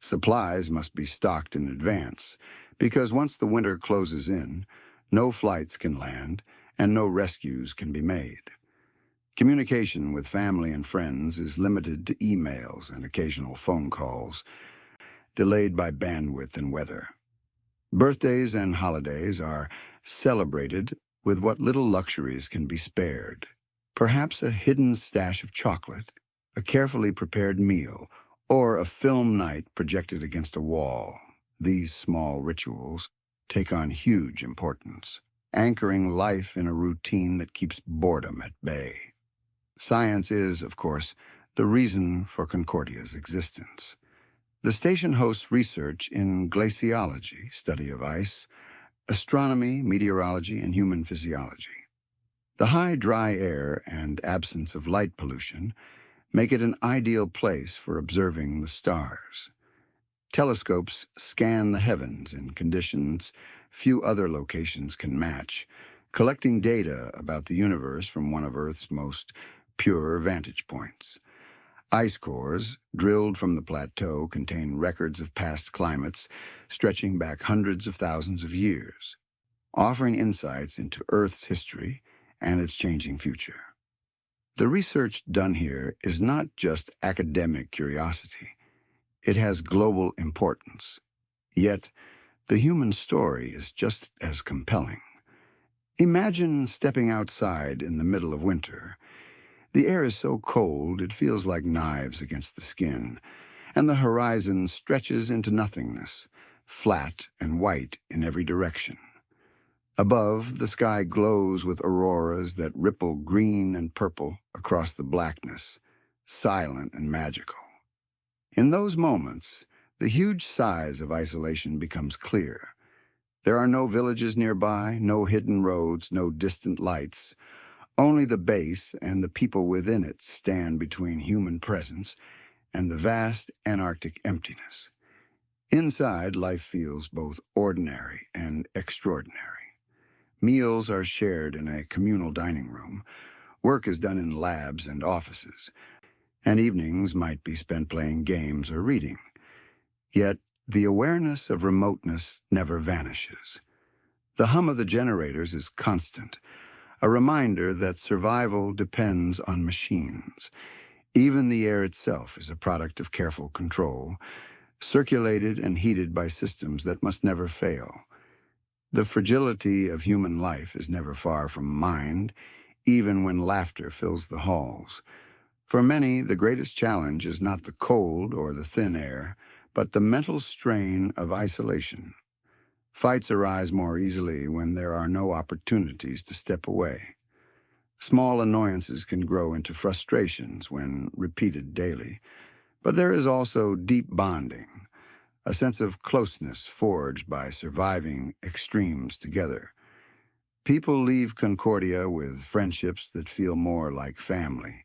Supplies must be stocked in advance, because once the winter closes in, no flights can land and no rescues can be made. Communication with family and friends is limited to emails and occasional phone calls, delayed by bandwidth and weather. Birthdays and holidays are celebrated with what little luxuries can be spared. Perhaps a hidden stash of chocolate, a carefully prepared meal, or a film night projected against a wall. These small rituals take on huge importance, anchoring life in a routine that keeps boredom at bay. Science is, of course, the reason for Concordia's existence. The station hosts research in glaciology, study of ice, astronomy, meteorology, and human physiology. The high, dry air and absence of light pollution make it an ideal place for observing the stars. Telescopes scan the heavens in conditions few other locations can match, collecting data about the universe from one of Earth's most pure vantage points. Ice cores, drilled from the plateau, contain records of past climates stretching back hundreds of thousands of years, offering insights into Earth's history and its changing future. The research done here is not just academic curiosity. It has global importance. Yet, the human story is just as compelling. Imagine stepping outside in the middle of winter. The air is so cold it feels like knives against the skin, and the horizon stretches into nothingness, flat and white in every direction. Above, the sky glows with auroras that ripple green and purple across the blackness, silent and magical. In those moments, the huge size of isolation becomes clear. There are no villages nearby, no hidden roads, no distant lights. Only the base and the people within it stand between human presence and the vast Antarctic emptiness. Inside, life feels both ordinary and extraordinary. Meals are shared in a communal dining room. Work is done in labs and offices, and evenings might be spent playing games or reading. Yet, the awareness of remoteness never vanishes. The hum of the generators is constant, a reminder that survival depends on machines. Even the air itself is a product of careful control, circulated and heated by systems that must never fail. The fragility of human life is never far from mind, even when laughter fills the halls. For many, the greatest challenge is not the cold or the thin air, but the mental strain of isolation. Fights arise more easily when there are no opportunities to step away. Small annoyances can grow into frustrations when repeated daily, but there is also deep bonding, a sense of closeness forged by surviving extremes together. People leave Concordia with friendships that feel more like family,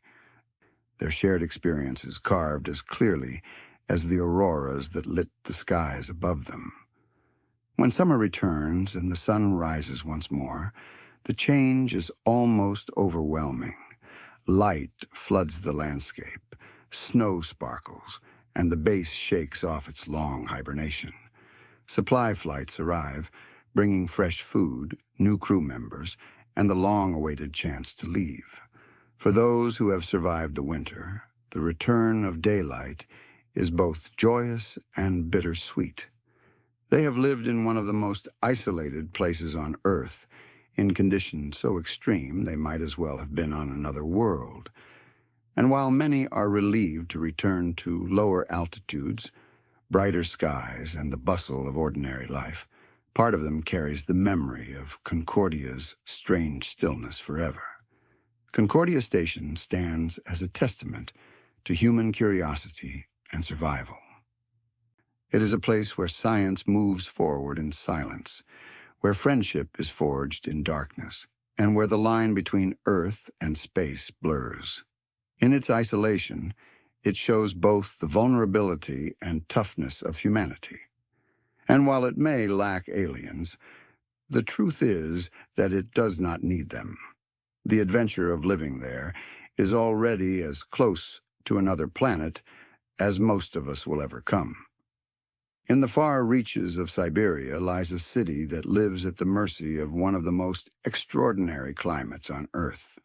their shared experiences carved as clearly as the auroras that lit the skies above them. When summer returns and the sun rises once more, the change is almost overwhelming. Light floods the landscape, snow sparkles, and the base shakes off its long hibernation. Supply flights arrive, bringing fresh food, new crew members, and the long-awaited chance to leave. For those who have survived the winter, the return of daylight is both joyous and bittersweet. They have lived in one of the most isolated places on Earth, in conditions so extreme they might as well have been on another world. And while many are relieved to return to lower altitudes, brighter skies, and the bustle of ordinary life, part of them carries the memory of Concordia's strange stillness forever. Concordia Station stands as a testament to human curiosity and survival. It is a place where science moves forward in silence, where friendship is forged in darkness, and where the line between Earth and space blurs. In its isolation, it shows both the vulnerability and toughness of humanity. And while it may lack aliens, the truth is that it does not need them. The adventure of living there is already as close to another planet as most of us will ever come. In the far reaches of Siberia lies a city that lives at the mercy of one of the most extraordinary climates on Earth.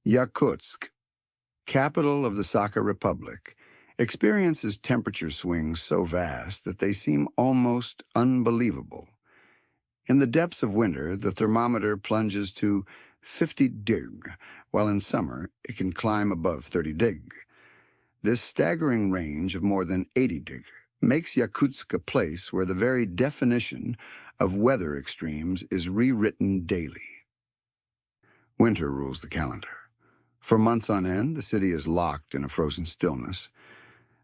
Yakutsk, capital of the Sakha Republic, experiences temperature swings so vast that they seem almost unbelievable. In the depths of winter, the thermometer plunges to 50 dig, while in summer it can climb above 30 dig. This staggering range of more than 80 dig makes Yakutsk a place where the very definition of weather extremes is rewritten daily. Winter rules the calendar. For months on end, the city is locked in a frozen stillness.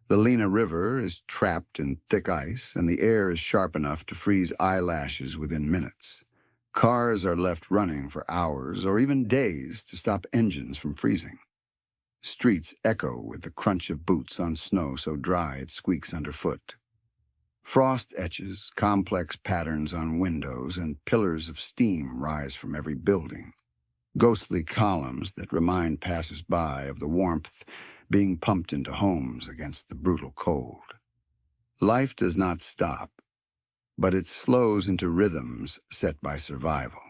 The Lena River is trapped in thick ice, and the air is sharp enough to freeze eyelashes within minutes. Cars are left running for hours or even days to stop engines from freezing. Streets echo with the crunch of boots on snow so dry it squeaks underfoot. Frost etches complex patterns on windows, and pillars of steam rise from every building. Ghostly columns that remind passers-by of the warmth being pumped into homes against the brutal cold. Life does not stop, but it slows into rhythms set by survival.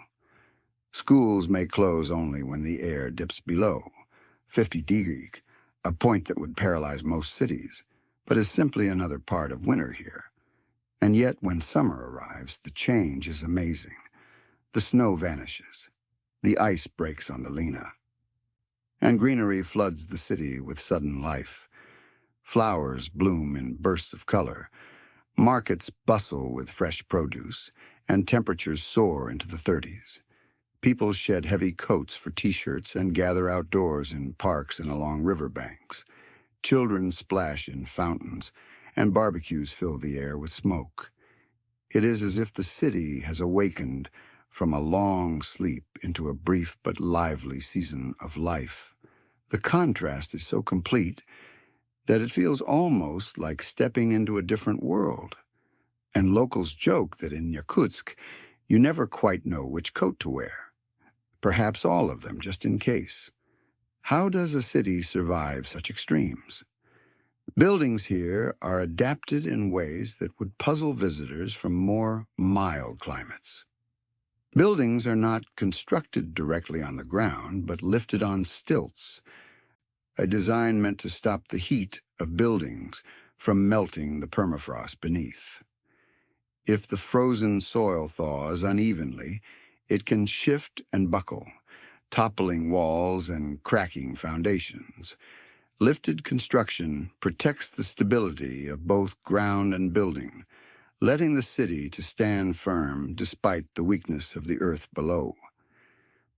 Schools may close only when the air dips below 50 degrees, a point that would paralyze most cities, but is simply another part of winter here. And yet, when summer arrives, the change is amazing. The snow vanishes. The ice breaks on the Lena. And greenery floods the city with sudden life. Flowers bloom in bursts of color. Markets bustle with fresh produce, and temperatures soar into the 30s. People shed heavy coats for t-shirts and gather outdoors in parks and along riverbanks. Children splash in fountains, and barbecues fill the air with smoke. It is as if the city has awakened from a long sleep into a brief but lively season of life. The contrast is so complete that it feels almost like stepping into a different world. And locals joke that in Yakutsk, you never quite know which coat to wear. Perhaps all of them, just in case. How does a city survive such extremes? Buildings here are adapted in ways that would puzzle visitors from more mild climates. Buildings are not constructed directly on the ground, but lifted on stilts, a design meant to stop the heat of buildings from melting the permafrost beneath. If the frozen soil thaws unevenly, it can shift and buckle, toppling walls and cracking foundations. Lifted construction protects the stability of both ground and building, letting the city to stand firm despite the weakness of the earth below.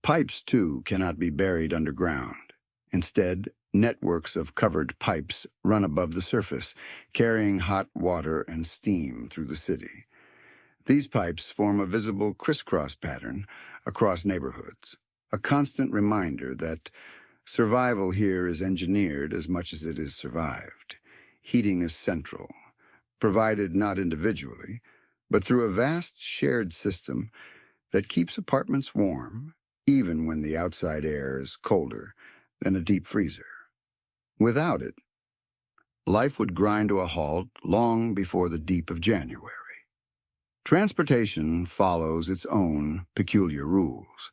Pipes, too, cannot be buried underground. Instead, networks of covered pipes run above the surface, carrying hot water and steam through the city. These pipes form a visible crisscross pattern across neighborhoods, a constant reminder that survival here is engineered as much as it is survived. Heating is central, provided not individually, but through a vast shared system that keeps apartments warm, even when the outside air is colder than a deep freezer. Without it, life would grind to a halt long before the deep of January. Transportation follows its own peculiar rules.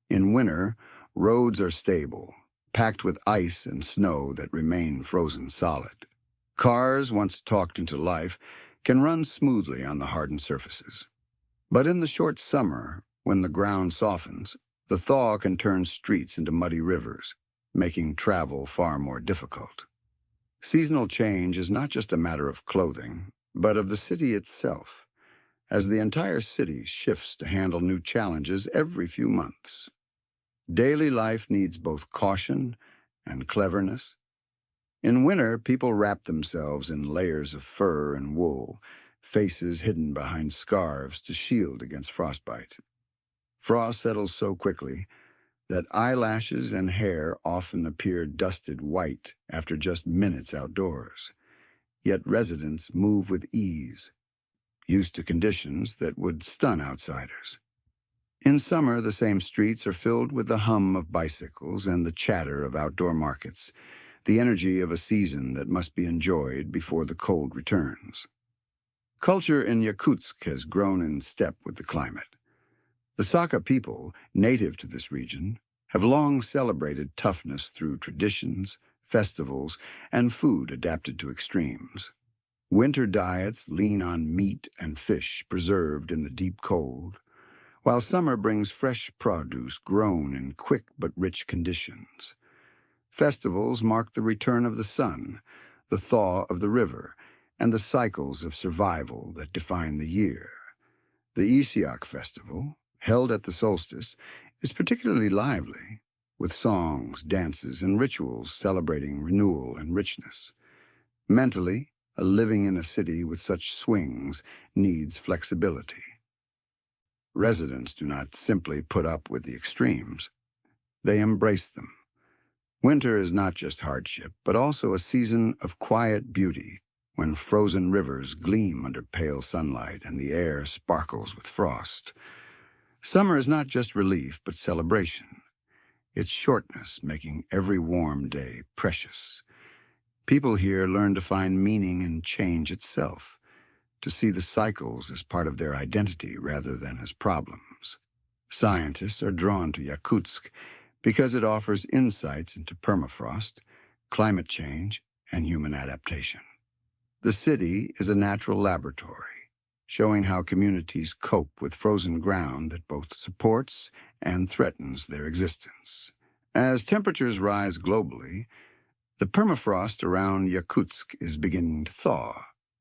In winter, roads are stable, packed with ice and snow that remain frozen solid. Cars, once talked into life, can run smoothly on the hardened surfaces. But in the short summer, when the ground softens, the thaw can turn streets into muddy rivers, making travel far more difficult. Seasonal change is not just a matter of clothing, but of the city itself, as the entire city shifts to handle new challenges every few months. Daily life needs both caution and cleverness. In winter, people wrap themselves in layers of fur and wool, faces hidden behind scarves to shield against frostbite. Frost settles so quickly that eyelashes and hair often appear dusted white after just minutes outdoors. Yet residents move with ease, used to conditions that would stun outsiders. In summer, the same streets are filled with the hum of bicycles and the chatter of outdoor markets, the energy of a season that must be enjoyed before the cold returns. Culture in Yakutsk has grown in step with the climate. The Saka people, native to this region, have long celebrated toughness through traditions, festivals, and food adapted to extremes. Winter diets lean on meat and fish preserved in the deep cold, while summer brings fresh produce grown in quick but rich conditions. Festivals mark the return of the sun, the thaw of the river, and the cycles of survival that define the year. The Isiaq festival, held at the solstice, is particularly lively, with songs, dances, and rituals celebrating renewal and richness. Mentally, living in a city with such swings needs flexibility. Residents do not simply put up with the extremes. They embrace them. Winter is not just hardship, but also a season of quiet beauty, when frozen rivers gleam under pale sunlight and the air sparkles with frost. Summer is not just relief, but celebration, its shortness making every warm day precious. People here learn to find meaning in change itself, to see the cycles as part of their identity rather than as problems. Scientists are drawn to Yakutsk because it offers insights into permafrost, climate change, and human adaptation. The city is a natural laboratory, showing how communities cope with frozen ground that both supports and threatens their existence. As temperatures rise globally, the permafrost around Yakutsk is beginning to thaw,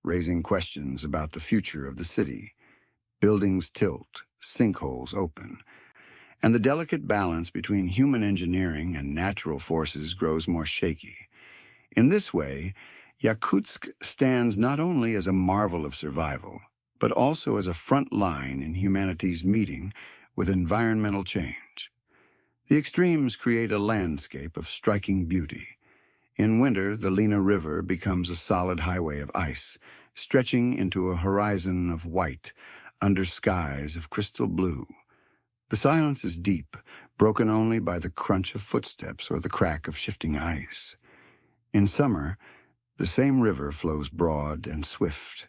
raising questions about the future of the city. Buildings tilt, sinkholes open, and the delicate balance between human engineering and natural forces grows more shaky. In this way, Yakutsk stands not only as a marvel of survival, but also as a front line in humanity's meeting with environmental change. The extremes create a landscape of striking beauty. In winter, the Lena River becomes a solid highway of ice, stretching into a horizon of white under skies of crystal blue. The silence is deep, broken only by the crunch of footsteps or the crack of shifting ice. In summer, the same river flows broad and swift,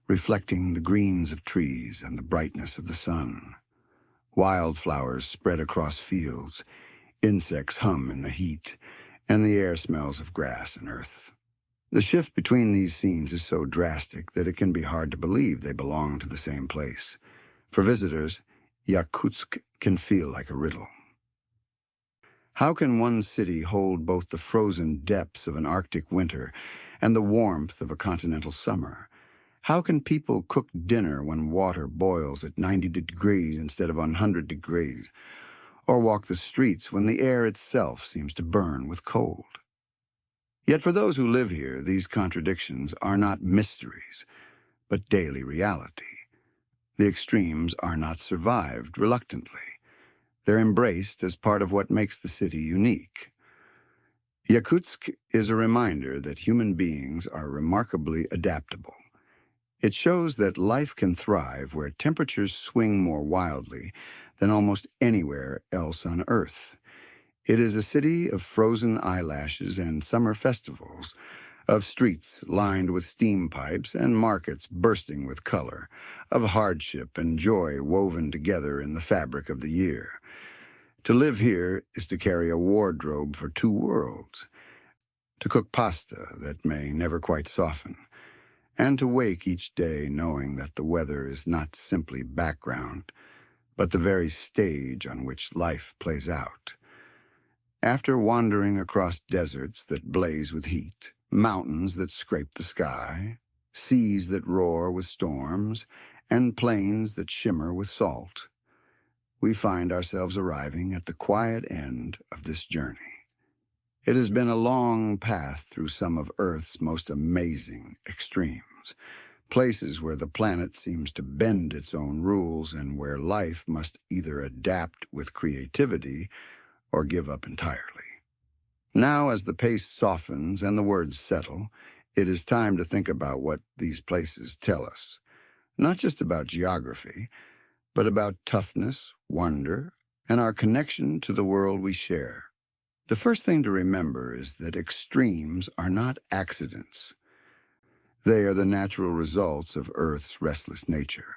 reflecting the greens of trees and the brightness of the sun. Wildflowers spread across fields, insects hum in the heat, and the air smells of grass and earth. The shift between these scenes is so drastic that it can be hard to believe they belong to the same place. For visitors, Yakutsk can feel like a riddle. How can one city hold both the frozen depths of an Arctic winter and the warmth of a continental summer? How can people cook dinner when water boils at 90 degrees instead of 100 degrees? Or walk the streets when the air itself seems to burn with cold? Yet for those who live here, these contradictions are not mysteries, but daily reality. The extremes are not survived reluctantly. They're embraced as part of what makes the city unique. Yakutsk is a reminder that human beings are remarkably adaptable. It shows that life can thrive where temperatures swing more wildly than almost anywhere else on Earth. It is a city of frozen eyelashes and summer festivals, of streets lined with steam pipes and markets bursting with color, of hardship and joy woven together in the fabric of the year. To live here is to carry a wardrobe for two worlds, to cook pasta that may never quite soften, and to wake each day knowing that the weather is not simply background, but the very stage on which life plays out. After wandering across deserts that blaze with heat, mountains that scrape the sky, seas that roar with storms, and plains that shimmer with salt, we find ourselves arriving at the quiet end of this journey. It has been a long path through some of Earth's most amazing extremes, places where the planet seems to bend its own rules and where life must either adapt with creativity or give up entirely. Now, as the pace softens and the words settle, it is time to think about what these places tell us, not just about geography, but about toughness, wonder, and our connection to the world we share. The first thing to remember is that extremes are not accidents. They are the natural results of Earth's restless nature,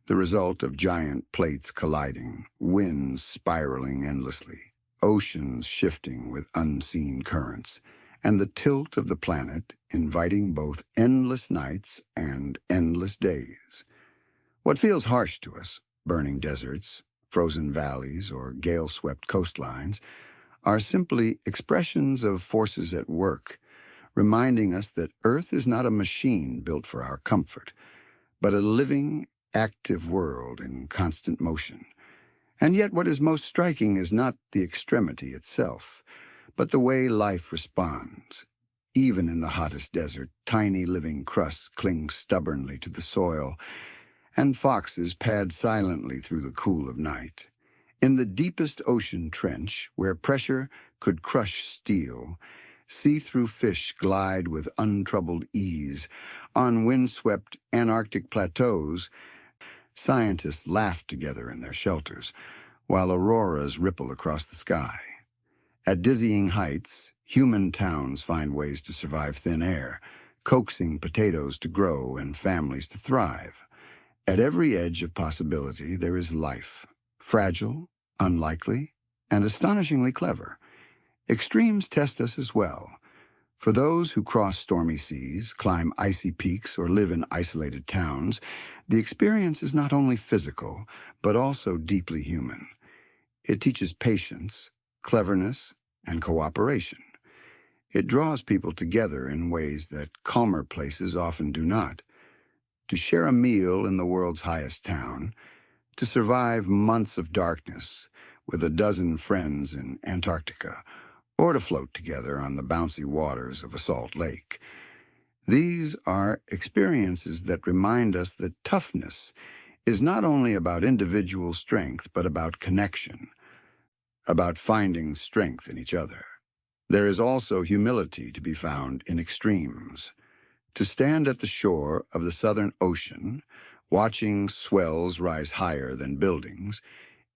the result of giant plates colliding, winds spiraling endlessly, oceans shifting with unseen currents, and the tilt of the planet inviting both endless nights and endless days. What feels harsh to us, burning deserts, frozen valleys, or gale-swept coastlines, are simply expressions of forces at work, reminding us that Earth is not a machine built for our comfort, but a living, active world in constant motion. And yet what is most striking is not the extremity itself, but the way life responds. Even in the hottest desert, tiny living crusts cling stubbornly to the soil, and foxes pad silently through the cool of night. In the deepest ocean trench, where pressure could crush steel, see-through fish glide with untroubled ease. On windswept Antarctic plateaus, scientists laugh together in their shelters, while auroras ripple across the sky. At dizzying heights, human towns find ways to survive thin air, coaxing potatoes to grow and families to thrive. At every edge of possibility, there is life, fragile, unlikely, and astonishingly clever. Extremes test us as well. For those who cross stormy seas, climb icy peaks, or live in isolated towns, the experience is not only physical, but also deeply human. It teaches patience, cleverness, and cooperation. It draws people together in ways that calmer places often do not. To share a meal in the world's highest town, to survive months of darkness with a dozen friends in Antarctica, or to float together on the bouncy waters of a salt lake. These are experiences that remind us that toughness is not only about individual strength, but about connection, about finding strength in each other. There is also humility to be found in extremes. To stand at the shore of the Southern Ocean, watching swells rise higher than buildings,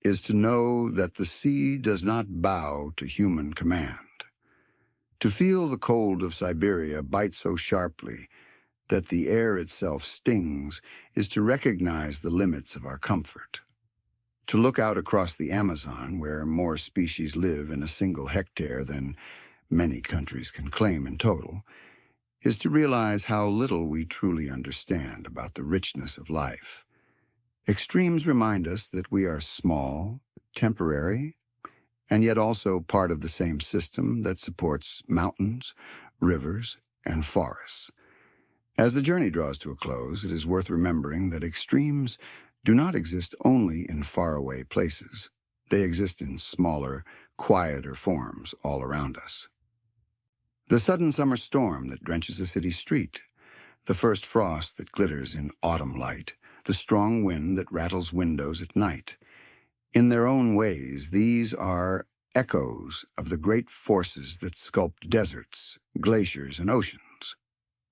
is to know that the sea does not bow to human command. To feel the cold of Siberia bite so sharply that the air itself stings is to recognize the limits of our comfort. To look out across the Amazon, where more species live in a single hectare than many countries can claim in total, is to realize how little we truly understand about the richness of life. Extremes remind us that we are small, temporary, and yet also part of the same system that supports mountains, rivers, and forests. As the journey draws to a close, it is worth remembering that extremes do not exist only in faraway places. They exist in smaller, quieter forms all around us. The sudden summer storm that drenches a city street, the first frost that glitters in autumn light, the strong wind that rattles windows at night. In their own ways, these are echoes of the great forces that sculpt deserts, glaciers, and oceans.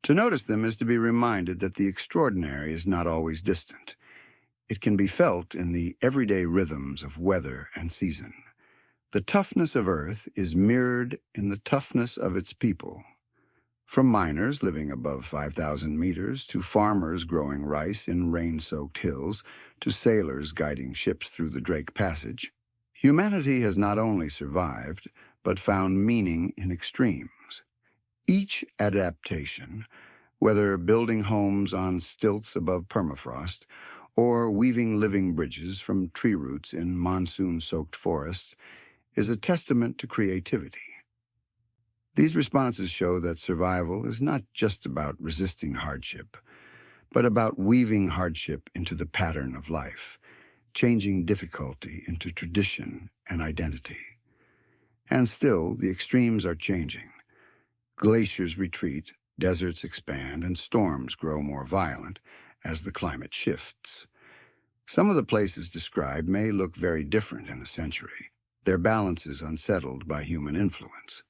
To notice them is to be reminded that the extraordinary is not always distant. It can be felt in the everyday rhythms of weather and season. The toughness of Earth is mirrored in the toughness of its people. From miners living above 5,000 meters, to farmers growing rice in rain-soaked hills, to sailors guiding ships through the Drake Passage, humanity has not only survived, but found meaning in extremes. Each adaptation, whether building homes on stilts above permafrost, or weaving living bridges from tree roots in monsoon-soaked forests, is a testament to creativity. These responses show that survival is not just about resisting hardship, but about weaving hardship into the pattern of life, changing difficulty into tradition and identity. And still, the extremes are changing. Glaciers retreat, deserts expand, and storms grow more violent as the climate shifts. Some of the places described may look very different in a century. Their balance is unsettled by human influence.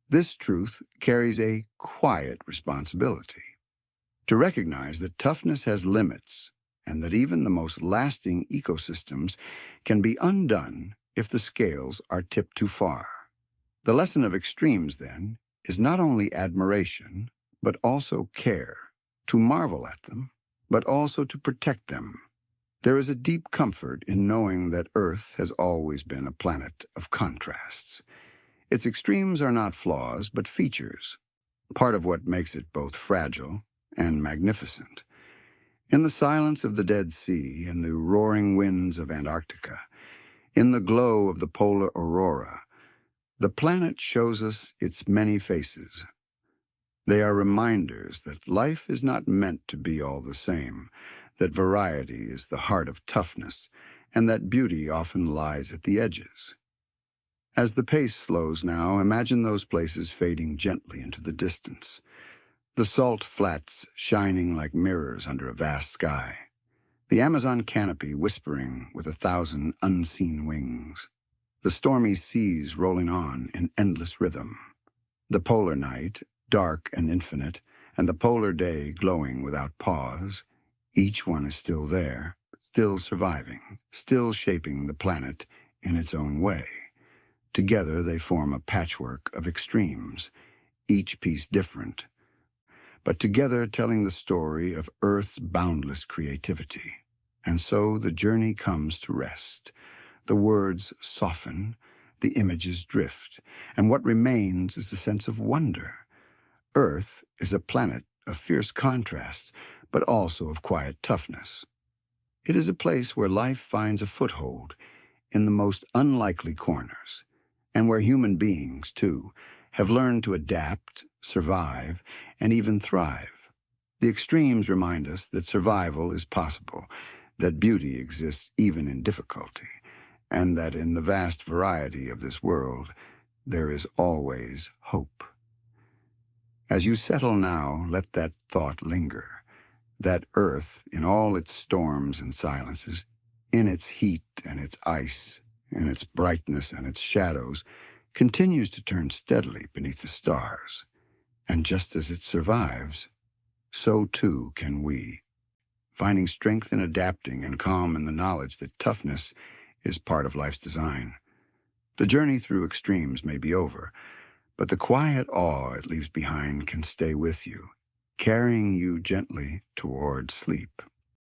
This truth carries a quiet responsibility. To recognize that toughness has limits, and that even the most lasting ecosystems can be undone if the scales are tipped too far. The lesson of extremes, then, is not only admiration, but also care, to marvel at them, but also to protect them. There is a deep comfort in knowing that Earth has always been a planet of contrasts. Its extremes are not flaws, but features, part of what makes it both fragile and magnificent. In the silence of the Dead Sea, in the roaring winds of Antarctica, in the glow of the polar aurora, the planet shows us its many faces. They are reminders that life is not meant to be all the same, that variety is the heart of toughness, and that beauty often lies at the edges. As the pace slows now, imagine those places fading gently into the distance. The salt flats shining like mirrors under a vast sky. The Amazon canopy whispering with 1,000 unseen wings. The stormy seas rolling on in endless rhythm. The polar night, dark and infinite, and the polar day glowing without pause. Each one is still there, still surviving, still shaping the planet in its own way. Together they form a patchwork of extremes, each piece different, but together telling the story of Earth's boundless creativity. And so the journey comes to rest. The words soften, the images drift, and what remains is a sense of wonder. Earth is a planet of fierce contrasts, but also of quiet toughness. It is a place where life finds a foothold in the most unlikely corners, and where human beings, too, have learned to adapt, survive, and even thrive. The extremes remind us that survival is possible, that beauty exists even in difficulty, and that in the vast variety of this world, there is always hope. As you settle now, let that thought linger, that Earth, in all its storms and silences, in its heat and its ice, in its brightness and its shadows, continues to turn steadily beneath the stars. And just as it survives, so too can we, finding strength in adapting and calm in the knowledge that toughness is part of life's design. The journey through extremes may be over, but the quiet awe it leaves behind can stay with you, carrying you gently toward sleep.